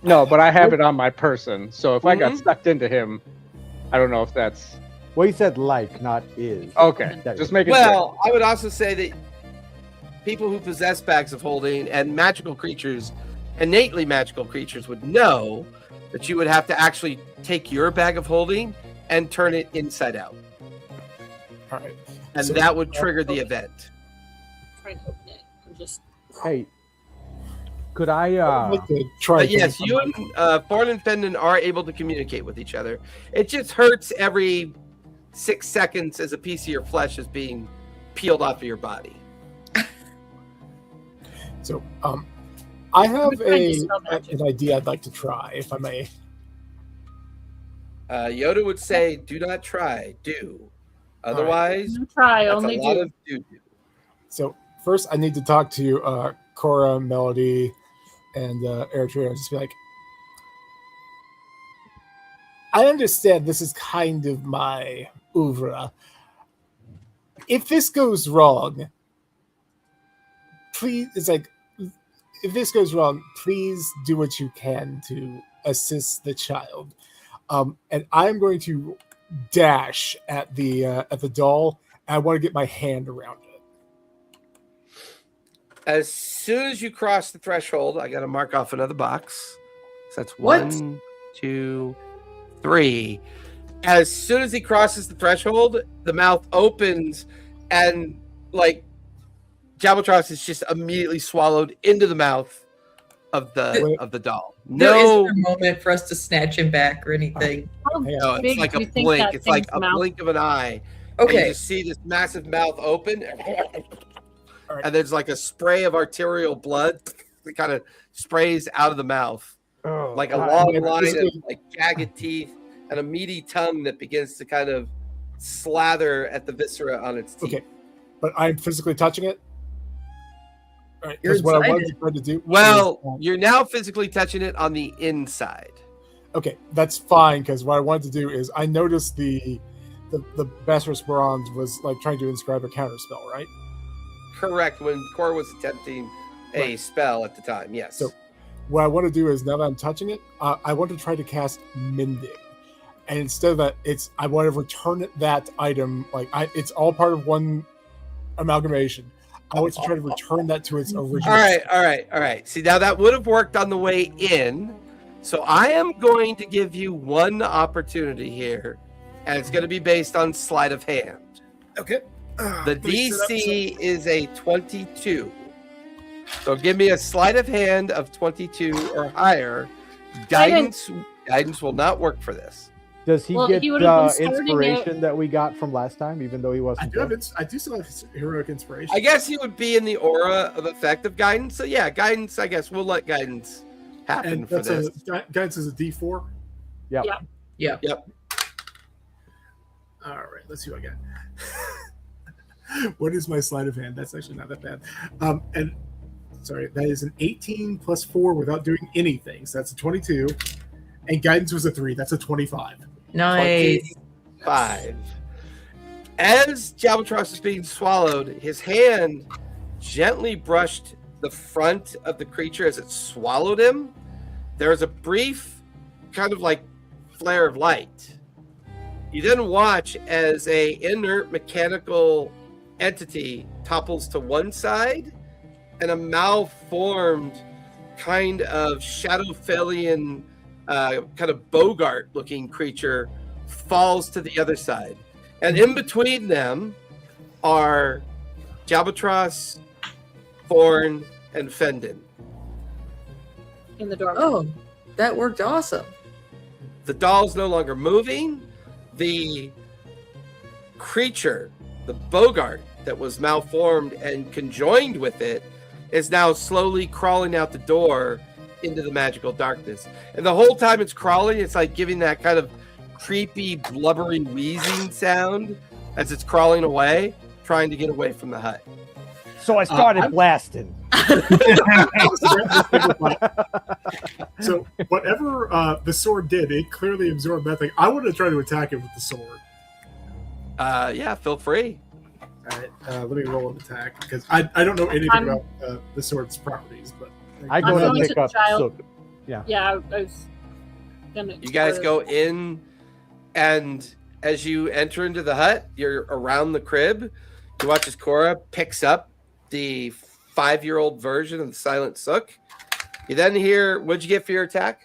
No, but I have it on my person, so if I got sucked into him, I don't know if that's... Well, you said like, not is. Okay, That just is. make it Well, I would also say that people who possess bags of holding and magical creatures, innately magical creatures, would know that you would have to actually take your bag of holding and turn it inside out. All right. And So- that would trigger the event. Trying to open it. I'm just. Hey, could I? I'd like to try. But yes, you and Thorn and Fendon are able to communicate with each other. It just hurts every 6 seconds as a piece of your flesh is being peeled off of your body. So, I have I'm trying to spell magic. an idea I'd like to try, if I may. Yoda would say, "Do not try, do." Otherwise, Try, that's only a lot do. of do. So first, I need to talk to Cora, Melody, and Eritrea. Just be like, I understand this is kind of my oeuvre. If this goes wrong, please. It's like, if this goes wrong, please do what you can to assist the child. And I'm going to dash at the doll. And I want to get my hand around it. As soon as you cross the threshold, I got to mark off another box. So that's What? 1, 2, 3. As soon as he crosses the threshold, the mouth opens, and like Jabaltros is just immediately swallowed into the mouth of the doll. There No, isn't a moment for us to snatch him back or anything. How no, big it's like do a you think blink. that It's like thing's a mouth- blink of an eye. And you Okay. just see this massive mouth open, All right. and there's like a spray of arterial blood that kind of sprays out of the mouth, Oh, like a God. long yeah, line this of is- like jagged teeth and a meaty tongue that begins to kind of slather at the viscera on its teeth. Okay, but I'm physically touching it. All right, You're because what I inside wanted it. to try to do. Well, is, you're now physically touching it on the inside. okay, that's fine. Because what I wanted to do is, I noticed the Basilisk Bronze was like trying to inscribe a counterspell, right? Correct. When Cor was attempting a spell at the time, yes. So- What I want to do is, now that I'm touching it, I want to try to cast Mending, and instead of that, I want to return that item. Like it's all part of one amalgamation. I want to try to return that to its original. All right. See, now that would have worked on the way in. So I am going to give you one opportunity here, and it's going to be based on sleight of hand. Okay. The DC is a 22. So give me a sleight of hand of 22 or higher. Guidance will not work for this. Does he Well, get he would have been the starting inspiration that we got from last time, even though he I wasn't do have there? I do still have heroic inspiration. I guess he would be in the aura of effect of guidance. So yeah, guidance, I guess we'll let guidance happen and for that's this. guidance is a D4. Yep. Yeah. Yeah. All right, let's see what I got. What is my sleight of hand? That's actually not that bad. And sorry, that is an 18 plus 4 without doing anything. So that's a 22. And guidance was a 3. That's a 25. Nice. 5. As Jabaltros is being swallowed, his hand gently brushed the front of the creature as it swallowed him. There's a brief kind of like flare of light. You then watch as a inert mechanical entity topples to one side, and a malformed kind of Shadowfellian kind of Bogart looking creature falls to the other side. And in between them are Jabatros, Thorn, and Fendon. In the doorway. Oh, that worked awesome. The doll's no longer moving. The creature, the Bogart that was malformed and conjoined with it, is now slowly crawling out the door into the magical darkness. And the whole time it's crawling, it's like giving that kind of creepy, blubbery, wheezing sound as it's crawling away, trying to get away from the hut. So I started blasting. So whatever the sword did, it clearly absorbed that thing. I want to try to attack it with the sword. Yeah, feel free. All right, let me roll an attack because I don't know anything about the sword's properties. But I I'm go to going pick to up child- Sook. Yeah. Yeah, I was gonna. You guys go in, and as you enter into the hut, you're around the crib. You watch as Cora picks up the 5-year-old version of the Silent Sook. You then hear, what'd you get for your attack?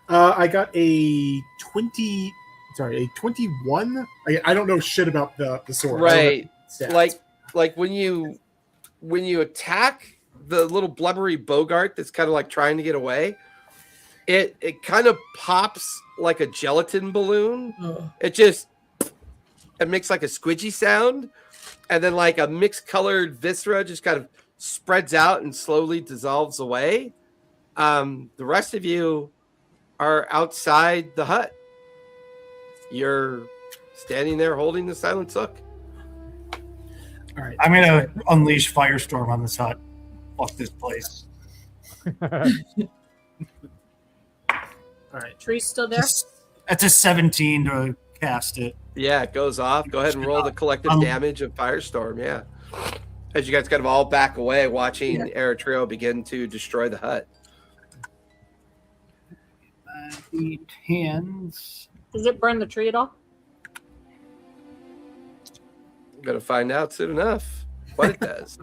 I got a 20. Sorry, a 21. I don't know shit about the sword. Right. Stats. Like when you attack the little blubbery Bogart that's kind of like trying to get away, it kind of pops like a gelatin balloon. Oh. It makes like a squidgy sound, and then like a mixed colored viscera just kind of spreads out and slowly dissolves away. The rest of you are outside the hut. You're standing there holding the Silent Sook. All right. I'm gonna unleash Firestorm on this hut. Fuck this place. All right. Tree's still there. That's a 17 to cast it. Yeah, it goes off. Go ahead and roll the collective damage of Firestorm. Yeah. As you guys kind of all back away, watching Eritrea begin to destroy the hut. 8 hands. Does it burn the tree at all? I'm going to find out soon enough what it does.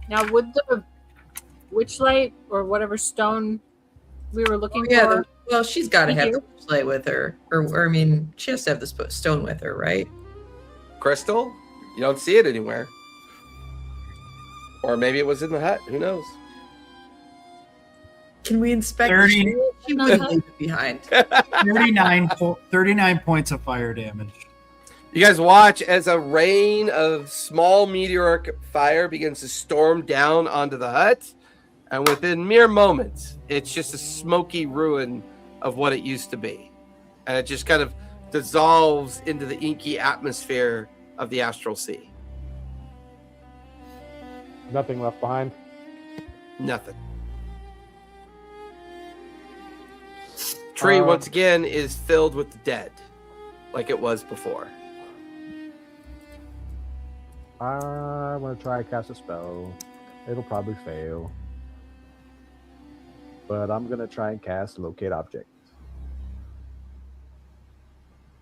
Now, would the witchlight or whatever stone we were looking for? Well, she's got to Thank have you. the flashlight with her, or I mean, she has to have the stone with her, right? Crystal? You don't see it anywhere. Or maybe it was in the hut. Who knows? Can we inspect? 30. She would leave it behind. 39 points of fire damage. You guys watch as a rain of small meteoric fire begins to storm down onto the hut. And within mere moments, it's just a smoky ruin of what it used to be. And it just kind of dissolves into the inky atmosphere of the astral sea. Nothing left behind. Nothing. Tree, once again, is filled with the dead, like it was before. I'm going to try to cast a spell. It'll probably fail. But I'm going to try and cast Locate Object.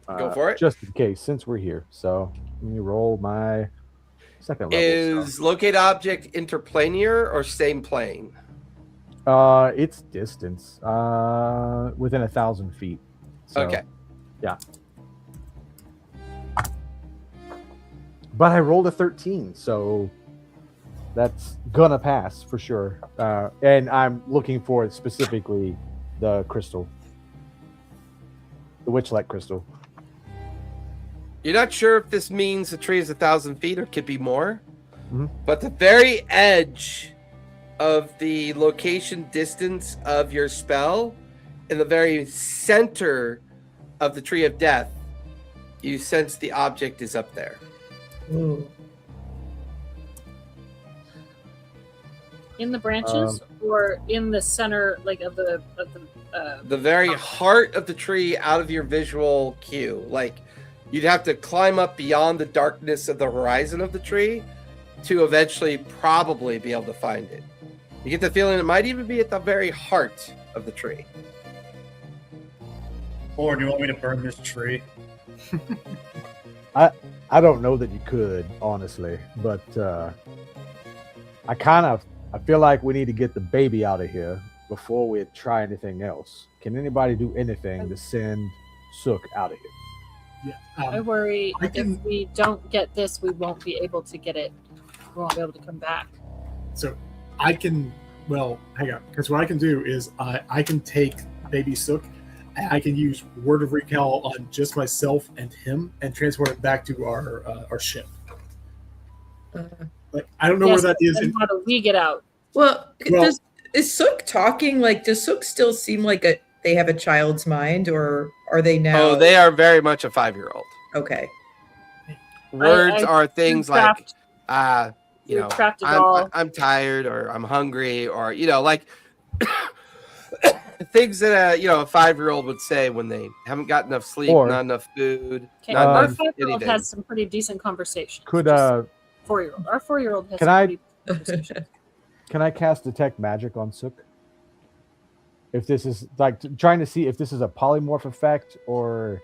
Go for it. Just in case, since we're here. So let me roll my second level. Is Locate Object interplanar or same plane? It's distance. Within 1,000 feet. So, Okay. Yeah. But I rolled a 13, so that's gonna pass for sure. And I'm looking for specifically the crystal, the witchlight crystal. You're not sure if this means the tree is 1,000 feet or could be more, Mhm. but the very edge of the location distance of your spell, in the very center of the Tree of Death, you sense the object is up there. Ooh. In the branches or in the center, like of the The very heart of the tree out of your visual cue. Like, you'd have to climb up beyond the darkness of the horizon of the tree to eventually probably be able to find it. You get the feeling it might even be at the very heart of the tree. Or do you want me to burn this tree? I don't know that you could, honestly, but I feel like we need to get the baby out of here before we try anything else. Can anybody do anything to send Sook out of here? Yeah. I worry I can- if we don't get this, we won't be able to get it. We won't be able to come back. So I can, well, hang on, because what I can do is I can take Baby Sook, and I can use Word of Recall on just myself and him, and transport it back to our ship. Like I don't know Yes, where that is. and how do we get out? Well, Well- is Sook talking? Like, does Sook still seem like they have a child's mind, or are they now? Oh, they are very much a 5-year-old. Okay. Words I are things like, craft- you know, craft it all. I'm tired, or I'm hungry, or like things that a 5-year-old would say when they haven't got enough sleep, Or- not enough food, Okay, not our enough 5-year-old anything. has some pretty decent conversations. Could Just 4-year-old. Our 4-year-old has Can some I- pretty conversations. can I cast Detect Magic on Sook? If this is like trying to see if this is a polymorph effect or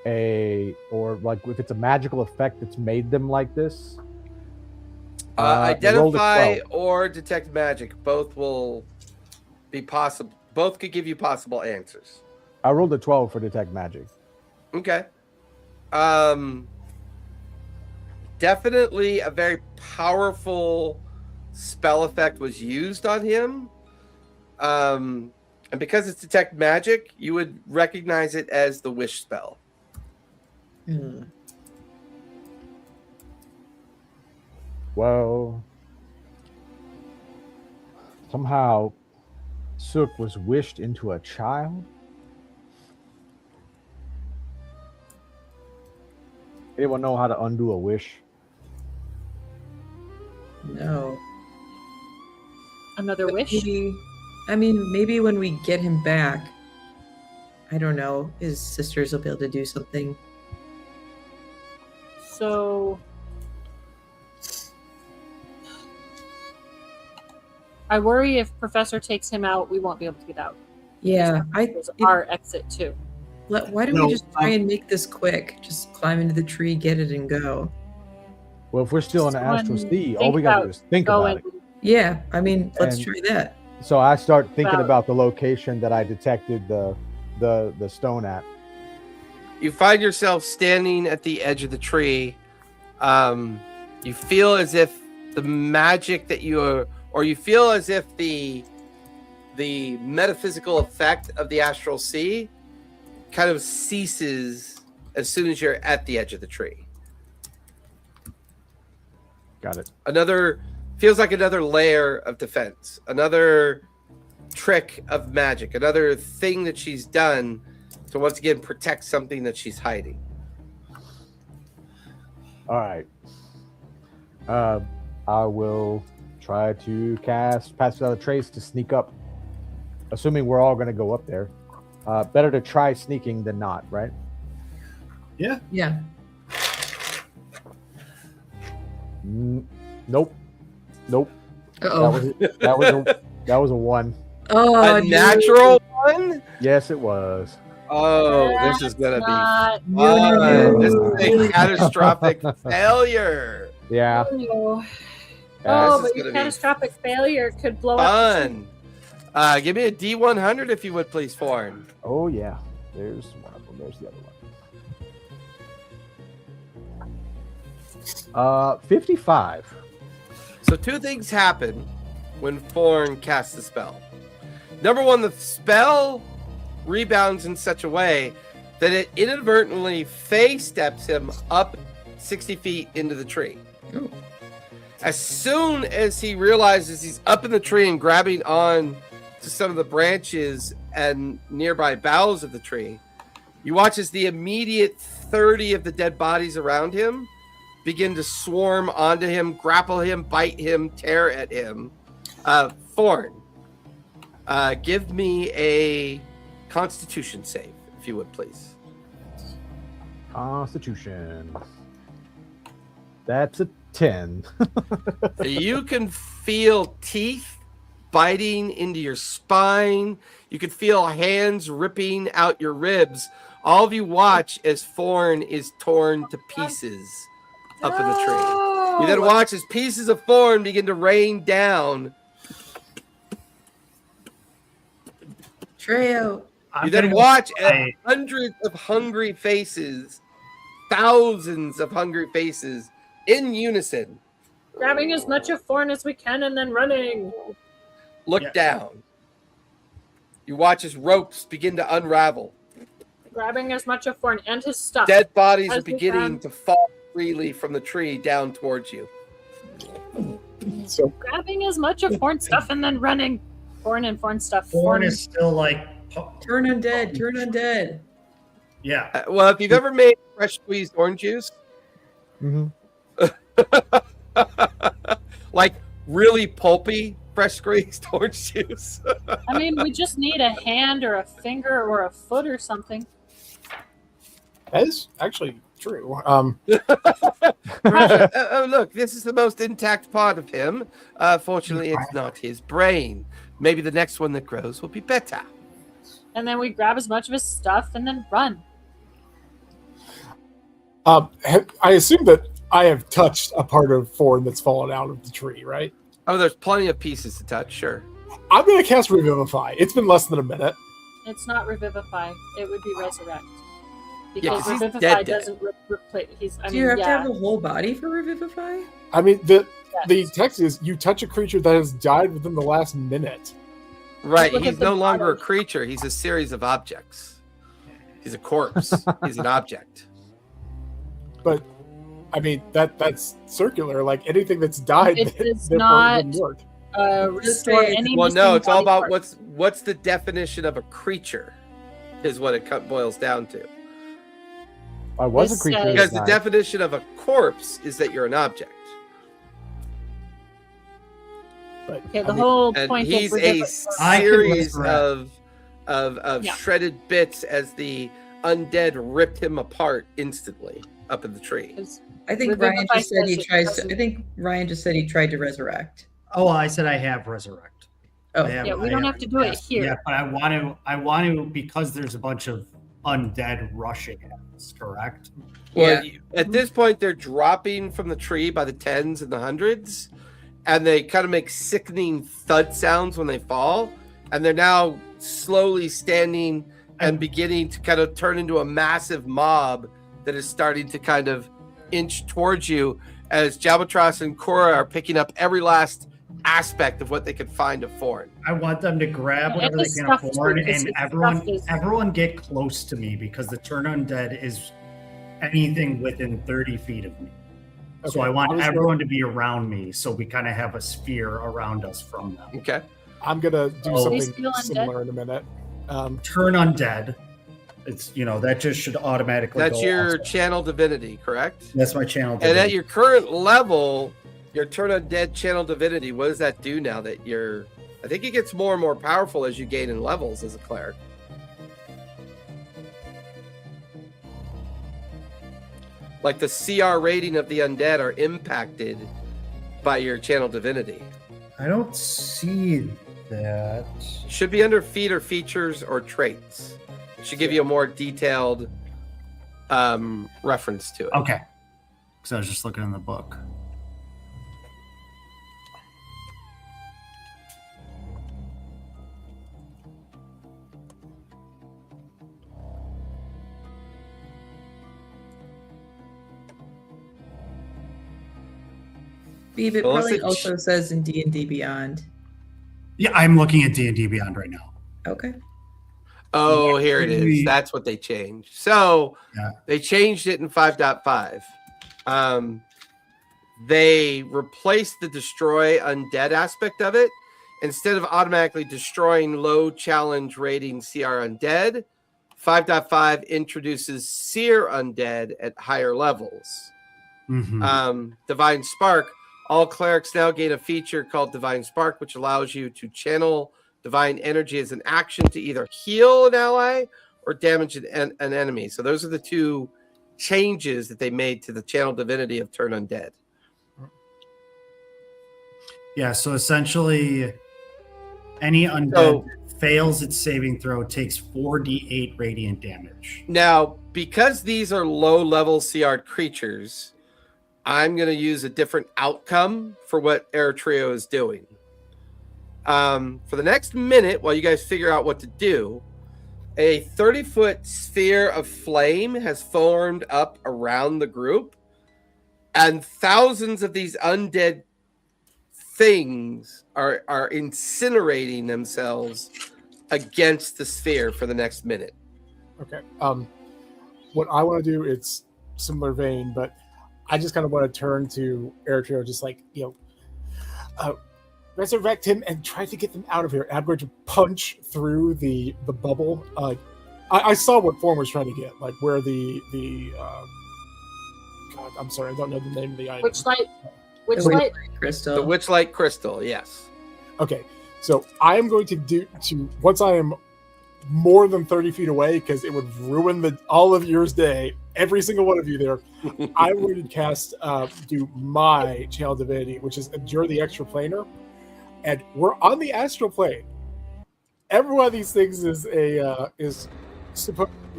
like if it's a magical effect that's made them like this. I rolled a Identify 12. or detect magic. Both will be possible. Both could give you possible answers. I rolled a 12 for Detect Magic. Okay. Definitely a very powerful spell effect was used on him. And because it's detect magic, you would recognize it as the wish spell. Hmm. Well, somehow Sook was wished into a child. Anyone know how to undo a wish? No. Another wish? Maybe when we get him back, I don't know, his sisters will be able to do something. So I worry if Professor takes him out, we won't be able to get out. Yeah, There's our exit too. why don't No, we just try and make this quick? Just climb into the tree, get it, and go. Well, if we're still in the Someone astral sea, all think we gotta about do is think Go about and it. Yeah, let's And- try that. So I start thinking About- about the location that I detected the stone at. You find yourself standing at the edge of the tree. You feel as if the magic that you feel as if the metaphysical effect of the astral sea kind of ceases as soon as you're at the edge of the tree. Got it. Feels like another layer of defense, another trick of magic, another thing that she's done to once again protect something that she's hiding. All right. I will try to cast Pass Without a Trace to sneak up, assuming we're all going to go up there. Better to try sneaking than not, right? Yeah. Yeah. Nope. Nope. Uh-oh. That was a 1. Oh, A natural one? Yes, it was. Oh, this is gonna Not be fun. This is a catastrophic failure. Yeah. Oh, This is but your gonna be catastrophic failure could blow up. the tree. Fun. Give me a D100 if you would, please, Foreign. Oh yeah. There's one of them. There's the other one. 55. So 2 things happen when Foreign casts the spell. Number 1, the spell rebounds in such a way that it inadvertently face steps him up 60 feet into the tree. Ooh. As soon as he realizes he's up in the tree and grabbing on to some of the branches and nearby boughs of the tree, you watch as the immediate 30 of the dead bodies around him begin to swarm onto him, grapple him, bite him, tear at him. Thorn, give me a Constitution save, if you would, please. Constitution. That's a 10. You can feel teeth biting into your spine. You can feel hands ripping out your ribs. All of you watch as Thorn is torn to pieces up in the tree. You then watch as pieces of Thorn begin to rain down Treo. You then watch as hundreds of hungry faces, thousands of hungry faces in unison. Grabbing as much of Thorn as we can and then running. Look down. You watch as ropes begin to unravel. Grabbing as much of Thorn and his stuff. Dead bodies as are we beginning can. to fall freely from the tree down towards you. So Grabbing as much of Thorn's stuff and then running. Thorn and Thorn stuff. Thorn is still like, Turn undead. Turn undead. yeah. Well, if you've ever made fresh squeezed orange juice, Mhm. like really pulpy fresh squeezed orange juice. I mean, we just need a hand or a finger or a foot or something. that is actually true. Look, this is the most intact part of him. Fortunately, it's not his brain. Maybe the next one that grows will be better. And then we grab as much of his stuff and then run. I assume that I have touched a part of Thorn that's fallen out of the tree, right? Oh, there's plenty of pieces to touch, sure. I'm going to cast Revivify. It's been less than a minute. It's not Revivify. It would be Resurrect. Yeah, Because 'cause he's Revivify dead. doesn't replace. Do you have to have a whole body for Revivify? I mean, the Yes. text is you touch a creature that has died within the last minute. Right, Look he's at the no longer a bottom. creature. He's a series of objects. He's a corpse. He's an object. But I mean, that's circular. Like anything that's died, It does therefore not wouldn't work. Restore any. Well, no, missing it's all body about parts. what's the definition of a creature, is what it boils down to. I was This a creature. says- Because that the night. definition of a corpse is that you're an object. But Okay, the I mean, whole And point he's of a Revivify. I can series resurrect. of Yeah. shredded bits as the undead ripped him apart instantly up in the tree. is I think Revivify Ryan just said he says it tries to. doesn't- I think Ryan just said he tried to resurrect. Oh, I said I have resurrect. Oh, I have- Yeah, we I don't have to do it yes, here. Yeah, but I want to because there's a bunch of undead rushing at us, correct? Well, at this point, they're dropping from the tree by the tens and the hundreds, and they kind of make sickening thud sounds when they fall. And they're now slowly standing and beginning to kind of turn into a massive mob that is starting to kind of inch towards you as Jabatras and Cora are picking up every last aspect of what they could find of Thorn. I want them to grab Yeah, whatever and they his can stuff afford, too, 'cause and his everyone stuff is- everyone get close to me because the turn undead is anything within 30 feet of me. So Okay, I want I was everyone to be around me, so we kind of have a sphere around us from them. Okay. I'm gonna do Oh. something Is he still undead? similar in a minute. Turn undead. It's that just should automatically. That's go your also. channel divinity, correct? That's my channel. And at divinity. your current level, your turn undead channel divinity, what does that do now that you're... I think it gets more and more powerful as you gain in levels as a cleric. Like the CR rating of the undead are impacted by your channel divinity. I don't see that. Should be under feat or features or traits. It should give you a more detailed reference to it. Okay. Because I was just looking in the book. Beeb, it Well, probably let's- also says in D&D Beyond. Yeah, I'm looking at D&D Beyond right now. Okay. Oh, here it is. That's what they changed. So Yeah. they changed it in 5.5. They replaced the destroy undead aspect of it. Instead of automatically destroying low challenge rating CR undead, 5.5 introduces seer undead at higher levels. Mhm. Divine Spark. All clerics now gain a feature called Divine Spark, which allows you to channel divine energy as an action to either heal an ally or damage an enemy. So those are the two changes that they made to the channel divinity of Turn Undead. Yeah, so essentially, any undead So- that fails its saving throw takes 4d8 radiant damage. Now, because these are low level CR creatures, I'm going to use a different outcome for what Air Trio is doing. For the next minute, while you guys figure out what to do, a 30-foot sphere of flame has formed up around the group, and thousands of these undead things are incinerating themselves against the sphere for the next minute. Okay. What I want to do, it's similar vein, but I just kind of want to turn to Eritrea, just like, resurrect him and try to get them out of here. And I'm going to punch through the bubble. I saw what Form was trying to get, like where the God, I'm sorry, I don't know the name of the item. Which light crystal? The Witchlight Crystal, yes. Okay, so I am going to once I am more than 30 feet away, because it would ruin all of yours day, every single one of you there. I'm going to cast do my channel divinity, which is Endure the Extraplanar, and we're on the astral plane. Every one of these things would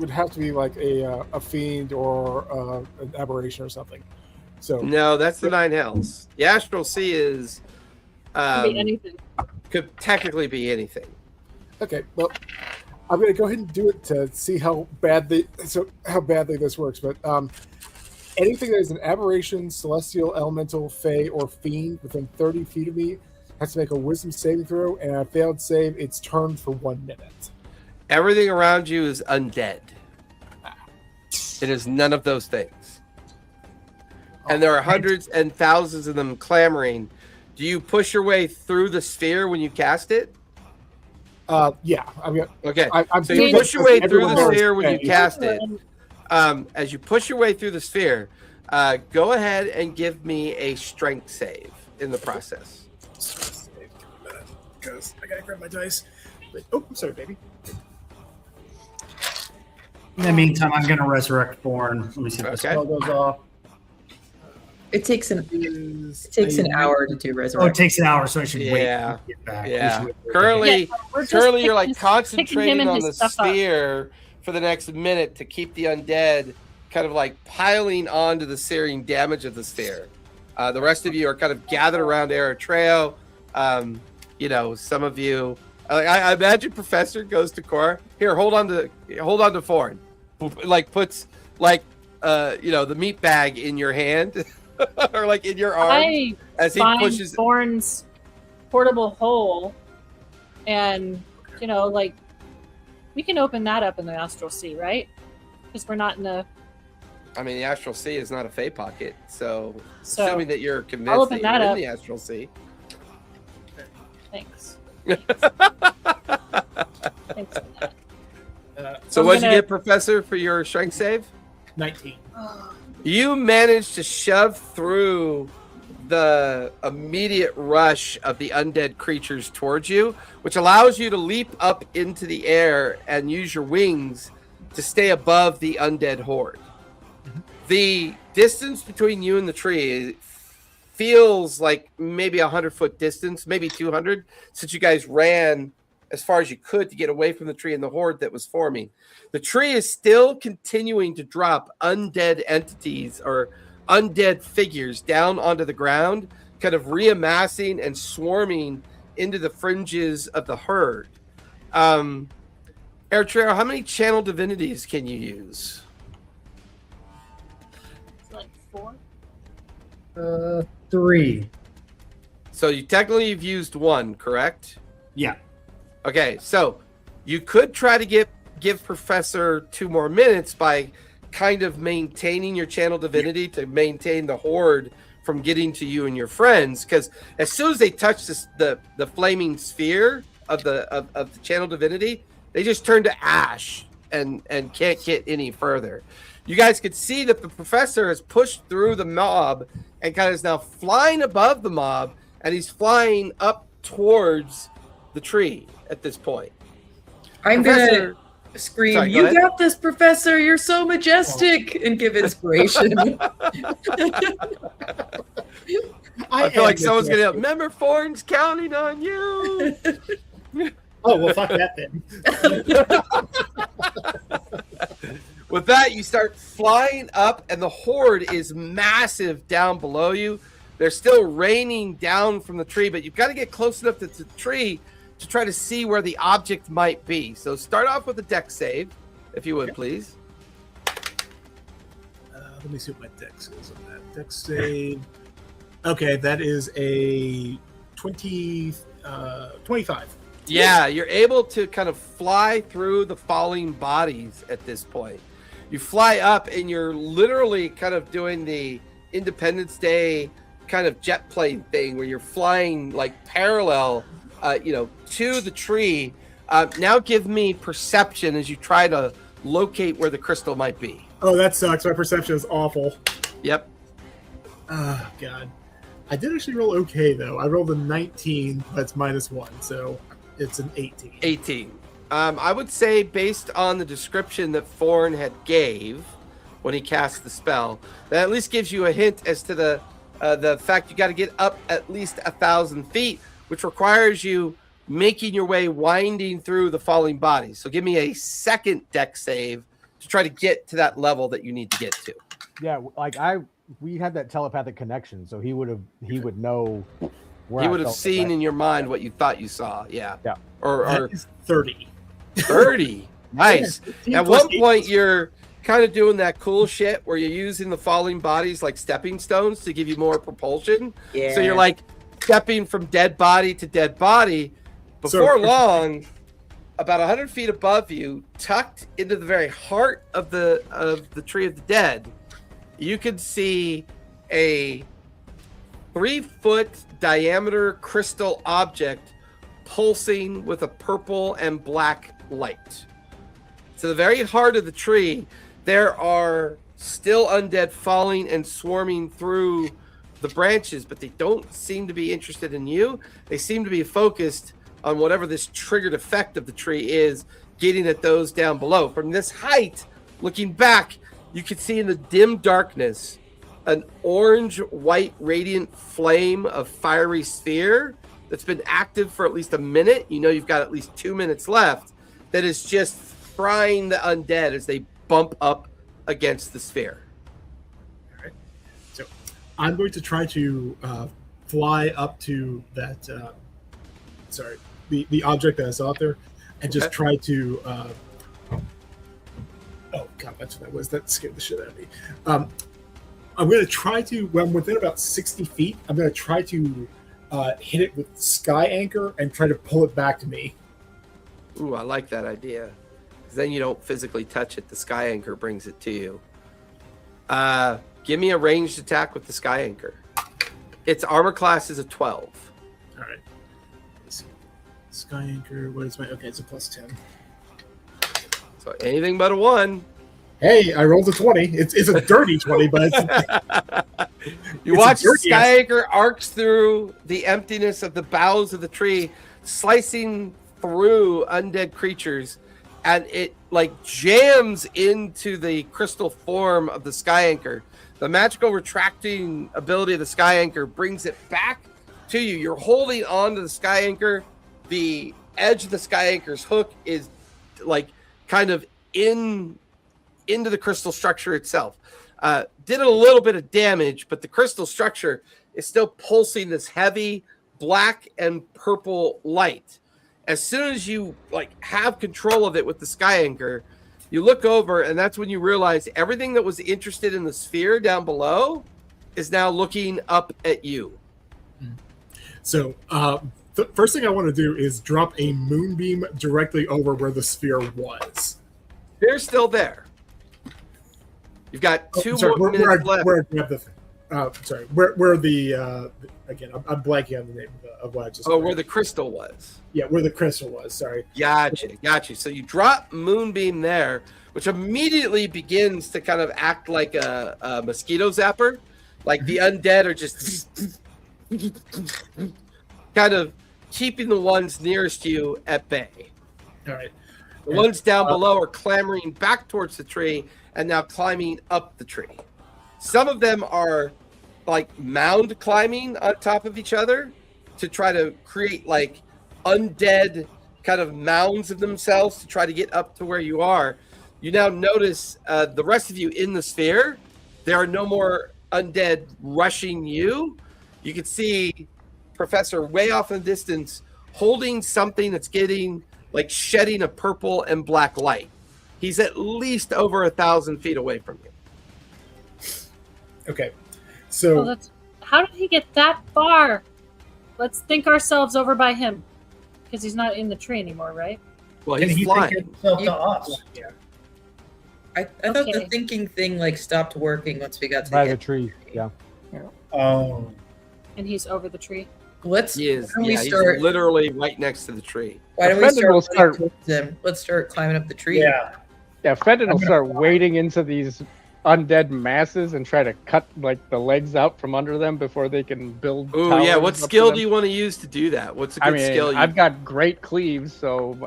have to be like a fiend or an aberration or something. So No, that's the Nine Hells. The Astral Sea is Could be anything. could technically be anything. okay, well, I'm going to go ahead and do it to see how badly this works. But anything that is an aberration, celestial, elemental, fey, or fiend within 30 feet of me has to make a wisdom saving throw, and a failed save, it's turned for 1 minute. Everything around you is undead. It is none of those things. And there are hundreds and thousands of them clamoring. Do you push your way through the sphere when you cast it? Yeah. Okay. I'm So you doing push your way through the everywhere. sphere when you Yeah. cast it. As you push your way through the sphere, go ahead and give me a strength save in the process. Because I gotta grab my dice. Oh, I'm sorry, baby. In the meantime, I'm going to resurrect Born. Let me see if the Okay. spell goes off. It takes an hour to do Oh, it resurrection. takes an hour, so I should wait. Yeah. To get back. Yeah. We should wait. Currently, We're just you're like picking him concentrating and on his the stuff up. sphere for the next minute to keep the undead kind of like piling onto the searing damage of the sphere. The rest of you are kind of gathered around Eritrea. Some of you, I imagine Professor goes to Cora. Here, hold on to Foreign. Like puts the meat bag in your hand or like in your arm I as he find pushes. Thorn's portable hole, and we can open that up in the Astral Sea, right? Because we're not in the. I mean, the Astral Sea is not a Fey pocket, so So, assuming that you're I'll convinced open that you're that in up. the Astral Sea. Thanks. Thanks for that. So I'm what'd you gonna- get, Professor, for your strength save? 19. You managed to shove through the immediate rush of the undead creatures towards you, which allows you to leap up into the air and use your wings to stay above the undead horde. The distance between you and the tree feels like maybe 100-foot distance, maybe 200, since you guys ran as far as you could to get away from the tree and the horde that was forming. The tree is still continuing to drop undead entities or undead figures down onto the ground, kind of reamassing and swarming into the fringes of the herd. Eritrea, how many channel divinities can you use? It's like 4. 3. So you technically have used 1, correct? Yeah. Okay, so you could try to give Professor 2 more minutes by kind of maintaining your channel divinity to maintain the horde from getting to you and your friends, because as soon as they touch the flaming sphere of the channel divinity, they just turn to ash and can't get any further. You guys could see that the Professor has pushed through the mob and kind of is now flying above the mob, and he's flying up towards the tree at this point. I'm Professor, gonna scream, Sorry, go "You ahead. got this, Professor! You're so majestic!" and give inspiration. I feel like someone's gonna yell, "Remember, Forn's counting on you." Oh, well, fuck that then. With that, you start flying up, and the horde is massive down below you. They're still raining down from the tree, but you've got to get close enough to the tree to try to see where the object might be. So start off with a dex save, if you would, please. Let me see what my dex is on that. Dex save. Okay, that is a 25. Yeah, you're able to kind of fly through the falling bodies at this point. You fly up and you're literally kind of doing the Independence Day kind of jet plane thing where you're flying like parallel, to the tree. Now give me perception as you try to locate where the crystal might be. Oh, that sucks. My perception is awful. Yep. Oh, God. I did actually roll okay, though. I rolled a 19, that's -1, so it's an 18. 18. I would say based on the description that Thorn had gave when he cast the spell, that at least gives you a hint as to the fact you got to get up at least 1,000 feet, which requires you making your way winding through the falling bodies. So give me a second dex save to try to get to that level that you need to get to. Yeah, like we had that telepathic connection, so he would know where He I would have felt seen that. in your mind what you thought you saw. Yeah. Yeah. Or That is 30. 30. Nice. Yeah, At one point, you're kind of doing that cool shit where you're using the falling bodies like stepping stones to give you more propulsion. Yeah. So you're like stepping from dead body to dead body. Before long, about 100 feet above you, tucked into the very heart of the tree of the dead, you can see a 3-foot diameter crystal object pulsing with a purple and black light. To the very heart of the tree, there are still undead falling and swarming through the branches, but they don't seem to be interested in you. They seem to be focused on whatever this triggered effect of the tree is, getting at those down below. From this height, looking back, you can see in the dim darkness an orange-white radiant flame of fiery sphere that's been active for at least a minute. You know you've got at least 2 minutes left. That is just frying the undead as they bump up against the sphere. All right. So I'm going to try to fly up to that. The object that I saw out there, and just try to. Oh God, that's what that was. That scared the shit out of me. I'm going to try to, when within about 60 feet, I'm going to try to hit it with Sky Anchor and try to pull it back to me. Ooh, I like that idea. 'Cause then you don't physically touch it. The Sky Anchor brings it to you. Give me a ranged attack with the Sky Anchor. Its armor class is a 12. All right. Let's see. Sky Anchor, what is my... Okay, it's a +10. So anything but a 1. Hey, I rolled a 20. It's a dirty 20, but it's... You It's watch a the dirty Sky Anchor arcs through the emptiness of the boughs of the tree, slicing through undead creatures, and it like jams into the crystal form of the Sky Anchor. The magical retracting ability of the Sky Anchor brings it back to you. You're holding on to the Sky Anchor. The edge of the Sky Anchor's hook is like kind of into the crystal structure itself. Did a little bit of damage, but the crystal structure is still pulsing this heavy black and purple light. As soon as you like have control of it with the Sky Anchor, you look over, and that's when you realize everything that was interested in the sphere down below is now looking up at you. So, the first thing I want to do is drop a moonbeam directly over where the sphere was. They're still there. You've got 2 more minutes left. Where I grabbed the thing. Where the again, I'm blanking on the name of what I just. Oh, where the crystal was. Yeah, where the crystal was. Sorry. Gotcha. So you drop Moonbeam there, which immediately begins to kind of act like a mosquito zapper. Like the undead are just kind of keeping the ones nearest you at bay. All right. The ones down below are clamoring back towards the tree and now climbing up the tree. Some of them are like mound climbing on top of each other to try to create like undead kind of mounds of themselves to try to get up to where you are. You now notice the rest of you in the sphere. There are no more undead rushing you. You can see Professor way off in the distance holding something that's getting like shedding a purple and black light. He's at least over 1,000 feet away from you. Okay. Oh, So how did he get that far? Let's think ourselves over by him. Because he's not in the tree anymore, right? Well, Can he's he flying. think himself to us? I thought the Okay. thinking thing like stopped working once we got to By the the end. tree. Yeah. Oh, And he's over the tree. Let's He is. why don't we Yeah, he's start? literally right next to the tree. Why don't we Fendon will start, start- towards them? Let's start climbing up the tree. yeah. Yeah, Fendon will start wading into these undead masses and try to cut like the legs out from under them before they can build. Oh yeah, towers what up to skill them. do you want to use to do that? What's a I good mean, skill? I've got great cleaves, so.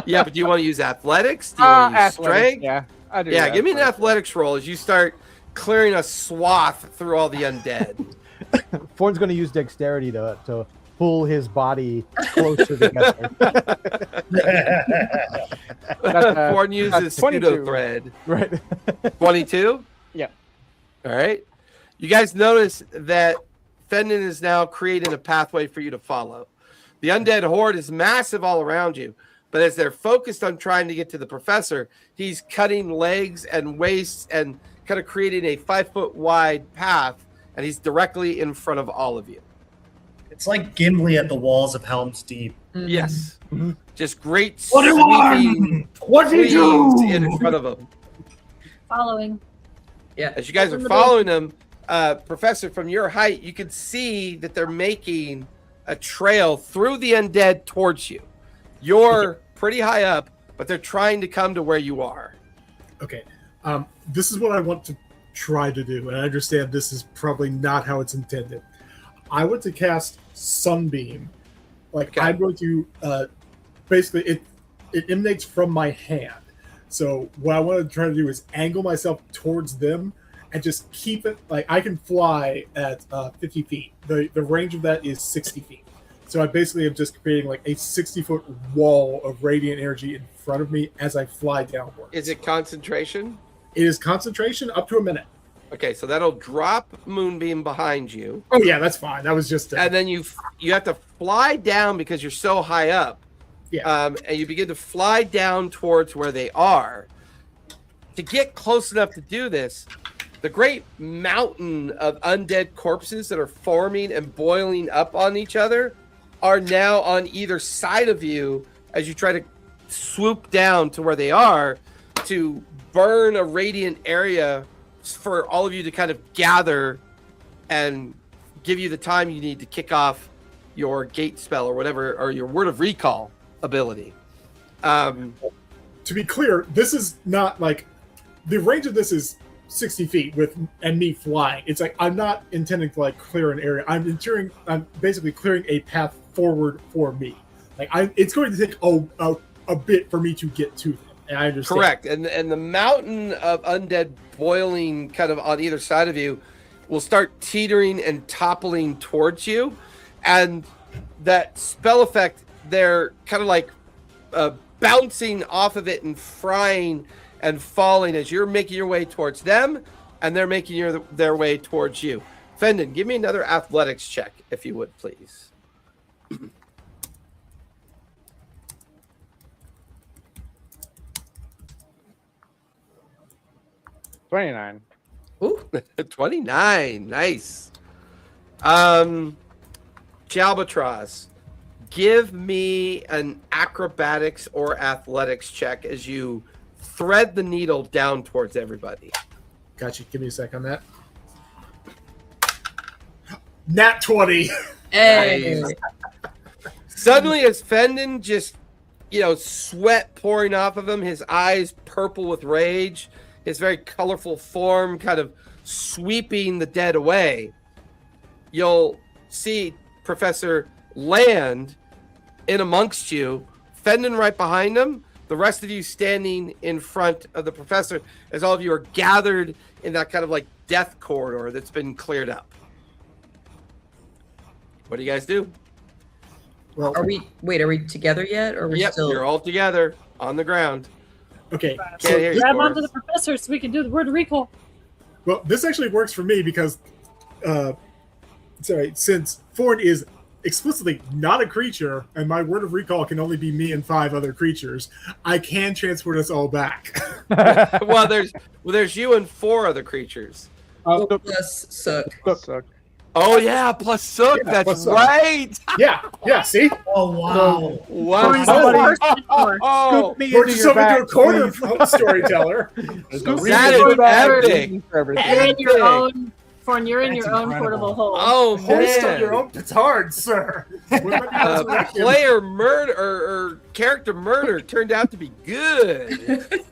Yeah, but do you want to use athletics? Do you want to use athletics, strength? yeah, I do. Yeah, give me an athletics. athletics roll as you start clearing a swath through all the undead. Ford's going to use dexterity to pull his body closer together. Ford uses 22. pseudo thread. Right. 22? Yeah. All right. You guys notice that Fendon is now creating a pathway for you to follow. The undead horde is massive all around you, but as they're focused on trying to get to the professor, he's cutting legs and waists and kind of creating a 5-foot wide path, and he's directly in front of all of you. It's like Gimli at the walls of Helm's Deep. Mhm. Yes. Mhm. Just great What do you sweeping want? What do you cleaves do? in front of him. Following. Yeah. As you guys are Open the following them, Professor, from your height, you can see that they're making a trail through the undead towards you. You're pretty high up, but they're trying to come to where you are. okay, this is what I want to try to do, and I understand this is probably not how it's intended. I want to cast Sunbeam. Like Okay. I'm going to basically it emanates from my hand. So what I want to try to do is angle myself towards them and just keep it like I can fly at 50 feet. The range of that is 60 feet. So I basically am just creating like a 60-foot wall of radiant energy in front of me as I fly downward. Is it concentration? It is concentration up to a minute. Okay, so that'll drop Moonbeam behind you, Oh yeah, that's fine. That was just and then you have to fly down because you're so high up. Yeah. And you begin to fly down towards where they are. To get close enough to do this, the great mountain of undead corpses that are forming and boiling up on each other are now on either side of you as you try to swoop down to where they are to burn a radiant area for all of you to kind of gather and give you the time you need to kick off your gate spell or whatever, or your word of recall ability. to be clear, this is not like the range of this is 60 feet with and me flying. It's like I'm not intending to like clear an area. I'm basically clearing a path forward for me. Like it's going to take a bit for me to get to them. And I understand. Correct. And the mountain of undead boiling kind of on either side of you will start teetering and toppling towards you. And that spell effect, they're kind of like bouncing off of it and frying and falling as you're making your way towards them and they're making their way towards you. Fendon, give me another athletics check, if you would, please. 29. Ooh. 29. Nice. Jalbatros, give me an acrobatics or athletics check as you thread the needle down towards everybody. Gotcha. Give me a sec on that. Nat 20. Hey. Nice. Suddenly, as Fendon just, sweat pouring off of him, his eyes purple with rage, his very colorful form kind of sweeping the dead away, you'll see Professor land in amongst you, Fendon right behind him, the rest of you standing in front of the professor as all of you are gathered in that kind of like death corridor that's been cleared up. What do you guys do? Well, Are we together yet? Or are we Yep, still? you're all together on the ground. okay. Can't hear you, Grab Boris. onto the professor so we can do the word recall. Well, this actually works for me because sorry, since Forn is explicitly not a creature, and my word of recall can only be me and 5 other creatures, I can transport us all back. well, there's you and 4 other creatures. Plus Sook. Suck. Oh yeah, plus Sook. Yeah, That's plus Sook. right. yeah, see? Oh wow! Wow. Scoop me Or into just your something to a back, corner, please. storyteller. That is epic. You're in your Epic. own. Forn, you're in That's your own incredible. portable hole. Oh Hoist on man. your own petard, sir. Player murder or character murder turned out to be good.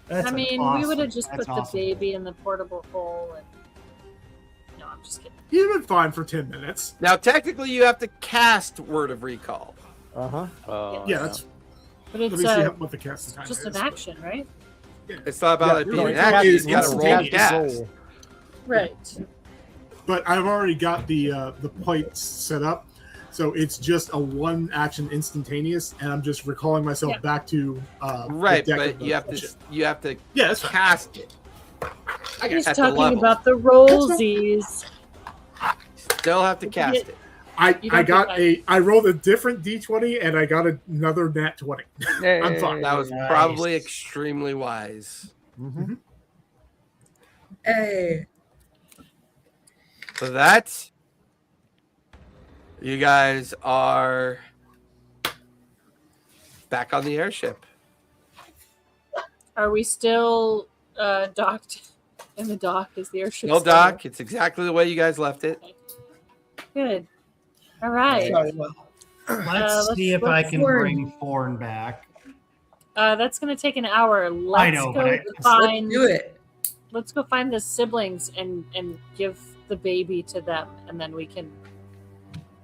That's I mean, we awesome. would have just That's put awesome. the baby in the portable hole. And... No, I'm just kidding. You've been fine for 10 minutes. Now, technically, you have to cast Word of Recall. Uh-huh. Yeah, that's. But Let it's me see what the casting time just is. an action, right? It's not about Yeah, it being no, an it's action. it's You got to roll instantaneous. cast. Right. But I've already got the points set up, so it's just a 1 action instantaneous, and I'm just recalling myself Yeah. back to Right, the deck but of the you have ship. to Yeah, that's fine. cast it. He's at the talking level. about the rollsies. Still have to cast it. I You I don't got get I rolled a different d20 and I got another nat 20. I'm fine. That was Nice. probably extremely wise. Mm-hmm. Hey. So that's you guys are back on the airship. Are we still docked in the dock? Is the airship No still dock. It's exactly the way you guys left it. there? Good. All right. Let's see if I can bring Forn back. That's going to take an hour. Let's know, go but I- find. Let's do it. Let's go find the siblings and give the baby to them, and then we can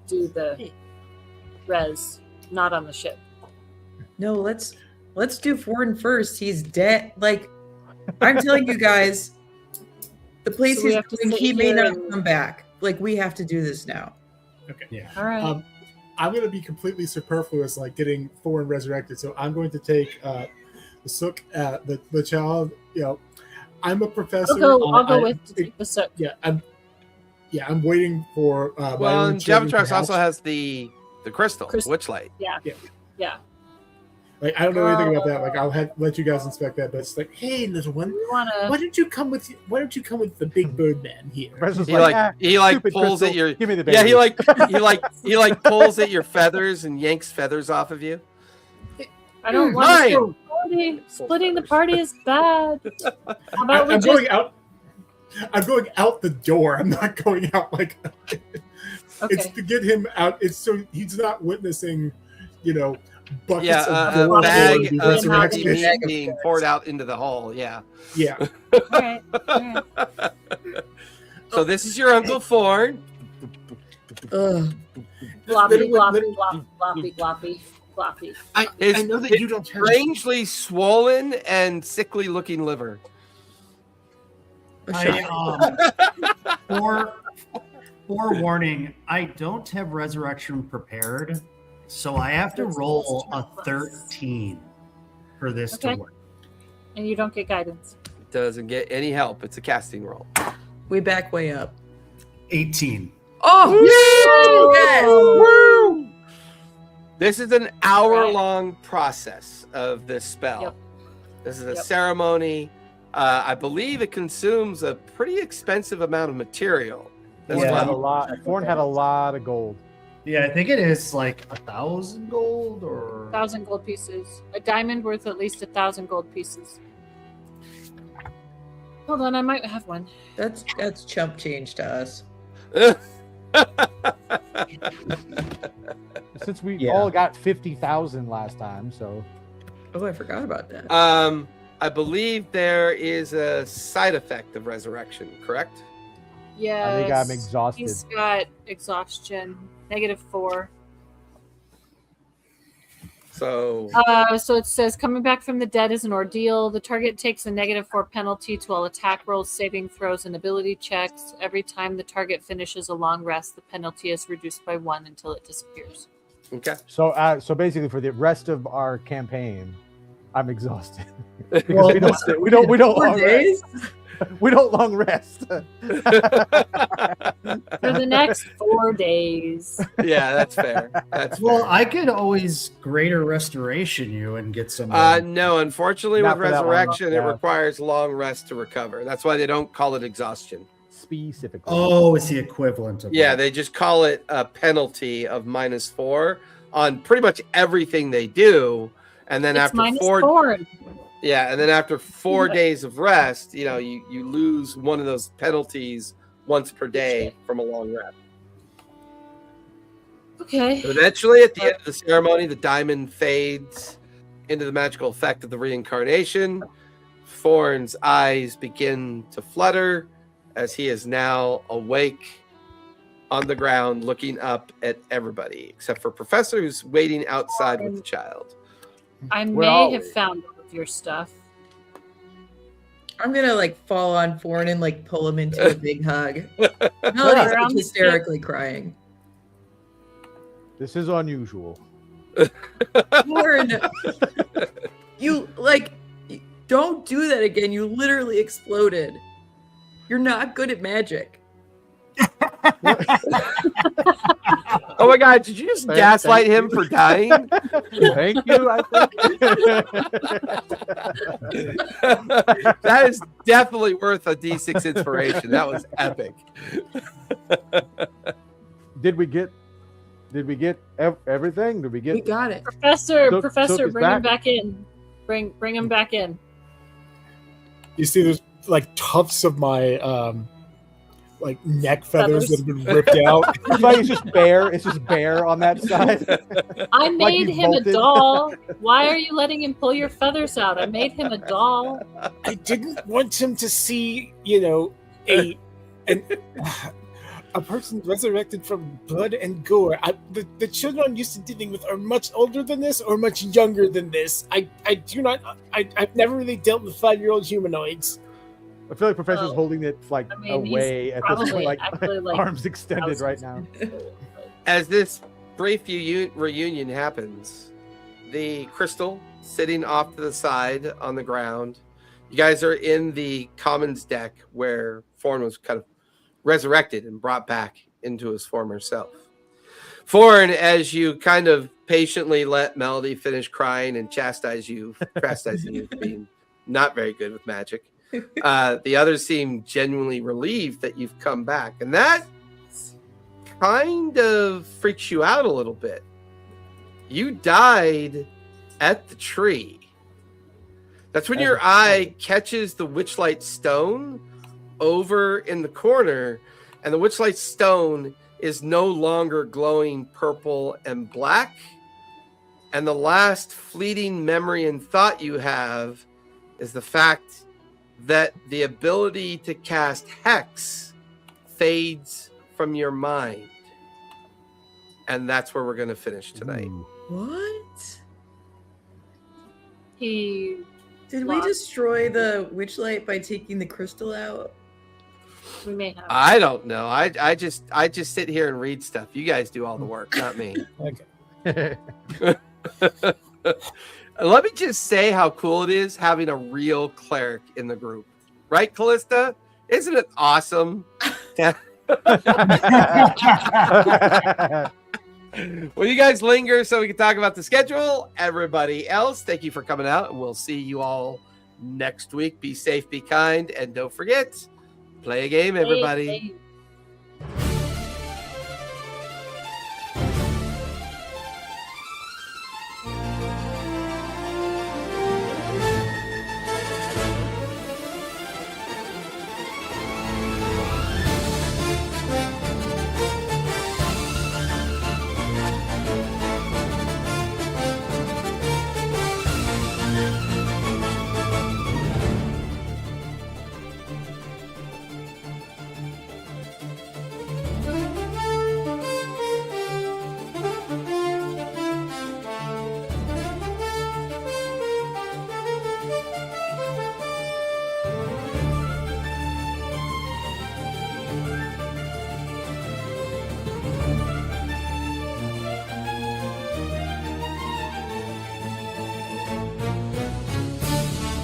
do the res, not on the ship. No, let's do Ford first. He's dead. Like, I'm telling you guys, the place So we he's have to going, sit he may here not and- come back. Like, we have to do this now. Okay. Yeah. All right. I'm going to be completely superfluous, like getting Thorn resurrected. So I'm going to take the Sook, the child. You know, I'm a professor. I'll go I- with to take the sook. Yeah, I'm waiting for. My Well, own and children to Javatrax also hatch. has the crystal, Crystal. Witchlight. Yeah. Like, I don't know anything about that. Like, I'll let you guys inspect that. But it's like, hey, little one, We want why to. don't you come with the big bird man here? Rez was He like "Ah, he like stupid pulls at crystal. your Give me the baby. yeah he like pulls at your feathers and yanks feathers off of you. I don't Mine. want to. Splitting the party is bad. How about we I'm just? going out. I'm going out the door. I'm not going out like. It's Okay. to get him out. It's so he's not witnessing, buckets Yeah, of a gore bag and of resurrection. meat being poured out into the hole. Yeah. Yeah. All right. So this is your Uncle Ford. Ugh. Floppy, Literally- floppy, floppy, floppy, floppy, floppy. I His- know that his you don't have. Strangely swollen and sickly looking liver. Forewarning, I don't have resurrection prepared, so I have to roll a 13 for this Okay. to work. And you don't get guidance. Doesn't get any help. It's a casting roll. We back way up. 18. Oh, yes! This is an hour-long process of this spell. Yep. This is a Yep. ceremony. I believe it consumes a pretty expensive amount of material. as Thorn had a well. lot. Thorn had a lot of gold. Yeah, I think it is like 1,000 gold or 1,000 gold pieces. A diamond worth at least 1,000 gold pieces. Hold on, I might have one. That's chump change to us. Since we Yeah. all got 50,000 last time, so Oh, I forgot about that. I believe there is a side effect of resurrection, correct? Yeah. I think I'm exhausted. He's got exhaustion. -4. So So it says coming back from the dead is an ordeal. The target takes a -4 penalty to all attack rolls, saving throws, and ability checks. Every time the target finishes a long rest, the penalty is reduced by 1 until it disappears. okay. So basically, for the rest of our campaign, I'm exhausted because Well, we don't. 4 long rest. days? We don't long rest. For the next 4 days. Yeah, that's fair. That's Well, fair. I could always greater restoration you and get some. No, unfortunately, Not with for that long, resurrection, it yeah. requires long rest to recover. That's why they don't call it exhaustion. Specifically. Oh, it's the equivalent of. Yeah, that. they just call it a penalty of -4 on pretty much everything they do. And then It's after -4. yeah, and then after 4 days of rest, you lose one of those penalties once per day from a long rest. Okay. But eventually, at the end of the ceremony, the diamond fades into the magical effect of the reincarnation. Thorn's eyes begin to flutter as he is now awake on the ground looking up at everybody, except for Professor, who's waiting outside with the child. I Where are may have we? found all of your stuff. I'm gonna fall on Forn and pull him into a big hug. Melody's Around the hysterically crying. This is unusual. Forn, you don't do that again. You literally exploded. You're not good at magic. Oh my God! Did you just gaslight him for dying? Thank you. I think. That is definitely worth a D6 inspiration. That was epic. Did we get everything? Did we We get? got it. Professor, Took Professor, us bring him back. back in. Bring him back in. You see, there's tufts of my neck feathers that have been ripped out. It's like it's just bare. It's just bare on that side. I made he's him molted. a doll. Why are you letting him pull your feathers out? I made him a doll. I didn't want him to see, a person resurrected from blood and gore. The children I'm used to dealing with are much older than this or much younger than this. I've never really dealt with 5-year-old humanoids. I feel like Professor's Well, holding it away at this Probably point, actually arms extended right now. As this brief reunion happens, the crystal sitting off to the side on the ground. You guys are in the commons deck where Forn was kind of resurrected and brought back into his former self. Forn, as you kind of patiently let Melody finish crying and chastising you for being not very good with magic, the others seem genuinely relieved that you've come back. And that kind of freaks you out a little bit. You died at the tree. That's when your eye catches the Witchlight Stone over in the corner, and the Witchlight Stone is no longer glowing purple and black. And the last fleeting memory and thought you have is the fact that the ability to cast Hex fades from your mind. And that's where we're going to finish tonight. Ooh. What? He Did we destroy the witchlight by taking the crystal out? we may have. I don't know. I just sit here and read stuff. You guys do all the work, not me. Okay. Let me just say how cool it is having a real cleric in the group. Right, Callista? Isn't it awesome? Will you guys linger so we can talk about the schedule? Everybody else, thank you for coming out, and we'll see you all next week. Be safe, be kind, and don't forget, play a game, everybody. Hey, hey.